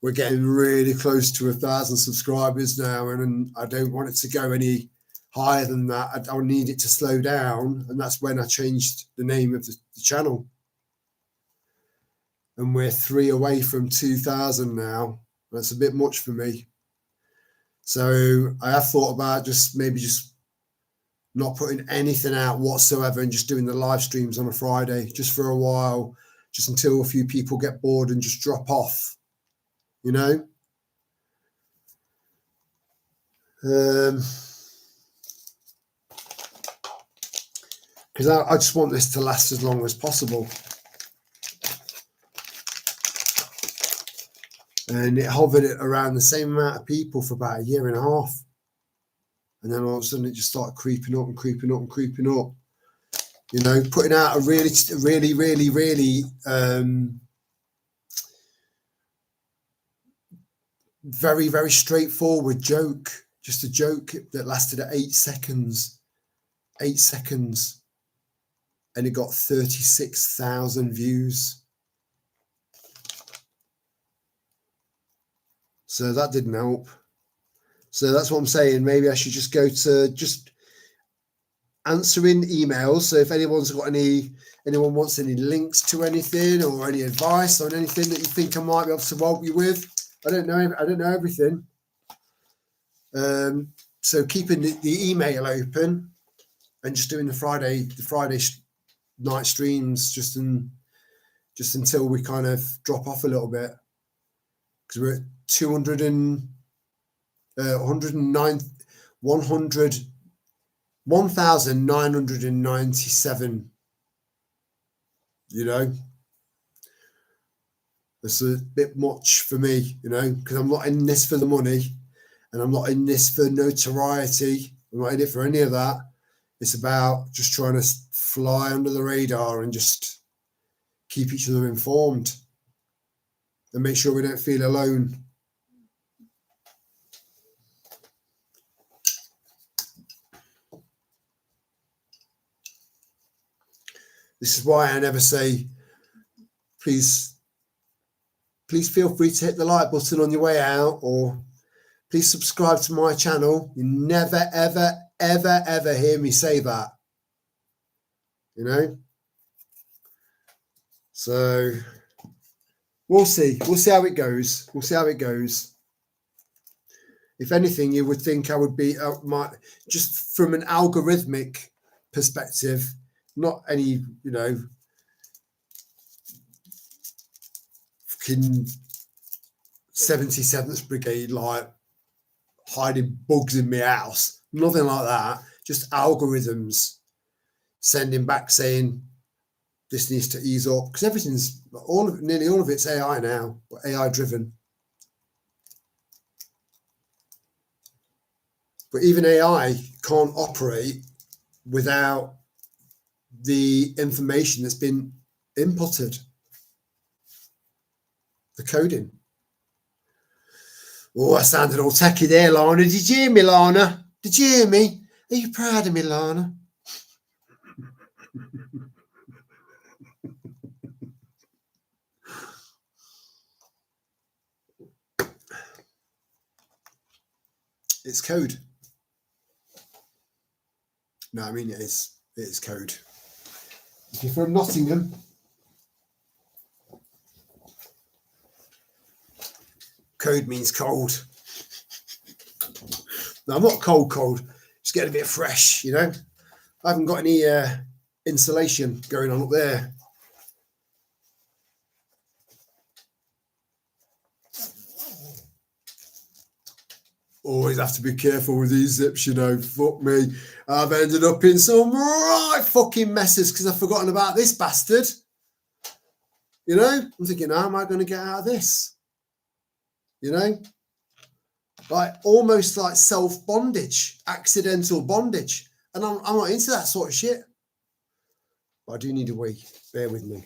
we're getting really close to 1,000 subscribers now, and I don't want it to go any higher than that. I need it to slow down, and that's when I changed the name of the channel. And we're 3 away from 2,000 now. That's a bit much for me. So I have thought about just not putting anything out whatsoever and just doing the live streams on a Friday just for a while, just until a few people get bored and just drop off, you know? Because I just want this to last as long as possible. And it hovered around the same amount of people for about 1.5 years. And then all of a sudden it just started creeping up and creeping up and creeping up. You know, putting out a really very, very straightforward joke. Just a joke that lasted 8 seconds. 8 seconds. And it got 36,000 views. So that didn't help. So that's what I'm saying. Maybe I should just go to just answering emails. So if anyone wants any links to anything or any advice on anything that you think I might be able to help you with, I don't know everything. So keeping the email open and just doing the Friday night streams just until we kind of drop off a little bit, because we're at 1,997. You know, that's a bit much for me, you know, because I'm not in this for the money, and I'm not in this for notoriety. I'm not in it for any of that. It's about just trying to fly under the radar and just keep each other informed and make sure we don't feel alone. This is why I never say, please feel free to hit the like button on your way out, or please subscribe to my channel. You never, ever, ever, ever hear me say that, you know? So we'll see how it goes. We'll see how it goes. If anything, you would think I would be just from an algorithmic perspective, not any, you know, fucking 77th Brigade, like hiding bugs in my house. Nothing like that. Just algorithms sending back saying this needs to ease up, because everything's nearly all of it's AI now, AI driven. But even AI can't operate without the information that's been inputted, the coding. Oh, I sounded all techie there, Lana. Did you hear me, Lana? Did you hear me? Are you proud of me, Lana? It's code. No, I mean it is code. If you're from Nottingham, code means cold. No, I'm not cold. Just getting a bit fresh, you know. I haven't got any insulation going on up there. Always have to be careful with these zips, you know. Fuck me. I've ended up in some right fucking messes because I've forgotten about this bastard. You know, I'm thinking, how am I going to get out of this? You know, like almost like self-bondage, accidental bondage. And I'm not into that sort of shit. But I do need a wee. Bear with me.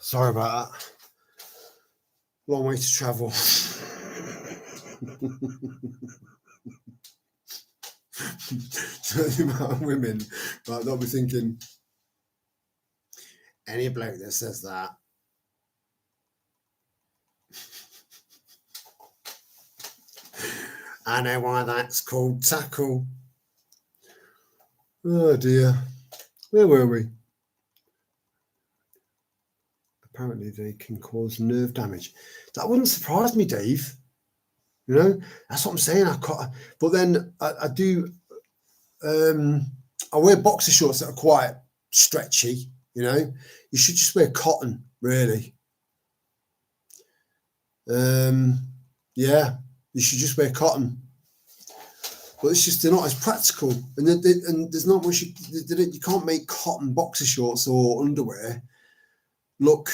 Sorry about that. Long way to travel. The amount of women, like, they'll be thinking, any bloke that says that, I know why that's called tackle. Oh dear. Where were we? Apparently they can cause nerve damage. That wouldn't surprise me, Dave. You know, that's what I'm saying. But then I do. I wear boxer shorts that are quite stretchy. You know, you should just wear cotton, really. Yeah, you should just wear cotton. But it's just they're not as practical, and there's not much. You can't make cotton boxer shorts or underwear look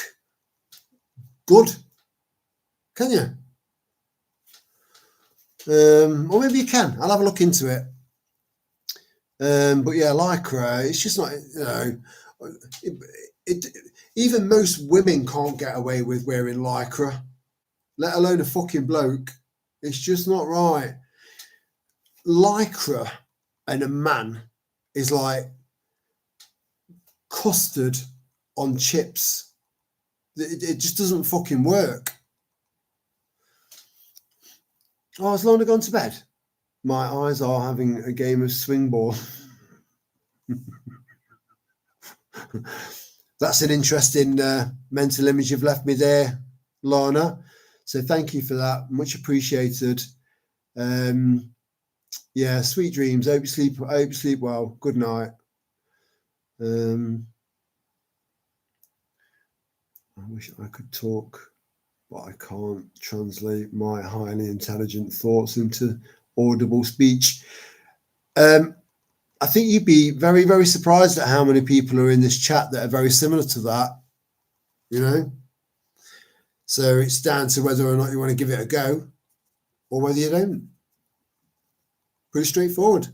good, can you? Or maybe you can. I'll have a look into it. But yeah, lycra, it's just not, you know, even most women can't get away with wearing lycra, let alone a fucking bloke. It's just not right. Lycra and a man is like custard on chips. It just doesn't fucking work. Oh, has Lorna gone to bed? My eyes are having a game of swing ball. That's an interesting mental image you've left me there, Lorna. So thank you for that. Much appreciated. Yeah, sweet dreams. Hope you sleep well. Good night. I wish I could talk, but I can't translate my highly intelligent thoughts into audible speech. I think you'd be very, very surprised at how many people are in this chat that are very similar to that, you know? So it's down to whether or not you want to give it a go or whether you don't. Pretty straightforward.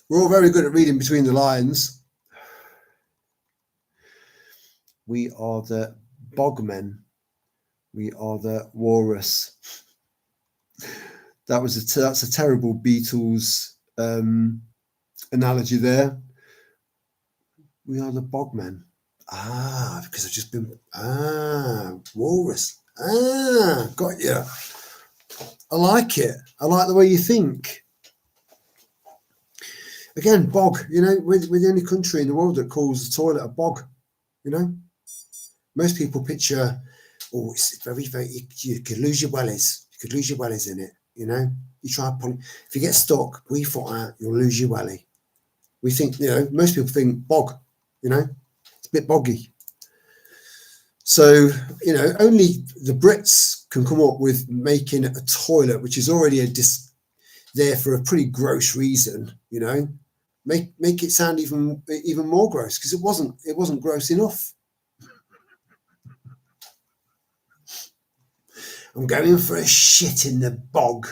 We're all very good at reading between the lines. We are the bogmen. We are the walrus. That's a terrible Beatles analogy there. We are the bogmen. Because I've just been walrus. Got you. I like it. I like the way you think. Again, bog. You know, we're the only country in the world that calls the toilet a bog. You know, most people picture oh, it's very, very, you could lose your wellies. You could lose your wellies in it, you know. You try pulling, if you get stuck, pull your foot out, you'll lose your welly. We think, you know, most people think bog, you know, it's a bit boggy. So, you know, only the Brits can come up with making a toilet, which is already there for a pretty gross reason, you know, make it sound even more gross, because it wasn't gross enough. I'm going for a shit in the bog,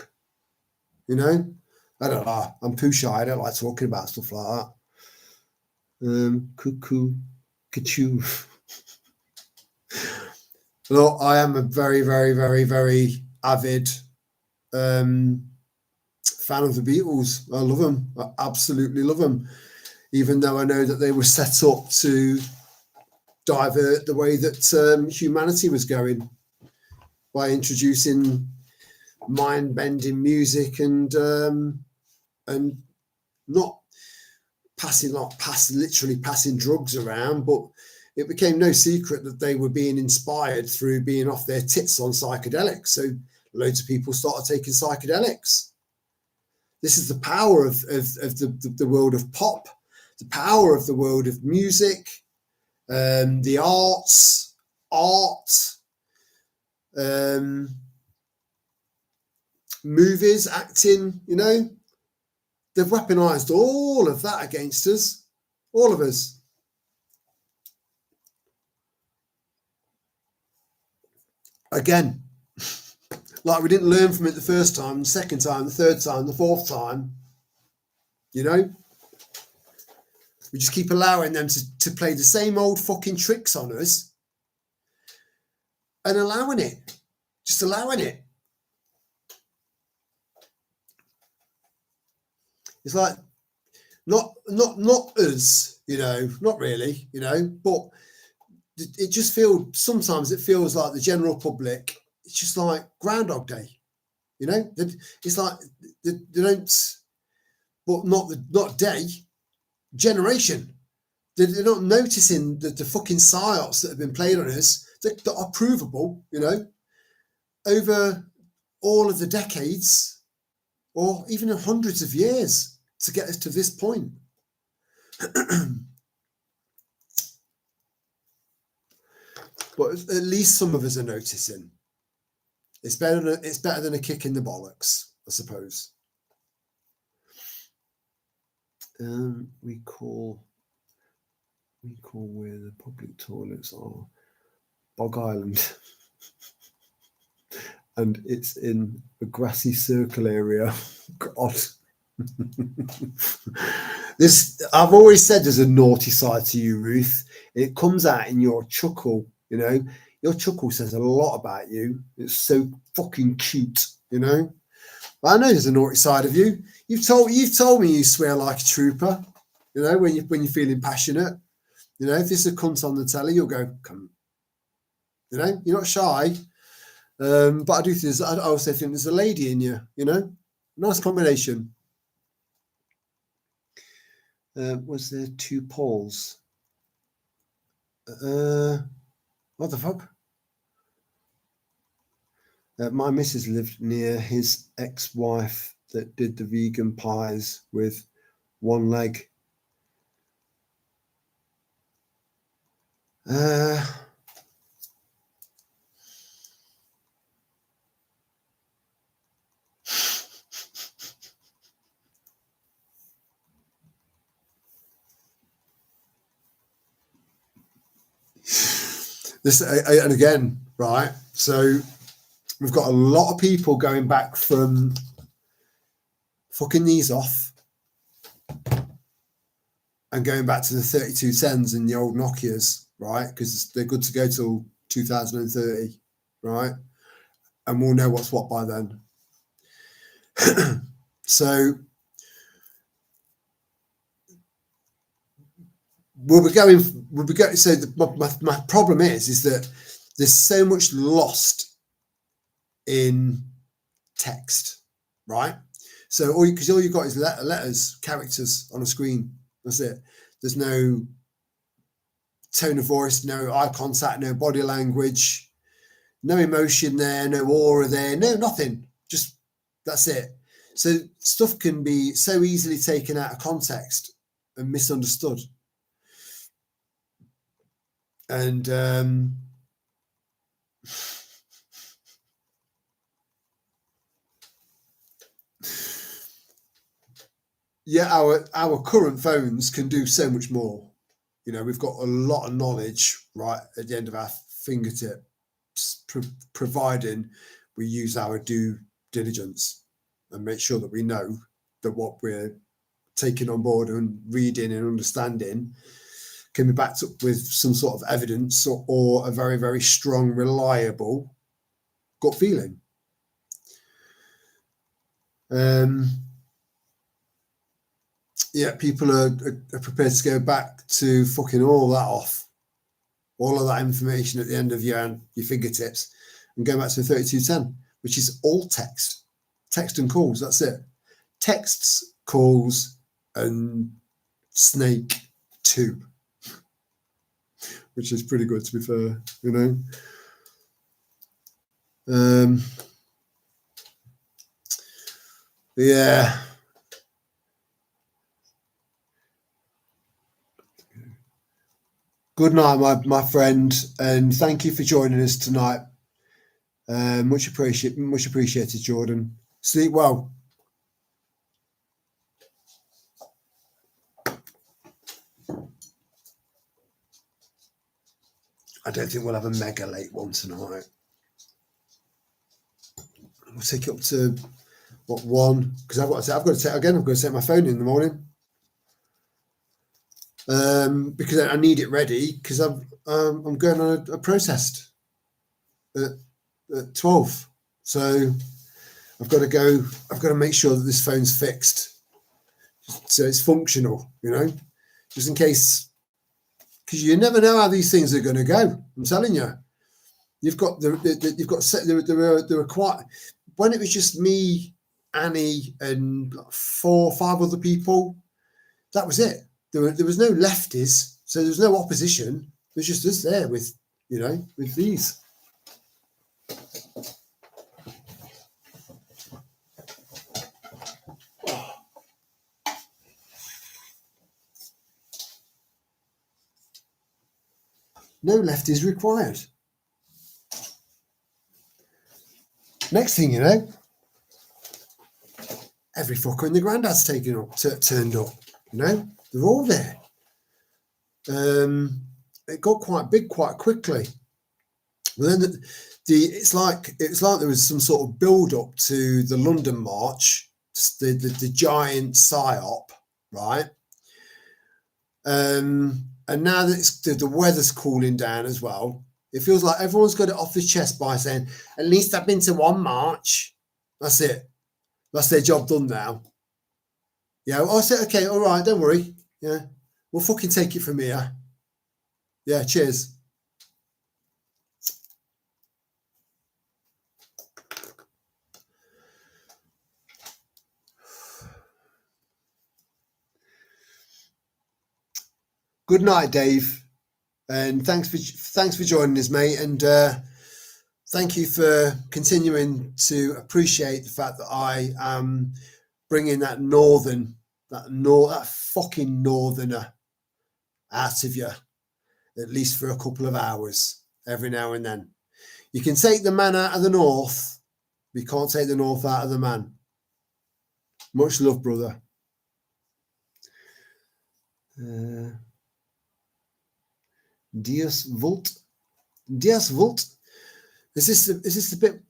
you know. I don't know. I'm poo shy. I don't like talking about stuff like that. Cuckoo, kachoo. Well, I am a very, very, very, very avid fan of the Beatles. I love them. I absolutely love them. Even though I know that they were set up to divert the way that humanity was going by introducing mind-bending music and not literally passing drugs around, but it became no secret that they were being inspired through being off their tits on psychedelics. So loads of people started taking psychedelics. This is the power of the world of pop, the power of the world of music, the arts, movies, acting, you know. They've weaponized all of that against us, all of us. Again, like we didn't learn from it the first time, the second time, the third time, the fourth time, you know. We just keep allowing them to play the same old fucking tricks on us and allowing it, just allowing it. It's like, not us, you know, not really, you know, but it just sometimes it feels like the general public, it's just like Groundhog Day, you know. It's like they don't, but not day, generation. They're not noticing the fucking psyops that have been played on us that are provable, you know, over all of the decades or even hundreds of years to get us to this point. But at least some of us are noticing. It's better than a kick in the bollocks, I suppose. We call where the public toilets are Bog Island. And it's in a grassy circle area. God. I've always said there's a naughty side to you, Ruth. It comes out in your chuckle, you know. Your chuckle says a lot about you. It's so fucking cute, you know. But I know there's a naughty side of you. You've told me you swear like a trooper, you know, when you're feeling passionate. You know, if there's a cunt on the telly, you'll go, come. You know, you're not shy. But I also think there's a lady in you, you know. Nice combination. Was there two Pauls? What the fuck? My missus lived near his ex-wife that did the vegan pies with one leg. This and again, right? So we've got a lot of people going back from fucking these off and going back to the 3210s and the old Nokias, right? Because they're good to go till 2030, right? And we'll know what's what by then. So we'll be going. So my problem is that there's so much lost in text, right? So because all you've got is letters, characters on a screen. That's it. There's no tone of voice, no eye contact, no body language. No emotion there, no aura there, no nothing. Just that's it. So stuff can be so easily taken out of context and misunderstood. And yeah, our current phones can do so much more. You know, we've got a lot of knowledge right at the end of our fingertips, providing we use our due diligence and make sure that we know that what we're taking on board and reading and understanding can be backed up with some sort of evidence or a very, very strong, reliable gut feeling. Yeah, people are prepared to go back to fucking all that off, all of that information at the end of your fingertips, and go back to 3210, which is all text and calls. That's it. Texts, calls, and Snake 2, which is pretty good, to be fair, you know. Yeah. Good night, my friend, and thank you for joining us tonight. Much appreciated, Jordan. Sleep well. I don't think we'll have a mega late one tonight. We'll take it up to what, 1? Because I've got to take my phone in the morning. Because I need it ready because I'm going on a protest at 12. So I've got to go. I've got to make sure that this phone's fixed, so it's functional. You know, just in case, because you never know how these things are going to go. I'm telling you, there were quite. When it was just me, Annie, and 4 or 5 other people, that was it. There was no lefties, so there was no opposition. It was just us there with, you know, with these. No lefties required. Next thing you know, every fucker in the granddad's turned up. You know, they're all there. It got quite big quite quickly. But then it's like there was some sort of build up to the London March, the giant psyop, right? And now that the weather's cooling down as well, it feels like everyone's got it off their chest by saying, "At least I've been to one march." That's it. That's their job done now. Yeah, I said, okay, all right, don't worry. Yeah, we'll fucking take it from here. Yeah, cheers. Good night, Dave, and thanks for joining us, mate. And thank you for continuing to appreciate the fact that I am bringing that fucking northerner out of you, at least for a couple of hours every now and then. You can take the man out of the north, but you can't take the north out of the man. Much love, brother. Dias Vult. Is this the bit?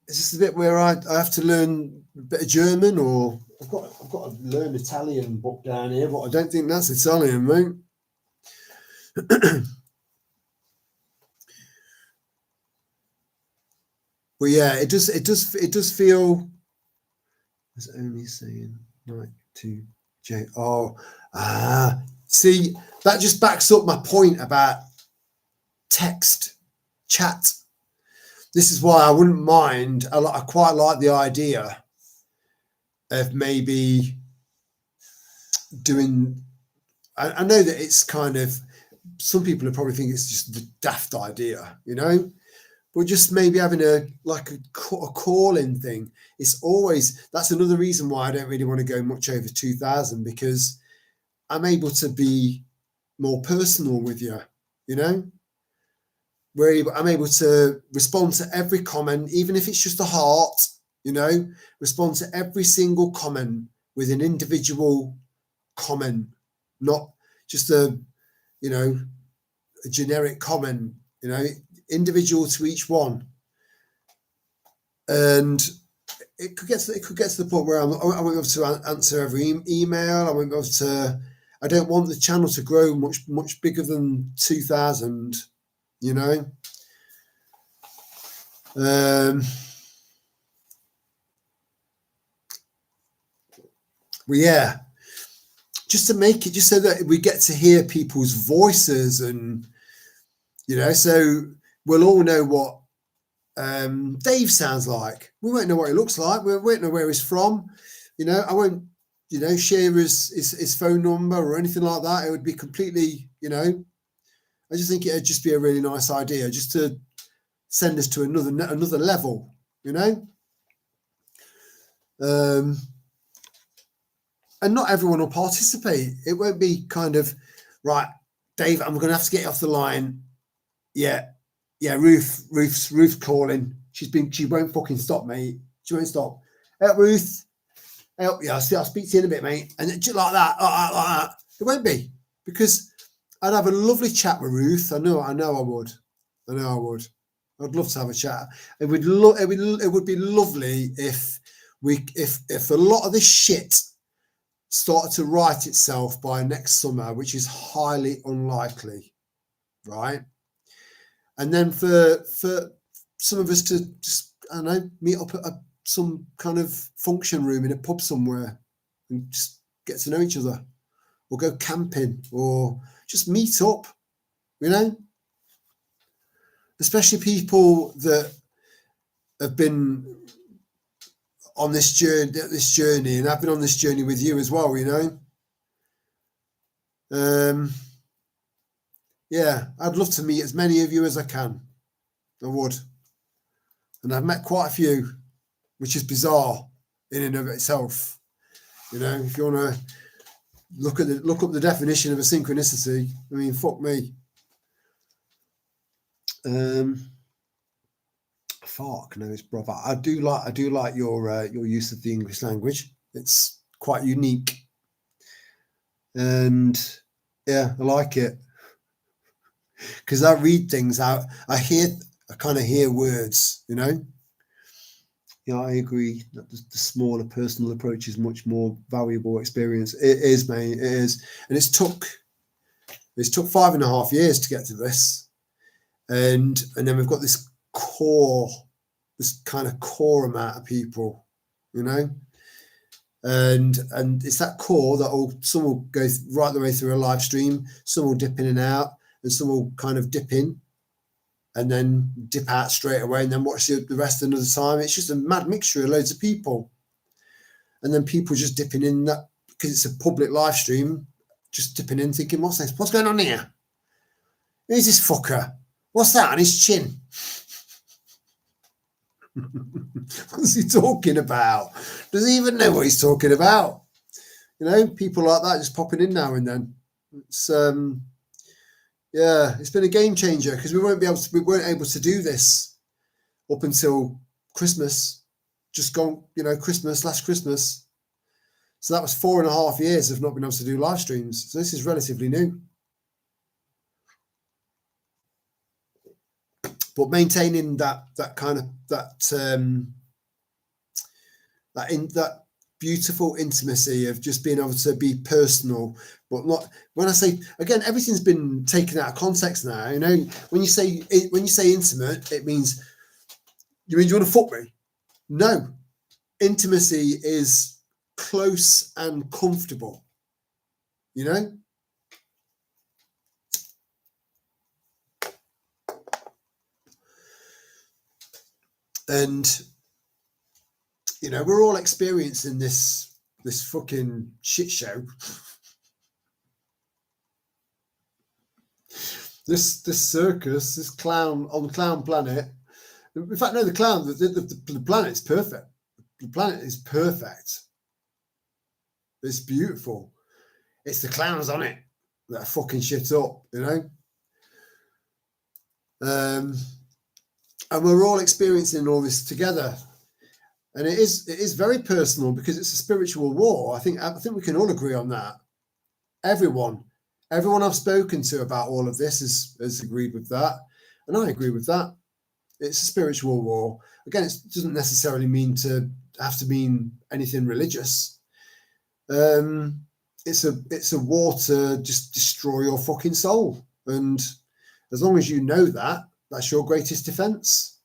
Is this the bit where I have to learn a bit of German, or I've got to learn Italian book down here, but I don't think that's Italian, mate. Well, yeah, it does feel. It's only saying night to J. See, that just backs up my point about text, chat. This is why I wouldn't mind. I quite like the idea of maybe doing. I know that it's kind of some people would probably think it's just a daft idea, you know. But just maybe having a call-in thing. It's always, that's another reason why I don't really want to go much over 2,000, because I'm able to be more personal with you, you know. I'm able to respond to every comment, even if it's just a heart, you know, respond to every single comment with an individual comment, not just a generic comment, you know, individual to each one. And it could get to the point where I won't be able to answer every email. I won't be able to. I don't want the channel to grow much bigger than 2,000. You know. Well, yeah. Just to make it, just so that we get to hear people's voices, and you know, so we'll all know what Dave sounds like. We won't know what he looks like. We won't know where he's from. You know, I won't, you know, share his phone number or anything like that. It would be completely, you know. I just think it'd just be a really nice idea, just to send us to another level, you know. And not everyone will participate. It won't be kind of, right, Dave, I'm going to have to get you off the line. Yeah, Ruth's calling. She won't fucking stop, mate. She won't stop. Help, Ruth. Help, yeah, I'll speak to you in a bit, mate. And just like that. It won't be, because I'd have a lovely chat with Ruth. I know I would. I'd love to have a chat. It would be lovely if a lot of this shit started to right itself by next summer, which is highly unlikely, right? And then for some of us to just, I don't know, meet up at some kind of function room in a pub somewhere and just get to know each other, or go camping, or just meet up, you know? Especially people that have been on this journey, and I've been on this journey with you as well, you know. Yeah, I'd love to meet as many of you as I can. I would. And I've met quite a few, which is bizarre in and of itself. You know, if you want to look up the definition of a synchronicity, I mean, fuck me. Fuck no, it's brother. I do like your use of the English language. It's quite unique, and yeah, I like it, because I read things out. I kind of hear words, you know. Yeah, I agree that the smaller personal approach is much more valuable experience. It is, mate. It is, and it's took 5.5 years to get to this, and then we've got this kind of core amount of people, you know, and it's that core that some will go right the way through a live stream, some will dip in and out, and some will kind of dip in and then dip out straight away, and then watch the rest another time. It's just a mad mixture of loads of people, and then people just dipping in that because it's a public live stream, just dipping in thinking, what's going on here? Who's this fucker? What's that on his chin? What's he talking about? Does he even know what he's talking about? You know, people like that just popping in now and then. It's yeah, it's been a game changer, because we weren't able to do this up until Christmas. Just gone, you know, last Christmas. So that was 4.5 years of not being able to do live streams. So this is relatively new. But maintaining that kind of that beautiful intimacy of just being able to be personal, but not, when I say, again, everything's been taken out of context now. You know, when you say intimate, it means you want to fuck me? No, intimacy is close and comfortable. You know. And, you know, we're all experiencing this fucking shit show. this circus, this clown on Clown Planet. In fact, no, the planet's perfect. The planet is perfect. It's beautiful. It's the clowns on it that are fucking shit up, you know. And we're all experiencing all this together, and it is very personal because it's a spiritual war. I think we can all agree on that. Everyone I've spoken to about all of this has agreed with that, and I agree with that. It's a spiritual war. Again, it doesn't necessarily have to mean anything religious. It's a war to just destroy your fucking soul, and as long as you know that, that's your greatest defense.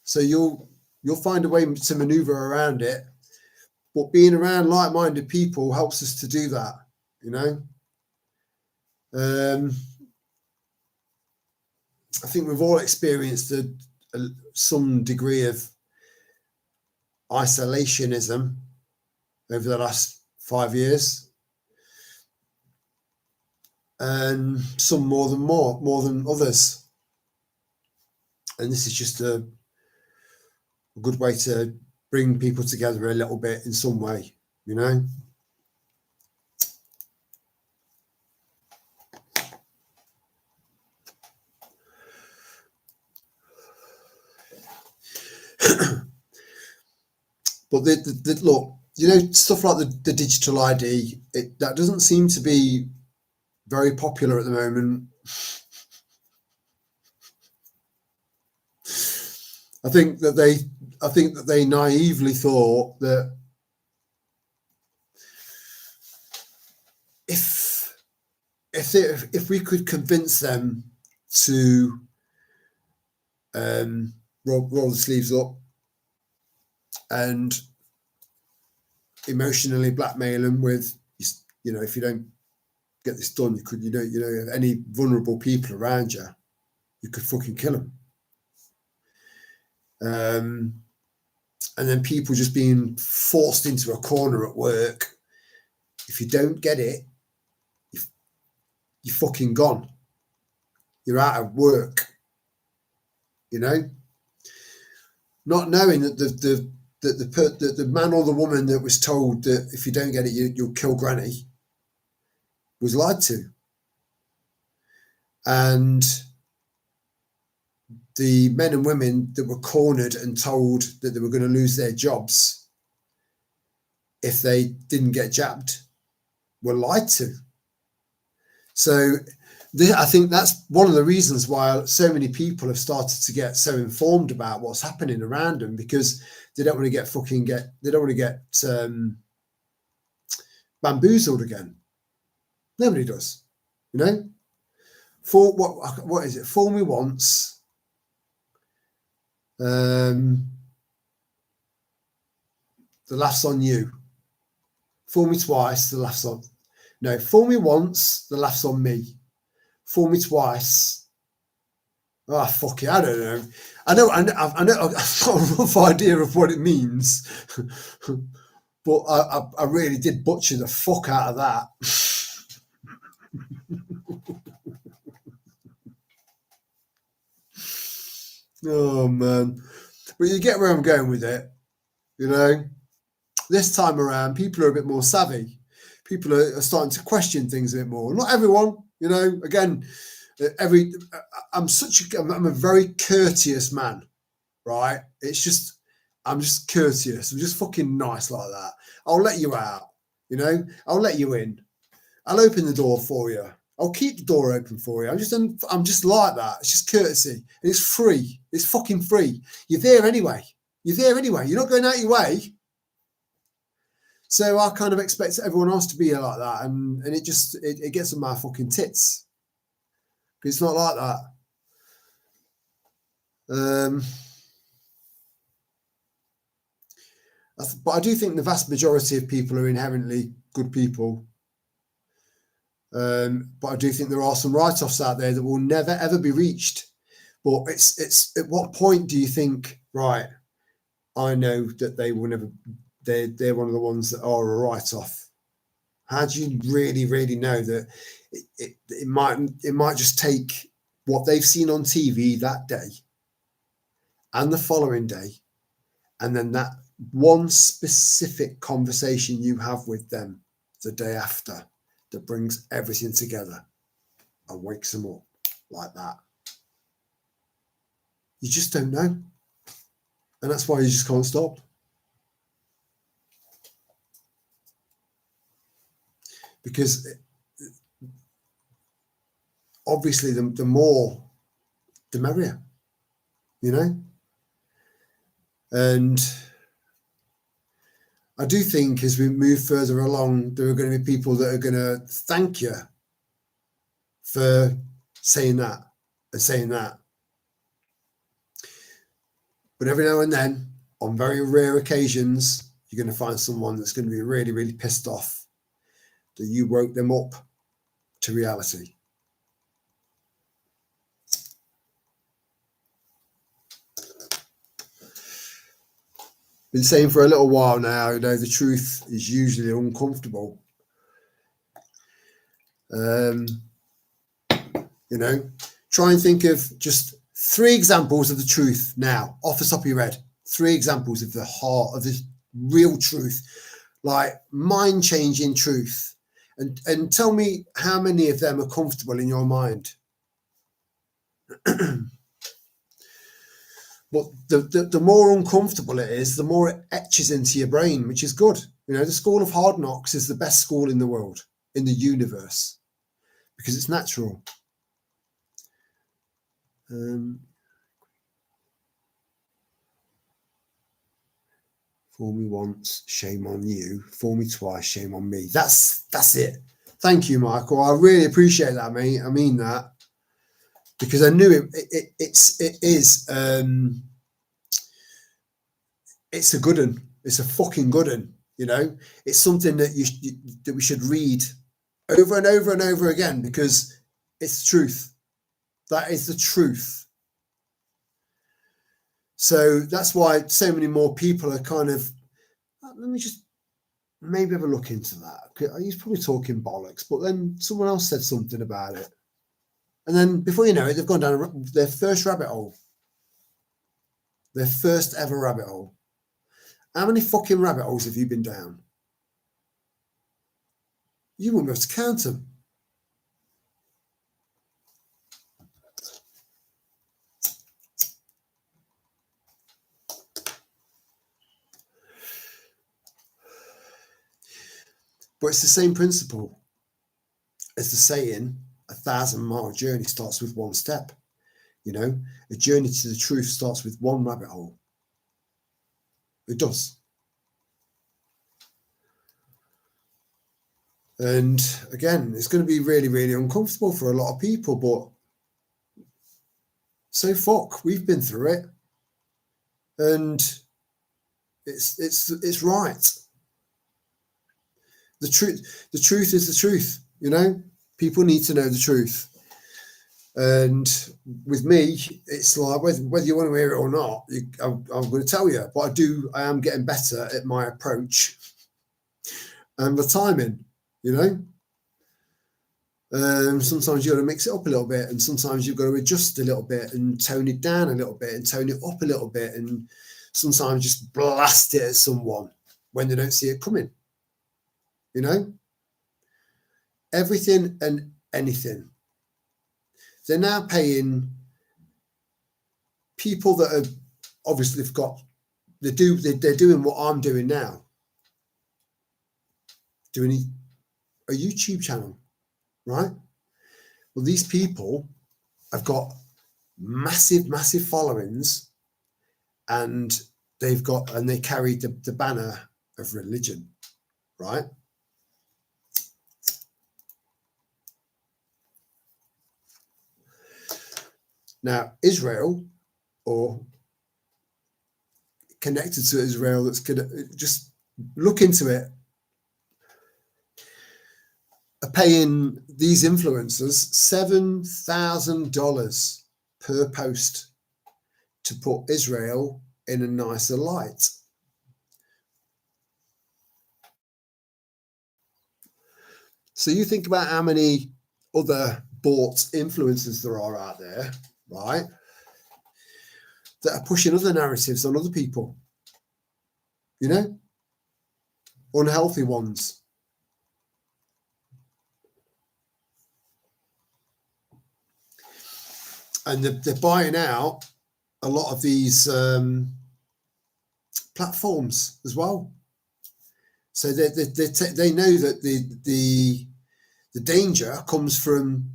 So you'll find a way to maneuver around it, but being around like-minded people helps us to do that, you know. I think we've all experienced some degree of isolationism over the last 5 years, and some more than others. And this is just a good way to bring people together a little bit in some way, you know. But look, you know, stuff like the digital ID, that doesn't seem to be very popular at the moment. I think that they naively thought that if we could convince them to roll the sleeves up and emotionally blackmail them with, you know, if you don't get this done, you could, you know, any vulnerable people around you, you could fucking kill them. And then people just being forced into a corner at work. If you don't get it, you're fucking gone. You're out of work. You know, not knowing that the man or the woman that was told that if you don't get it, you'll kill granny, was lied to. And the men and women that were cornered and told that they were going to lose their jobs if they didn't get jabbed were lied to. So I think that's one of the reasons why so many people have started to get so informed about what's happening around them, because they don't want to get bamboozled again. Nobody does, you know. What is it? Fool me once. The laugh's on you. Fool me twice, the laugh's on. No, fool me once, the laugh's on me. Fool me twice. Oh, fuck it, I don't know. I know. I've got a rough idea of what it means, but I really did butcher the fuck out of that. Oh man, but you get where I'm going with it, you know. This time around, people are a bit more savvy. People are starting to question things a bit more. Not everyone, you know. Again, I'm a very courteous man, right? I'm just courteous. I'm just fucking nice like that. I'll let you out, you know. I'll let you in. I'll open the door for you. I'll keep the door open for you. I'm just like that. It's just courtesy, and it's free. It's fucking free. You're there anyway. You're not going out your way. So I kind of expect everyone else to be like that, and it gets on my fucking tits. It's not like that. But I do think the vast majority of people are inherently good people. But I do think there are some write-offs out there that will never ever be reached. But it's at what point do you think, right, I know that they will never, they're one of the ones that are a write-off. How do you really know that it might just take what they've seen on TV that day and the following day, and then that one specific conversation you have with them the day after that brings everything together and wakes them up like that? You just don't know. And that's why you just can't stop. Because obviously the more, the merrier, you know? And I do think as we move further along, there are going to be people that are going to thank you for saying that and saying that. But every now and then, on very rare occasions, you're going to find someone that's going to be really pissed off that you woke them up to reality. Been saying for a little while now, you know, the truth is usually uncomfortable. You know, try and think of just 3 examples of the truth now, off the top of your head. 3 examples of the heart of the real truth, like mind-changing truth, and tell me how many of them are comfortable in your mind. But the more uncomfortable it is, the more it etches into your brain, which is good. You know, the school of hard knocks is the best school in the world, in the universe, because it's natural. Fool me once, shame on you. Fool me twice, shame on me. That's it. Thank you, Michael. I really appreciate that, mate. I mean that, because I knew it's a good one. It's a fucking good one. You know, it's something that that we should read over and over and over again, because it's the truth. That is the truth. So that's why so many more people are kind of, let me just maybe have a look into that. He's probably talking bollocks, but then someone else said something about it. And then before you know it, they've gone down their first rabbit hole. Their first ever rabbit hole. How many fucking rabbit holes have you been down? You won't be able to count them. But it's the same principle as the saying, 1,000-mile journey starts with 1 step. You know, a journey to the truth starts with 1 rabbit hole. It does. And again, it's going to be really uncomfortable for a lot of people, but so fuck, we've been through it. And it's right. The truth is the truth, you know? People need to know the truth. And with me, it's like, whether you want to hear it or not, I'm going to tell you. But I am getting better at my approach and the timing, you know? Sometimes you've got to mix it up a little bit, and sometimes you've got to adjust a little bit and tone it down a little bit and tone it up a little bit, and sometimes just blast it at someone when they don't see it coming. You know, everything and anything. They're now paying people that are obviously they're doing what I'm doing now, doing a YouTube channel, right? Well, these people have got massive followings, and they carry the banner of religion, right? Now, Israel, or connected to Israel, that's going to just look into it, are paying these influencers $7,000 per post to put Israel in a nicer light. So you think about how many other bought influencers there are out there, right? That are pushing other narratives on other people, you know, unhealthy ones. And they're buying out a lot of these platforms as well. So they know that the danger comes from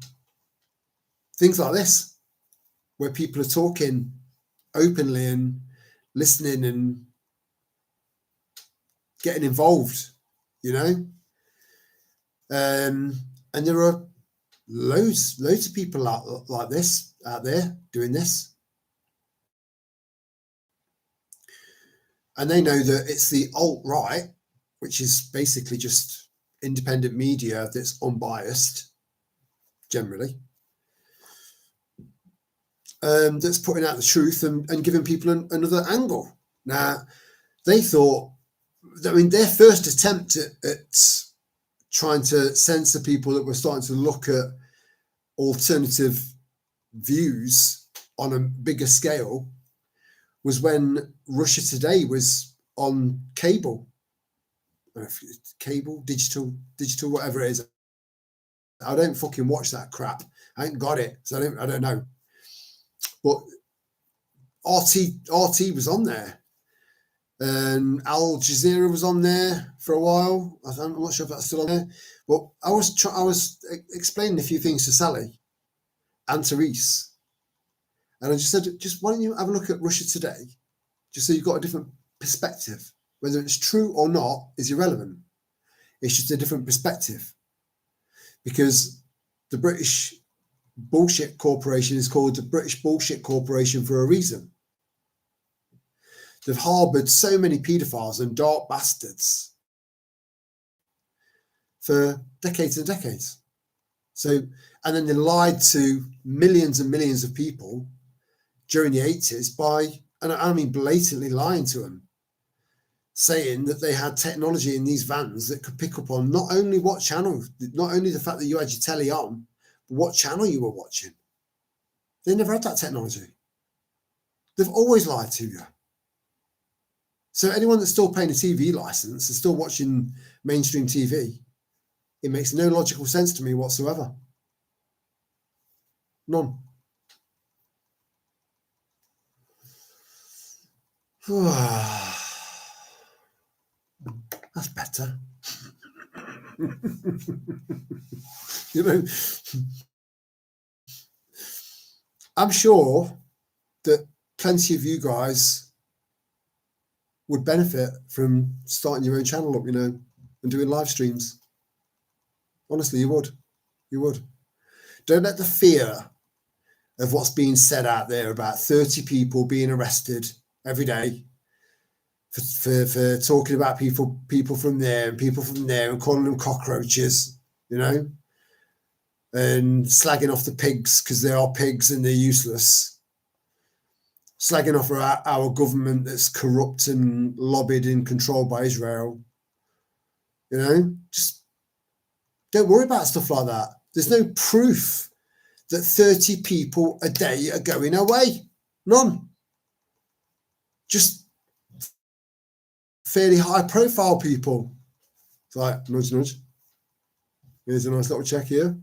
things like this, where people are talking openly and listening and getting involved, you know. And there are loads of people out there doing this. And they know that it's the alt-right, which is basically just independent media that's unbiased, generally, that's putting out the truth and giving people another angle. Now, they thought, I mean, their first attempt at trying to censor people that were starting to look at alternative views on a bigger scale was when Russia Today was on cable, digital, whatever it is. I don't fucking watch that crap. I ain't got it, so I don't know. But RT was on there, and Al Jazeera was on there for a while. I'm not sure if that's still on there. But I was explaining a few things to Sally and Therese, and I just said, just why don't you have a look at Russia Today, just so you've got a different perspective. Whether it's true or not is irrelevant. It's just a different perspective. Because the British bullshit corporation is called the British Bullshit Corporation for a reason. They've harboured so many paedophiles and dark bastards for decades and decades. So, and then they lied to millions and millions of people during the 80s by, and I mean blatantly lying to them, saying that they had technology in these vans that could pick up on not only what channel, not only the fact that you had your telly on, but what channel you were watching. They never had that technology. They've always lied to you. So anyone that's still paying a TV license and still watching mainstream TV, it makes no logical sense to me whatsoever. None. That's better. You know, I'm sure that plenty of you guys would benefit from starting your own channel up, you know, and doing live streams. Honestly, you would. You would. Don't let the fear of what's being said out there about 30 people being arrested every day for talking about people from there and people from there and calling them cockroaches, you know, and slagging off the pigs because they are pigs and they're useless, slagging off our government that's corrupt and lobbied and controlled by Israel, you know. Just don't worry about stuff like that. There's no proof that 30 people a day are going away. None. Just fairly high profile people. It's like, nudge, nudge. Here's a nice little check here.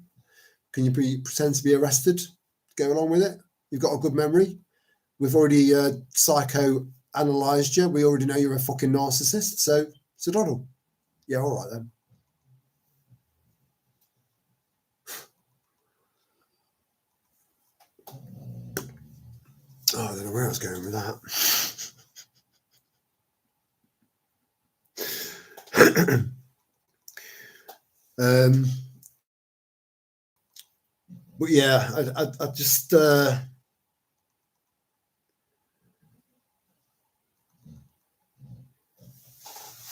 Can you pretend to be arrested? Go along with it. You've got a good memory. We've already psycho-analysed you. We already know you're a fucking narcissist. So it's a doddle. Yeah, all right then. Oh, I don't know where I was going with that. But yeah, I just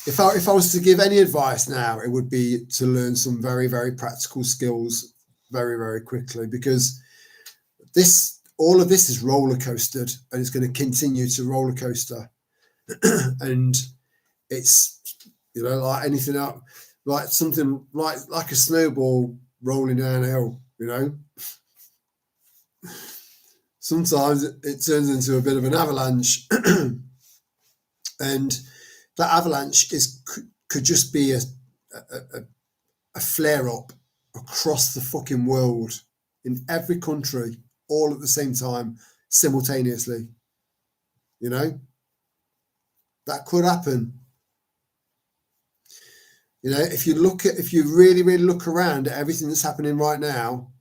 if I was to give any advice now, it would be to learn some very, very practical skills very, very quickly, because all of this is roller coastered and it's going to continue to roller coaster. And it's, you know, like anything else, like something like a snowball rolling down a hill, you know. Sometimes it turns into a bit of an avalanche, and that avalanche could just be a flare up across the fucking world in every country, all at the same time, simultaneously. You know, that could happen. You know, if you really, really look around at everything that's happening right now,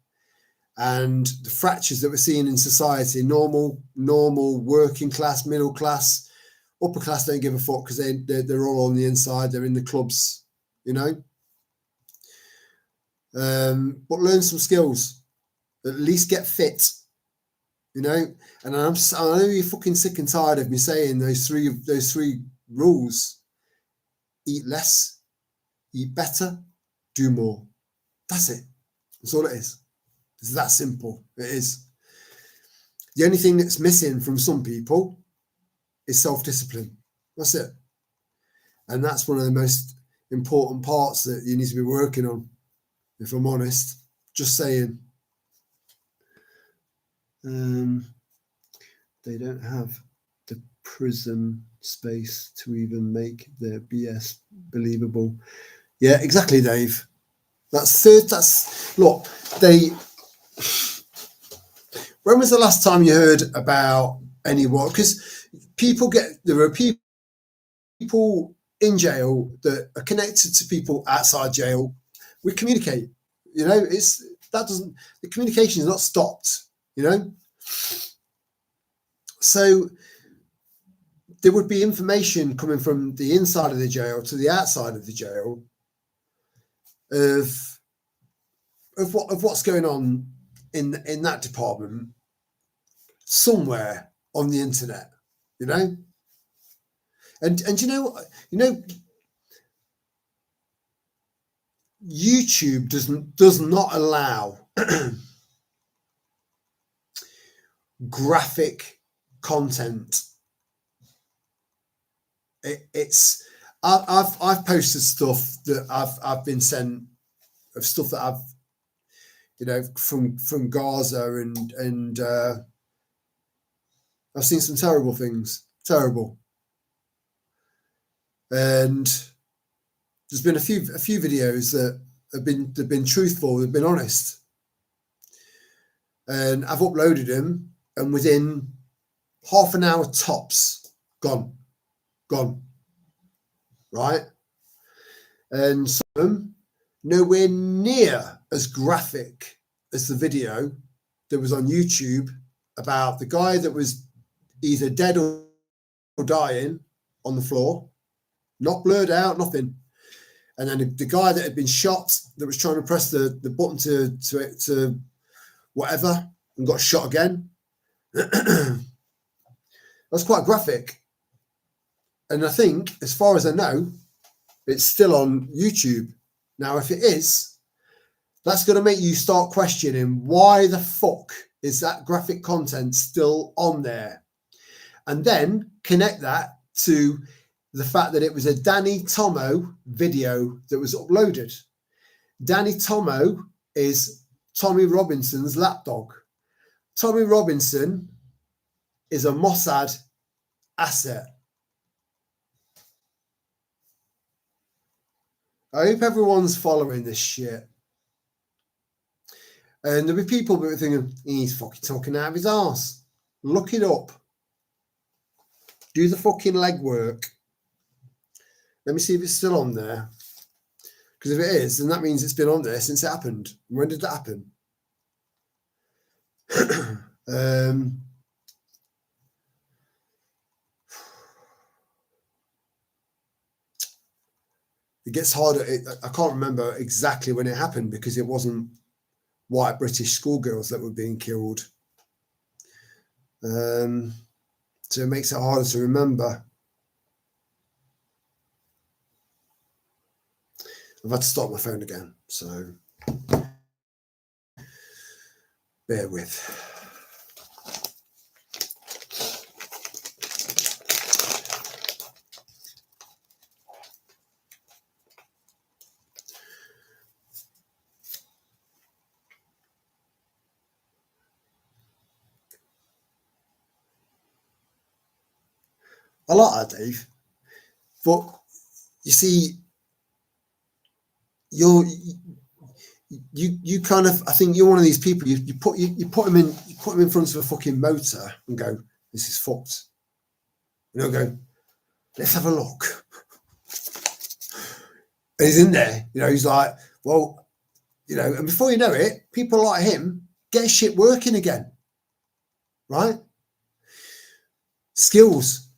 and the fractures that we're seeing in society, normal, working class, middle class, upper class don't give a fuck because they're all on the inside. They're in the clubs, you know. But learn some skills. At least get fit, you know. And I know you're fucking sick and tired of me saying those three rules: eat less, eat better, do more. That's it. That's all it is. It's that simple. It is. The only thing that's missing from some people is self-discipline. That's it. And that's one of the most important parts that you need to be working on, if I'm honest. Just saying. They don't have the prism space to even make their BS believable. Yeah, exactly, Dave. Look, when was the last time you heard about anyone? Because there are people in jail that are connected to people outside jail. We communicate, you know, the communication is not stopped, you know. So there would be information coming from the inside of the jail to the outside of the jail of what's going on in that department somewhere on the internet, you know. And you know, YouTube does not allow graphic content. I've posted stuff that I've been sent of stuff that I've, you know, from Gaza, and I've seen some terrible things, and there's been a few videos that have been truthful, they've been honest, and I've uploaded them, and within half an hour tops, gone, right? And some of them nowhere near as graphic as the video that was on YouTube about the guy that was either dead or dying on the floor, not blurred out, nothing. And then the guy that had been shot, that was trying to press the button to whatever, and got shot again. That's quite graphic. And I think, as far as I know, it's still on YouTube. Now, if it is, that's going to make you start questioning, why the fuck is that graphic content still on there? And then connect that to the fact that it was a Danny Tomo video that was uploaded. Danny Tomo is Tommy Robinson's lapdog. Tommy Robinson is a Mossad asset. I hope everyone's following this shit. And there'll be people that are thinking, he's fucking talking out of his arse. Look it up. Do the fucking legwork. Let me see if it's still on there. Because if it is, then that means it's been on there since it happened. When did that happen? It gets harder. I can't remember exactly when it happened because it wasn't white British schoolgirls that were being killed. So it makes it harder to remember. I've had to start my phone again, so bear with. I like that, Dave. But you see, you kind of, I think you're one of these people. You put him in front of a fucking motor and go, this is fucked. Go, let's have a look. And he's in there, he's like, well, and before you know it, people like him get shit working again, right? Skills,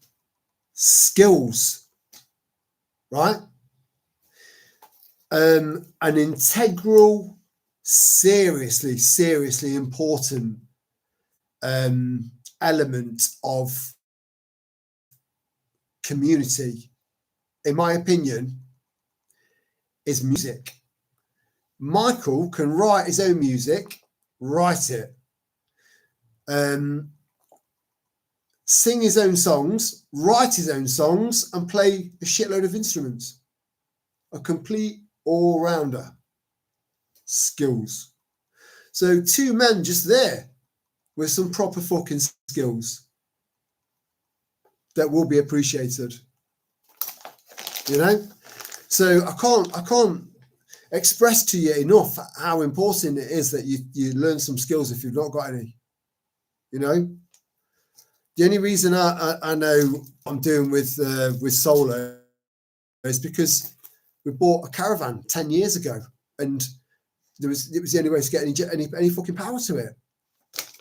right? An integral, seriously important element of community, in my opinion, is music. Michael can write his own music, write it, sing his own songs, write his own songs, and play a shitload of instruments. A complete all-rounder. Skills. So 2 men just there with some proper fucking skills that will be appreciated. So I can't express to you enough how important it is that you learn some skills if you've not got any. The only reason I know I'm doing with solo is because we bought a caravan 10 years ago, and it was the only way to get any fucking power to it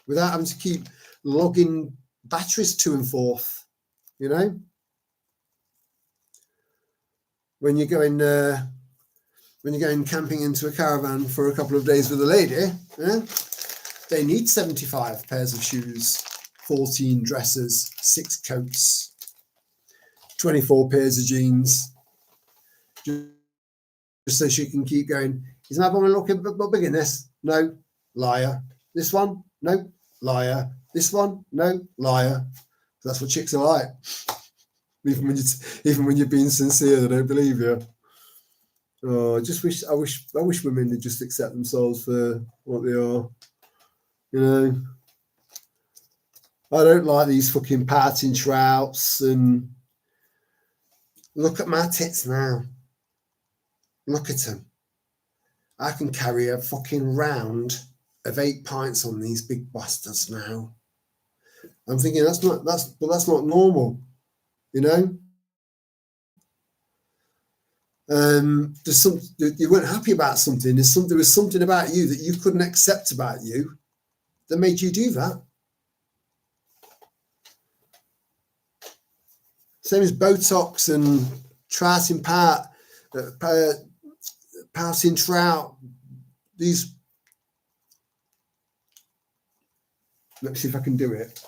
without having to keep logging batteries to and forth. When you're going camping into a caravan for a couple of days with a lady, they need 75 pairs of shoes, 14 dresses, 6 coats, 24 pairs of jeans, just so she can keep going. Is my bum looking a bit big in this? No, liar. This one? No, liar. This one? No, liar. That's what chicks are like. Even when you're being sincere, they don't believe you. Oh, I wish women would just accept themselves for what they are. I don't like these fucking parting trouts, and look at my tits now. Look at them. I can carry a fucking round of 8 pints on these big bastards now. I'm thinking that's not normal, you weren't happy about something. There was something about you that you couldn't accept about you that made you do that. Same as Botox and trouting pouting trout. These. Let's see if I can do it.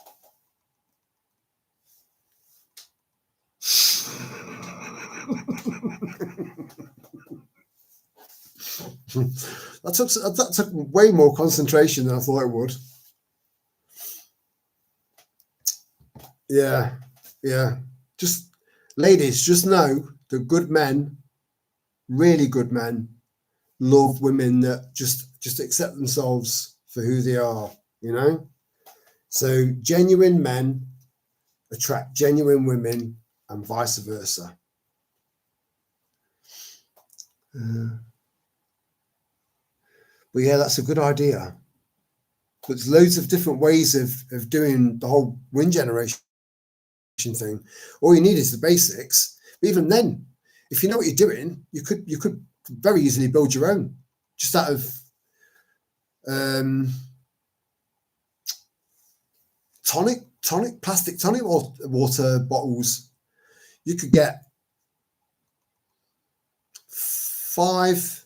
That took way more concentration than I thought it would. Yeah. Just ladies, just know that good men, really good men, love women that just accept themselves for who they are. So genuine men attract genuine women, and vice versa. But yeah, that's a good idea. But there's loads of different ways of doing the whole wind generation thing. All you need is the basics. But even then, if you know what you're doing, you could very easily build your own, just out of plastic tonic water bottles. You could get 5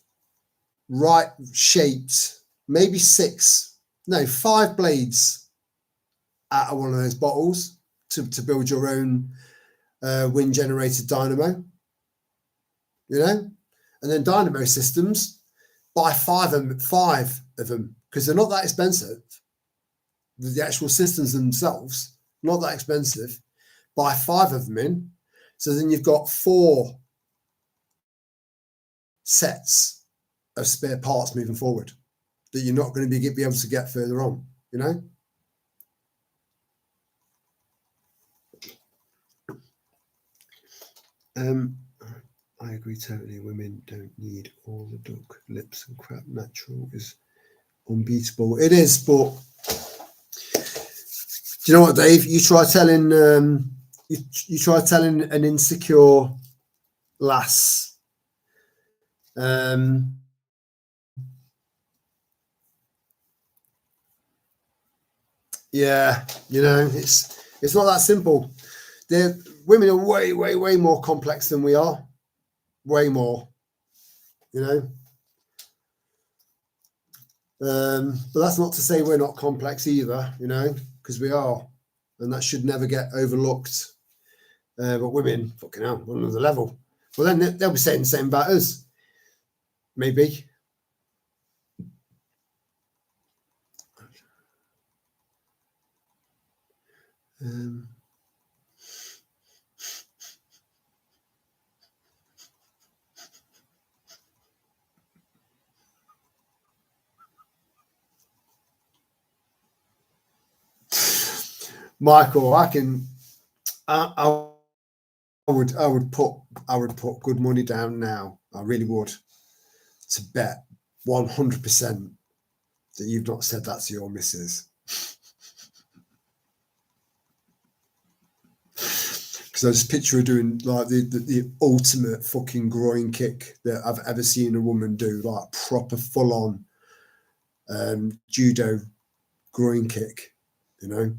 right shaped, maybe 5 blades out of one of those bottles to build your own wind generated dynamo, and then dynamo systems, buy 5 of them because they're not that expensive. The actual systems themselves, not that expensive. Buy 5 of them in, so then you've got 4 sets of spare parts moving forward that you're not going to be able to get further on, I agree totally. Women don't need all the duck lips and crap. Natural is unbeatable. It is, but do you know what, Dave? You try telling you try telling an insecure lass, yeah, you know, it's not that simple. Women are way more complex than we are. Way more, you know. But that's not to say we're not complex either, you know, because we are, and that should never get overlooked. But women, fucking hell, on another level. Well, then they'll be saying the same about us, maybe. Michael, I would put good money down now. I really would, to bet 100% that you've not said that to your missus. Because I just picture her doing like the ultimate fucking groin kick that I've ever seen a woman do, like proper full on judo groin kick, you know,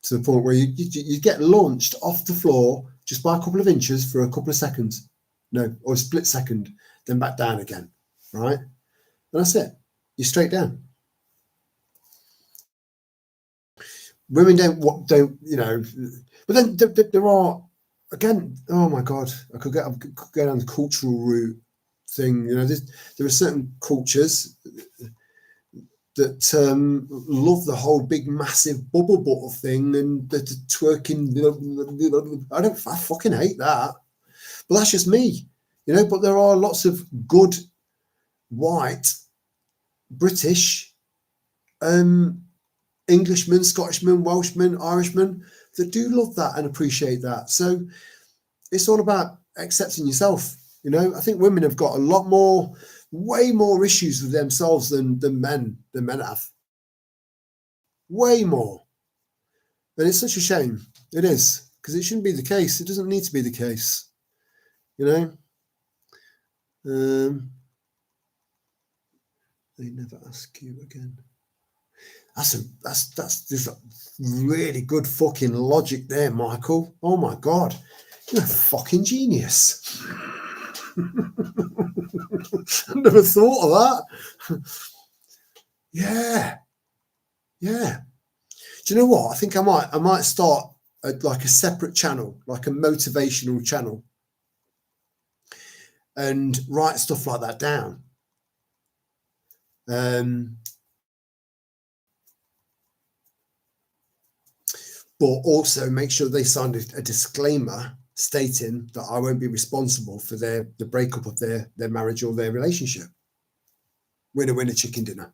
to the point where you get launched off the floor just by a couple of inches for a couple of seconds, or a split second, then back down again, right? And that's it. You're straight down. Women don't, you know, but then there are, again, oh my God, I could go down the cultural route thing. You know, there are certain cultures that love the whole big massive bubble bottle thing and the twerking. I fucking hate that. But that's just me, you know. But there are lots of good white British Englishmen, Scottishmen, Welshmen, Irishmen that do love that and appreciate that. So it's all about accepting yourself. You know, I think women have got a lot more, way more issues with themselves than men have. Way more. And it's such a shame. It is, because it shouldn't be the case. It doesn't need to be the case. You know? They never ask you again. That's just really good fucking logic there, Michael. Oh my God, you're a fucking genius. I never thought of that. Yeah. Do you know what? I think I might start like a separate channel, like a motivational channel, and write stuff like that down. But also make sure they signed a disclaimer stating that I won't be responsible for the breakup of their marriage or their relationship. Winner, chicken dinner.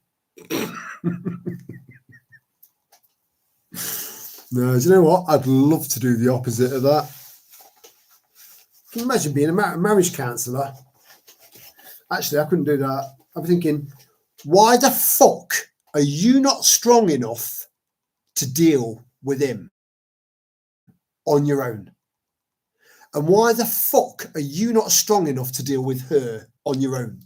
No, do you know what? I'd love to do the opposite of that. Can you imagine being a marriage counsellor? Actually, I couldn't do that. I'm thinking, why the fuck are you not strong enough to deal with him on your own? And why the fuck are you not strong enough to deal with her on your own?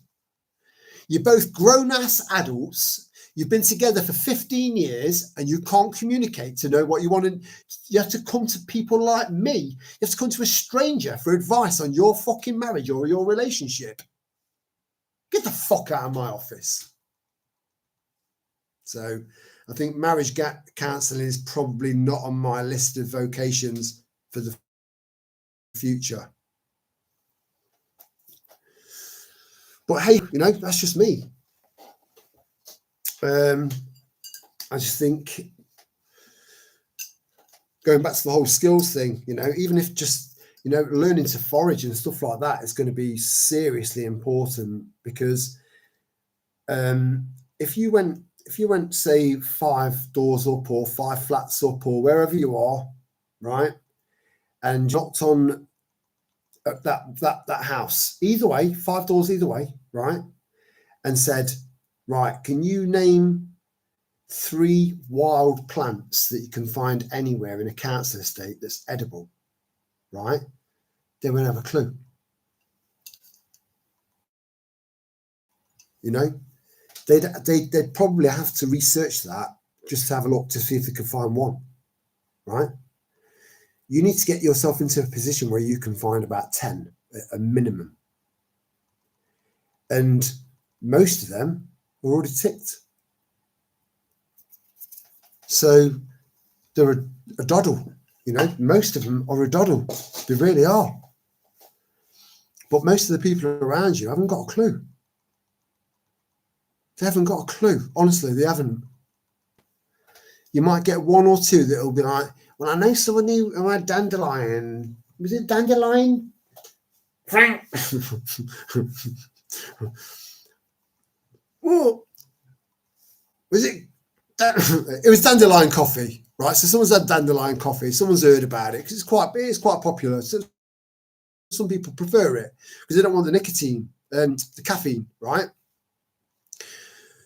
You're both grown-ass adults. You've been together for 15 years and you can't communicate to know what you want. And you have to come to people like me. You have to come to a stranger for advice on your fucking marriage or your relationship. Get the fuck out of my office. So I think marriage counselling is probably not on my list of vocations for the future. But hey, you know, that's just me. I just think going back to the whole skills thing, you know, even if just, you know, learning to forage and stuff like that is going to be seriously important, because if you went, say, 5 doors up or 5 flats up or wherever you are, right, and knocked on that house, either way, 5 doors either way, right? And said, right, can you name 3 wild plants that you can find anywhere in a council estate that's edible, right? They won't have a clue. You know, they'd probably have to research that just to have a look to see if they can find one, right? You need to get yourself into a position where you can find about 10, a minimum. And most of them are already ticked. So they're a doddle, you know, most of them are a doddle. They really are. But most of the people around you haven't got a clue. They haven't got a clue. Honestly, they haven't. You might get 1 or 2 that'll be like, well, I know someone who had dandelion. Was it dandelion? Frank. Well, was it? It was dandelion coffee, right? So someone's had dandelion coffee. Someone's heard about it because it's quite popular. So some people prefer it because they don't want the nicotine and the caffeine, right?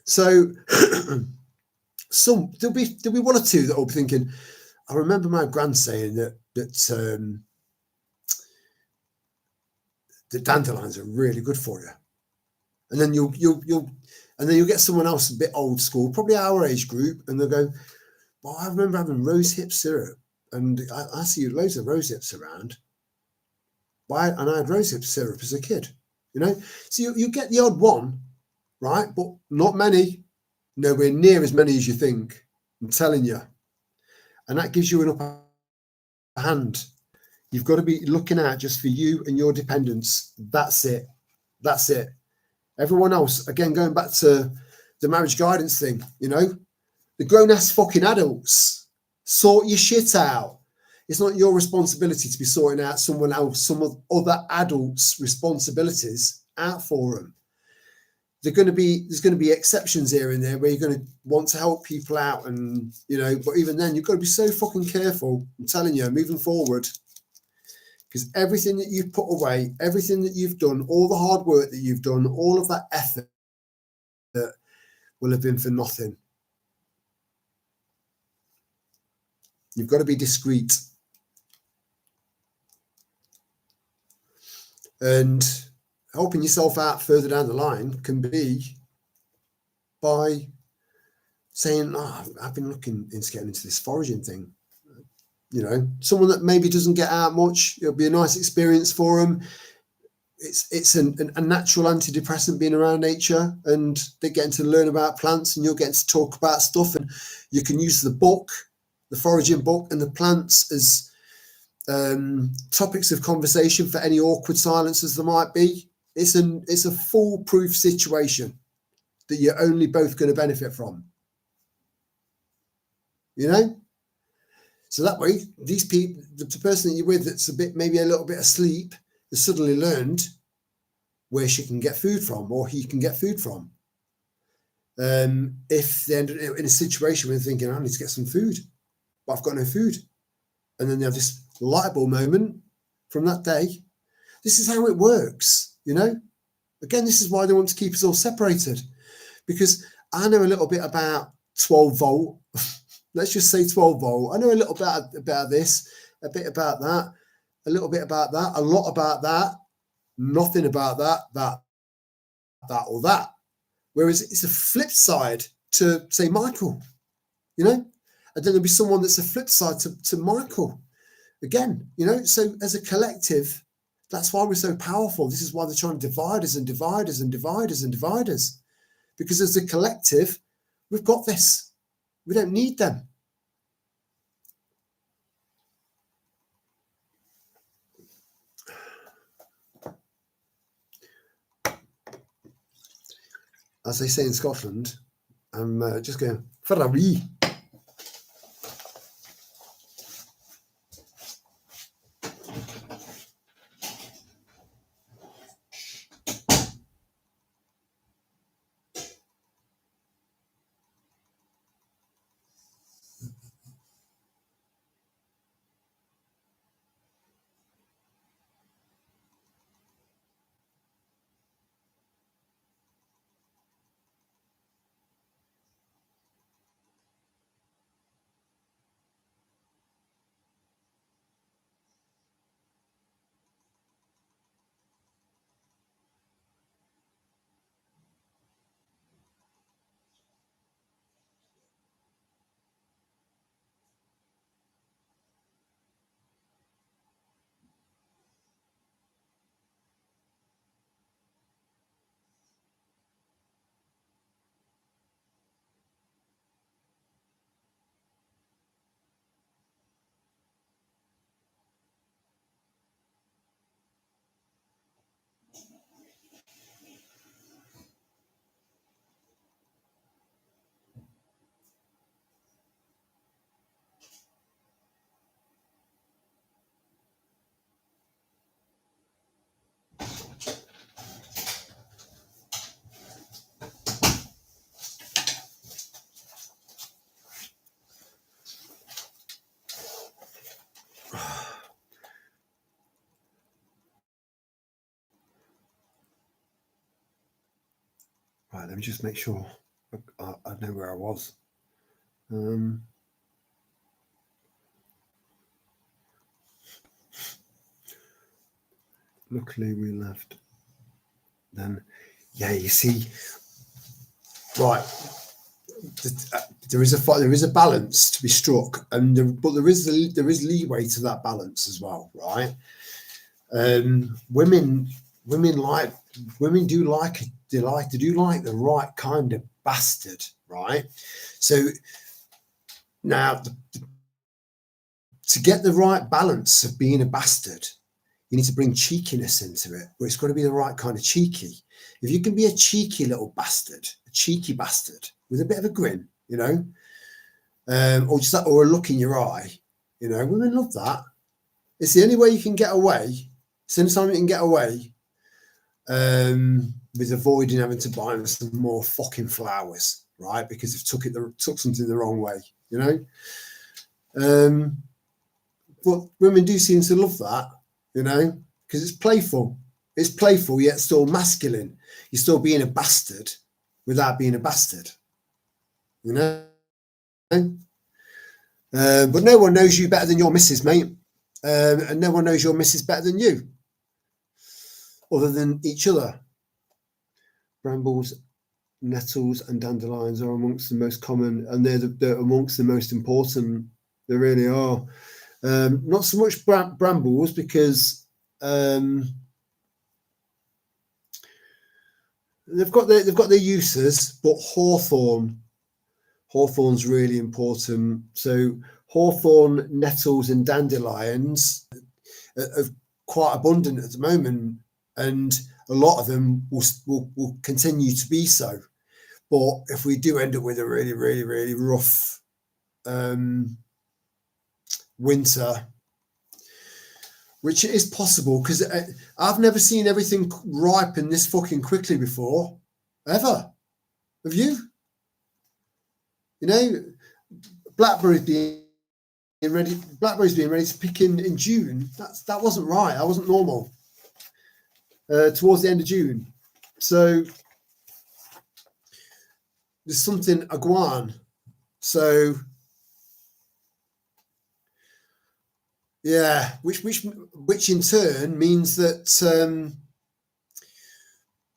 So there'll be 1 or 2 that will be thinking, I remember my gran saying that dandelions are really good for you. And then you'll get someone else a bit old school, probably our age group, and they'll go, well, I remember having rosehip syrup, and I see loads of rosehips around. And I had rosehip syrup as a kid, you know. So you get the odd one, right? But not many, nowhere near as many as you think. I'm telling you. And that gives you an upper hand. You've got to be looking out just for you and your dependents. That's it. That's it. Everyone else, again, going back to the marriage guidance thing, you know, the grown-ass fucking adults, sort your shit out. It's not your responsibility to be sorting out someone else, some of other adults' responsibilities out for them. There's going to be exceptions here and there where you're going to want to help people out, and you know, but even then, you've got to be so fucking careful. I'm telling you, moving forward, because everything that you've put away, everything that you've done, all the hard work that you've done, all of that effort that will have been for nothing. You've got to be discreet. And helping yourself out further down the line can be by saying, I've been looking into getting into this foraging thing. You know, someone that maybe doesn't get out much, it'll be a nice experience for them. It's a natural antidepressant being around nature, and they're getting to learn about plants, and you're getting to talk about stuff, and you can use the book, the foraging book, and the plants as topics of conversation for any awkward silences there might be. It's a foolproof situation that you're only both going to benefit from. You know? So that way, these people, the person that you're with that's maybe a little bit asleep, has suddenly learned where she can get food from, or he can get food from. If they're in a situation where they're thinking, I need to get some food, but I've got no food. And then they have this light bulb moment from that day. This is how it works, you know? Again, this is why they want to keep us all separated, because I know a little bit about 12 volt. Let's just say 12 volt. I know a little bit about this, a bit about that, a little bit about that, a lot about that, nothing about that, or that. Whereas it's a flip side to, say, Michael, you know? And then there'll be someone that's a flip side to Michael. Again, you know, so as a collective, that's why we're so powerful. This is why they're trying to divide us and divide us and divide us and divide us. Because as a collective, we've got this. We don't need them. As they say in Scotland, I'm just going, for a wee. Right, let me just make sure I know where I was. Luckily we left then. Yeah, you see, right. There is a balance to be struck, but there is leeway to that balance as well, right? Women do like the right kind of bastard, right? So now to get the right balance of being a bastard, you need to bring cheekiness into it, but it's got to be the right kind of cheeky. If you can be a cheeky little bastard, a cheeky bastard with a bit of a grin, you know, or just that, or a look in your eye, you know, women love that. It's the only way you can get away. It's the only time you can get away with avoiding having to buy them some more fucking flowers, right? Because they've took something the wrong way, you know. But women do seem to love that, you know, because it's playful. It's playful yet still masculine. You're still being a bastard without being a bastard, you know. But no one knows you better than your missus, mate, and no one knows your missus better than you, other than each other. Brambles, nettles, and dandelions are amongst the most common, and they're amongst the most important. They really are. Not so much brambles because they've got their uses, but hawthorn's really important. So hawthorn, nettles, and dandelions are quite abundant at the moment, and a lot of them will continue to be so. But if we do end up with a really, really, really rough winter, which is possible, because I've never seen everything ripen this fucking quickly before, ever. Have you? You know, blackberries being ready to pick in June. That wasn't right. That wasn't normal. Towards the end of June, so there's something aguan. So yeah, which in turn means that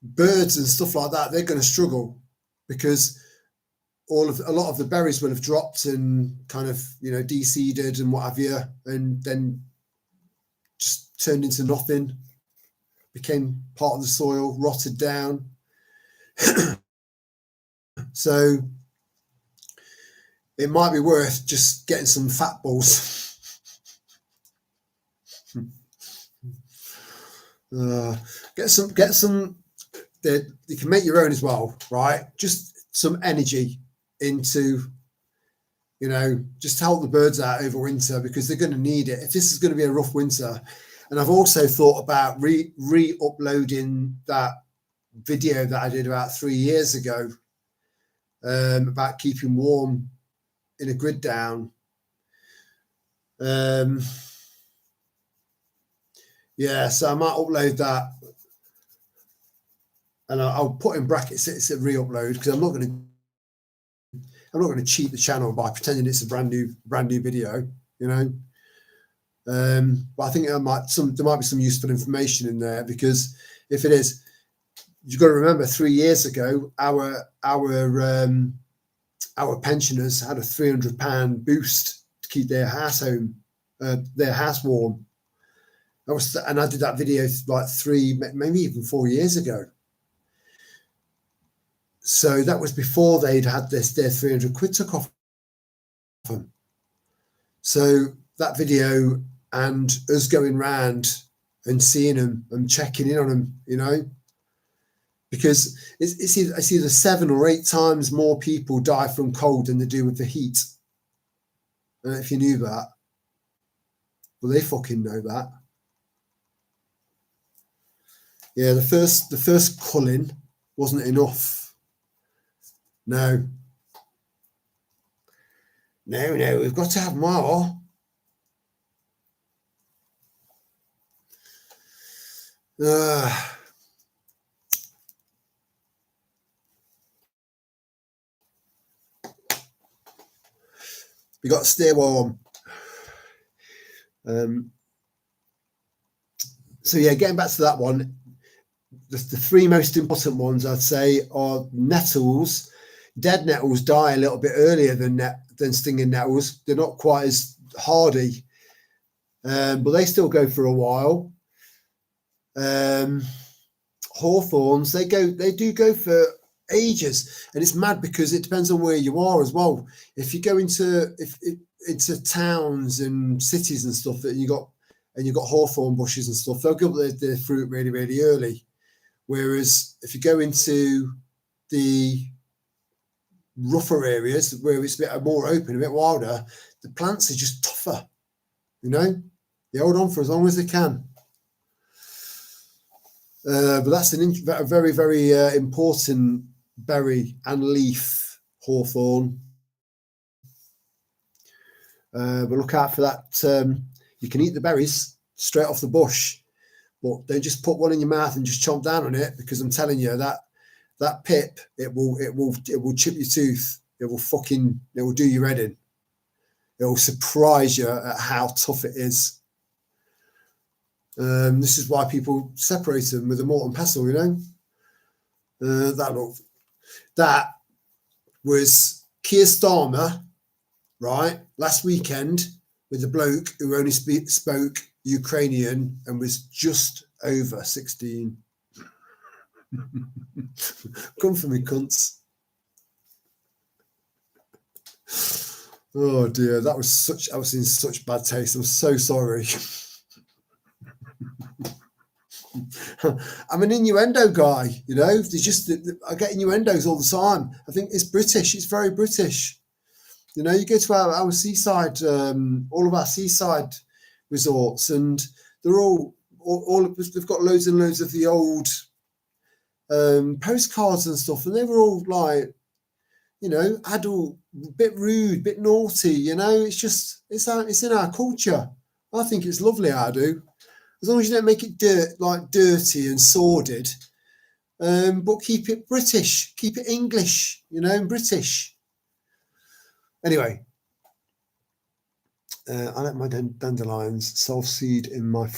birds and stuff like that, they're going to struggle, because a lot of the berries will have dropped and kind of, you know, de-seeded and what have you, and then just turned into nothing, became part of the soil, rotted down. So it might be worth just getting some fat balls. Get some that you can make your own as well, right? Just some energy into, you know, just to help the birds out over winter, because they're going to need it if this is going to be a rough winter. And I've also thought about re-uploading that video that I did about 3 years ago about keeping warm in a grid down. Yeah, so I might upload that, and I'll put in brackets it's a re-upload, because I'm not going to cheat the channel by pretending it's a brand new video, you know. But I think there might be some useful information in there, because if it is, you've got to remember 3 years ago our pensioners had a £300 boost to keep their house warm. And I did that video like 3, maybe even 4 years ago. So that was before they'd had their 300 quid took off them. So that video and us going round and seeing them and checking in on them, you know, because it's either 7 or 8 times more people die from cold than they do with the heat. I don't know if you knew that. Well, they fucking know that. Yeah, the first culling wasn't enough. No, we've got to have more. You got to steer well on. So yeah, getting back to that one, the three most important ones I'd say are nettles. Dead nettles die a little bit earlier than stinging nettles. They're not quite as hardy, but they still go for a while. Hawthorns, they do go for ages, and it's mad because it depends on where you are as well. If you go into towns and cities and stuff that you got hawthorn bushes and stuff, they'll give their fruit really, really early. Whereas if you go into the rougher areas where it's a bit more open, a bit wilder, the plants are just tougher. You know, they hold on for as long as they can. But that's a very, very important berry and leaf, hawthorn. But look out for that. You can eat the berries straight off the bush, but don't just put one in your mouth and just chomp down on it, because I'm telling you that pip, it will chip your tooth. It will do your head in. It will surprise you at how tough it is. This is why people separate them with a mortar and pestle, you know. That was Keir Starmer, right, last weekend, with the bloke who only spoke Ukrainian and was just over 16. Come for me, cunts. Oh dear, I was in such bad taste. I'm so sorry. I'm an innuendo guy, you know. I get innuendos all the time. I think it's British. It's very British. You know, you go to our seaside, all of our seaside resorts, and they're all they've got loads and loads of the old postcards and stuff, and they were all like, you know, adult, bit rude, bit naughty. You know, it's in our culture. I think it's lovely. I do. As long as you don't make it dirty and sordid, but keep it British, keep it English, you know, and British. Anyway, I let my dandelions self-seed in my...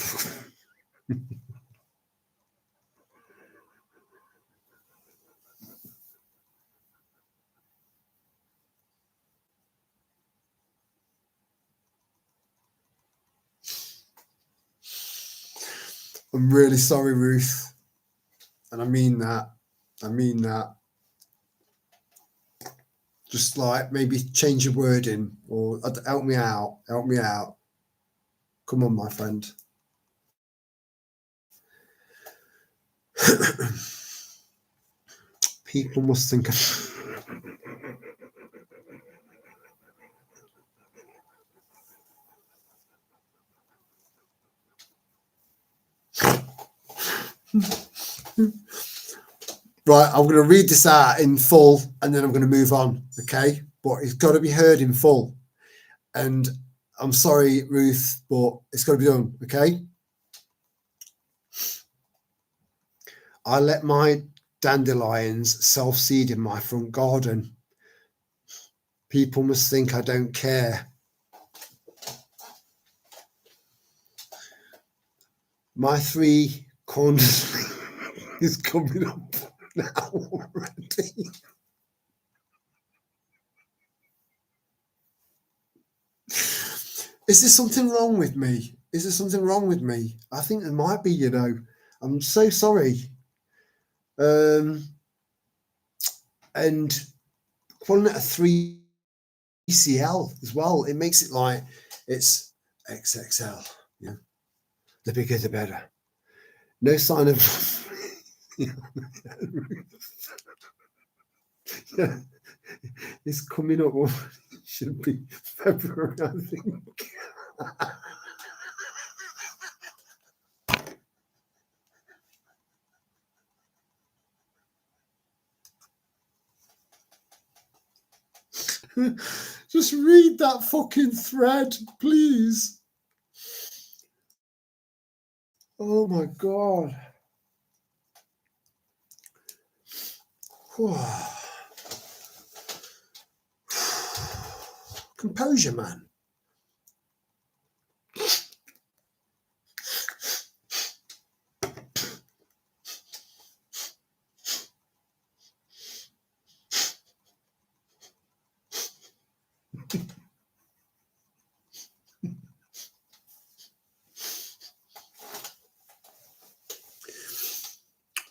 I'm really sorry, Ruth. And I mean that. Just like maybe change your wording or help me out. Come on, my friend. People must think Right, I'm going to read this out in full and then I'm going to move on, okay? But it's got to be heard in full. And I'm sorry, Ruth, but it's got to be done, okay? I let my dandelions self-seed in my front garden. People must think I don't care. My 3 corners is coming up now already. Is there something wrong with me? I think there might be, you know. I'm so sorry. And calling it a 3CL as well, it makes it like it's XXL. Yeah, the bigger the better. No sign of. Yeah, it's coming up. Should be February, I think. Just read that fucking thread, please. Oh my God. Composure, man.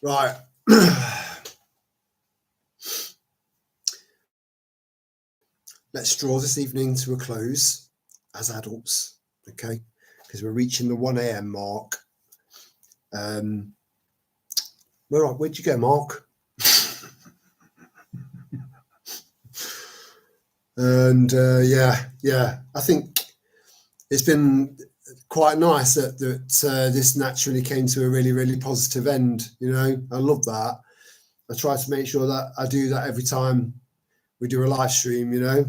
Right. Let's draw this evening to a close as adults, okay? Because we're reaching the 1 a.m. mark. Where'd you go, Mark? And yeah, I think it's been quite nice that this naturally came to a really, really positive end. You know, I love that. I try to make sure that I do that every time we do a live stream, you know,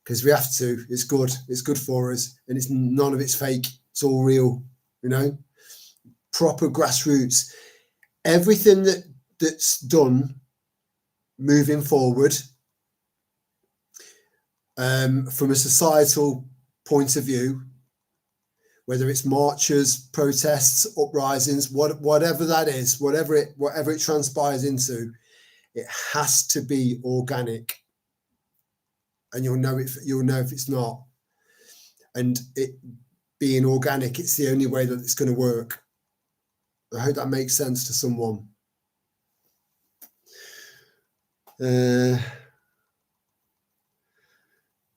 because we have to. It's good. It's good for us, and it's none of it's fake. It's all real, you know. Proper grassroots. Everything that's done moving forward from a societal point of view, whether it's marches, protests, uprisings, whatever that is, whatever it transpires into, it has to be organic, and you'll know if it's not. And it being organic, it's the only way that it's going to work. I hope that makes sense to someone.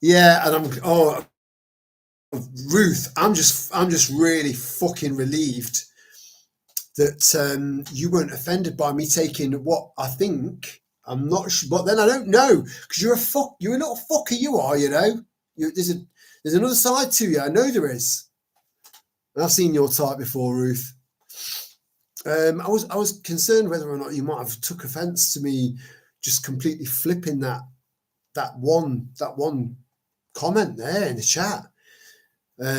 Yeah, and Ruth, I'm just really fucking relieved that you weren't offended by me taking what I think. I'm not sure, but then I don't know, because you're a little fucker, you are, you know. There's another side to you. I know there is. And I've seen your type before, Ruth. I was concerned whether or not you might have took offence to me just completely flipping that one comment there in the chat. But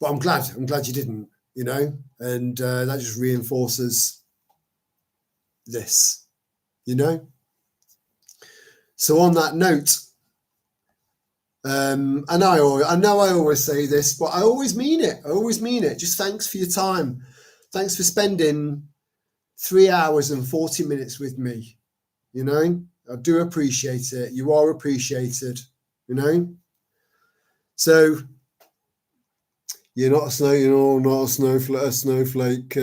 I'm glad you didn't, you know, and that just reinforces this, you know. So on that note, I know I always say this, but I always mean it. Just thanks for your time. Thanks for spending 3 hours and 40 minutes with me. You know, I do appreciate it. You are appreciated, you know. So you're not a snowflake.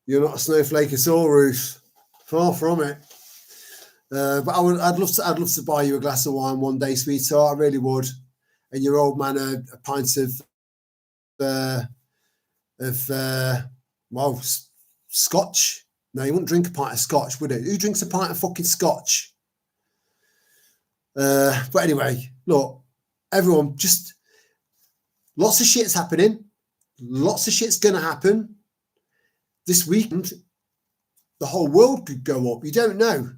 You're not a snowflake at all, Ruth. Far from it. But I'd love to buy you a glass of wine one day, sweetheart. I really would. And your old man a pint of scotch. No, you wouldn't drink a pint of scotch, would it? Who drinks a pint of fucking scotch? But anyway, look, everyone, just lots of shit's happening. Lots of shit's gonna happen this weekend. The whole world could go up. You don't know.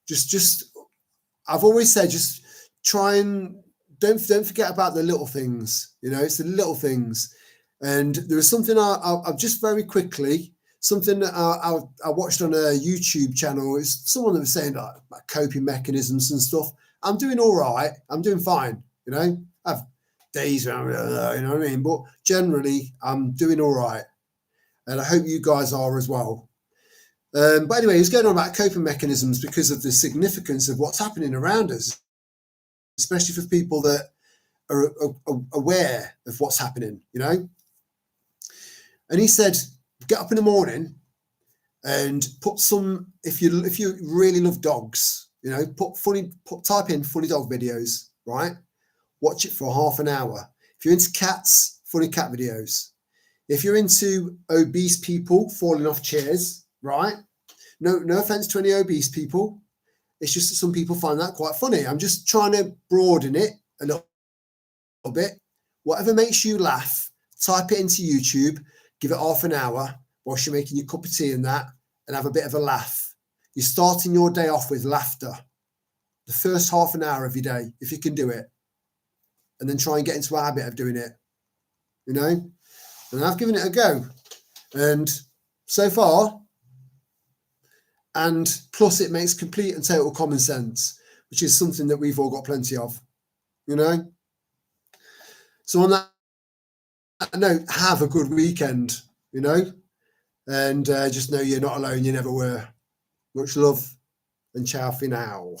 Just I've always said, just try and don't forget about the little things. You know, it's the little things. And there was something I'll just very quickly, something that I watched on a YouTube channel. It's someone that was saying like coping mechanisms and stuff. I'm doing all right. I'm doing fine. You know, I have days where you know what I mean. But generally, I'm doing all right, and I hope you guys are as well. But anyway, he's going on about coping mechanisms because of the significance of what's happening around us, especially for people that are aware of what's happening, you know. And he said, get up in the morning and put some, if you really love dogs, you know, type in funny dog videos, right? Watch it for half an hour. If you're into cats, funny cat videos. If you're into obese people falling off chairs, right? No offense to any obese people. It's just that some people find that quite funny. I'm just trying to broaden it a little bit. Whatever makes you laugh, type it into YouTube, give it half an hour whilst you're making your cup of tea and that, and have a bit of a laugh. You're starting your day off with laughter. The first half an hour of your day, if you can do it. And then try and get into a habit of doing it. You know? And I've given it a go. And so far, and plus it makes complete and total common sense. which is something that we've all got plenty of, you know. So on that note, have a good weekend, you know, and just know you're not alone. You never were. Much love and ciao for now.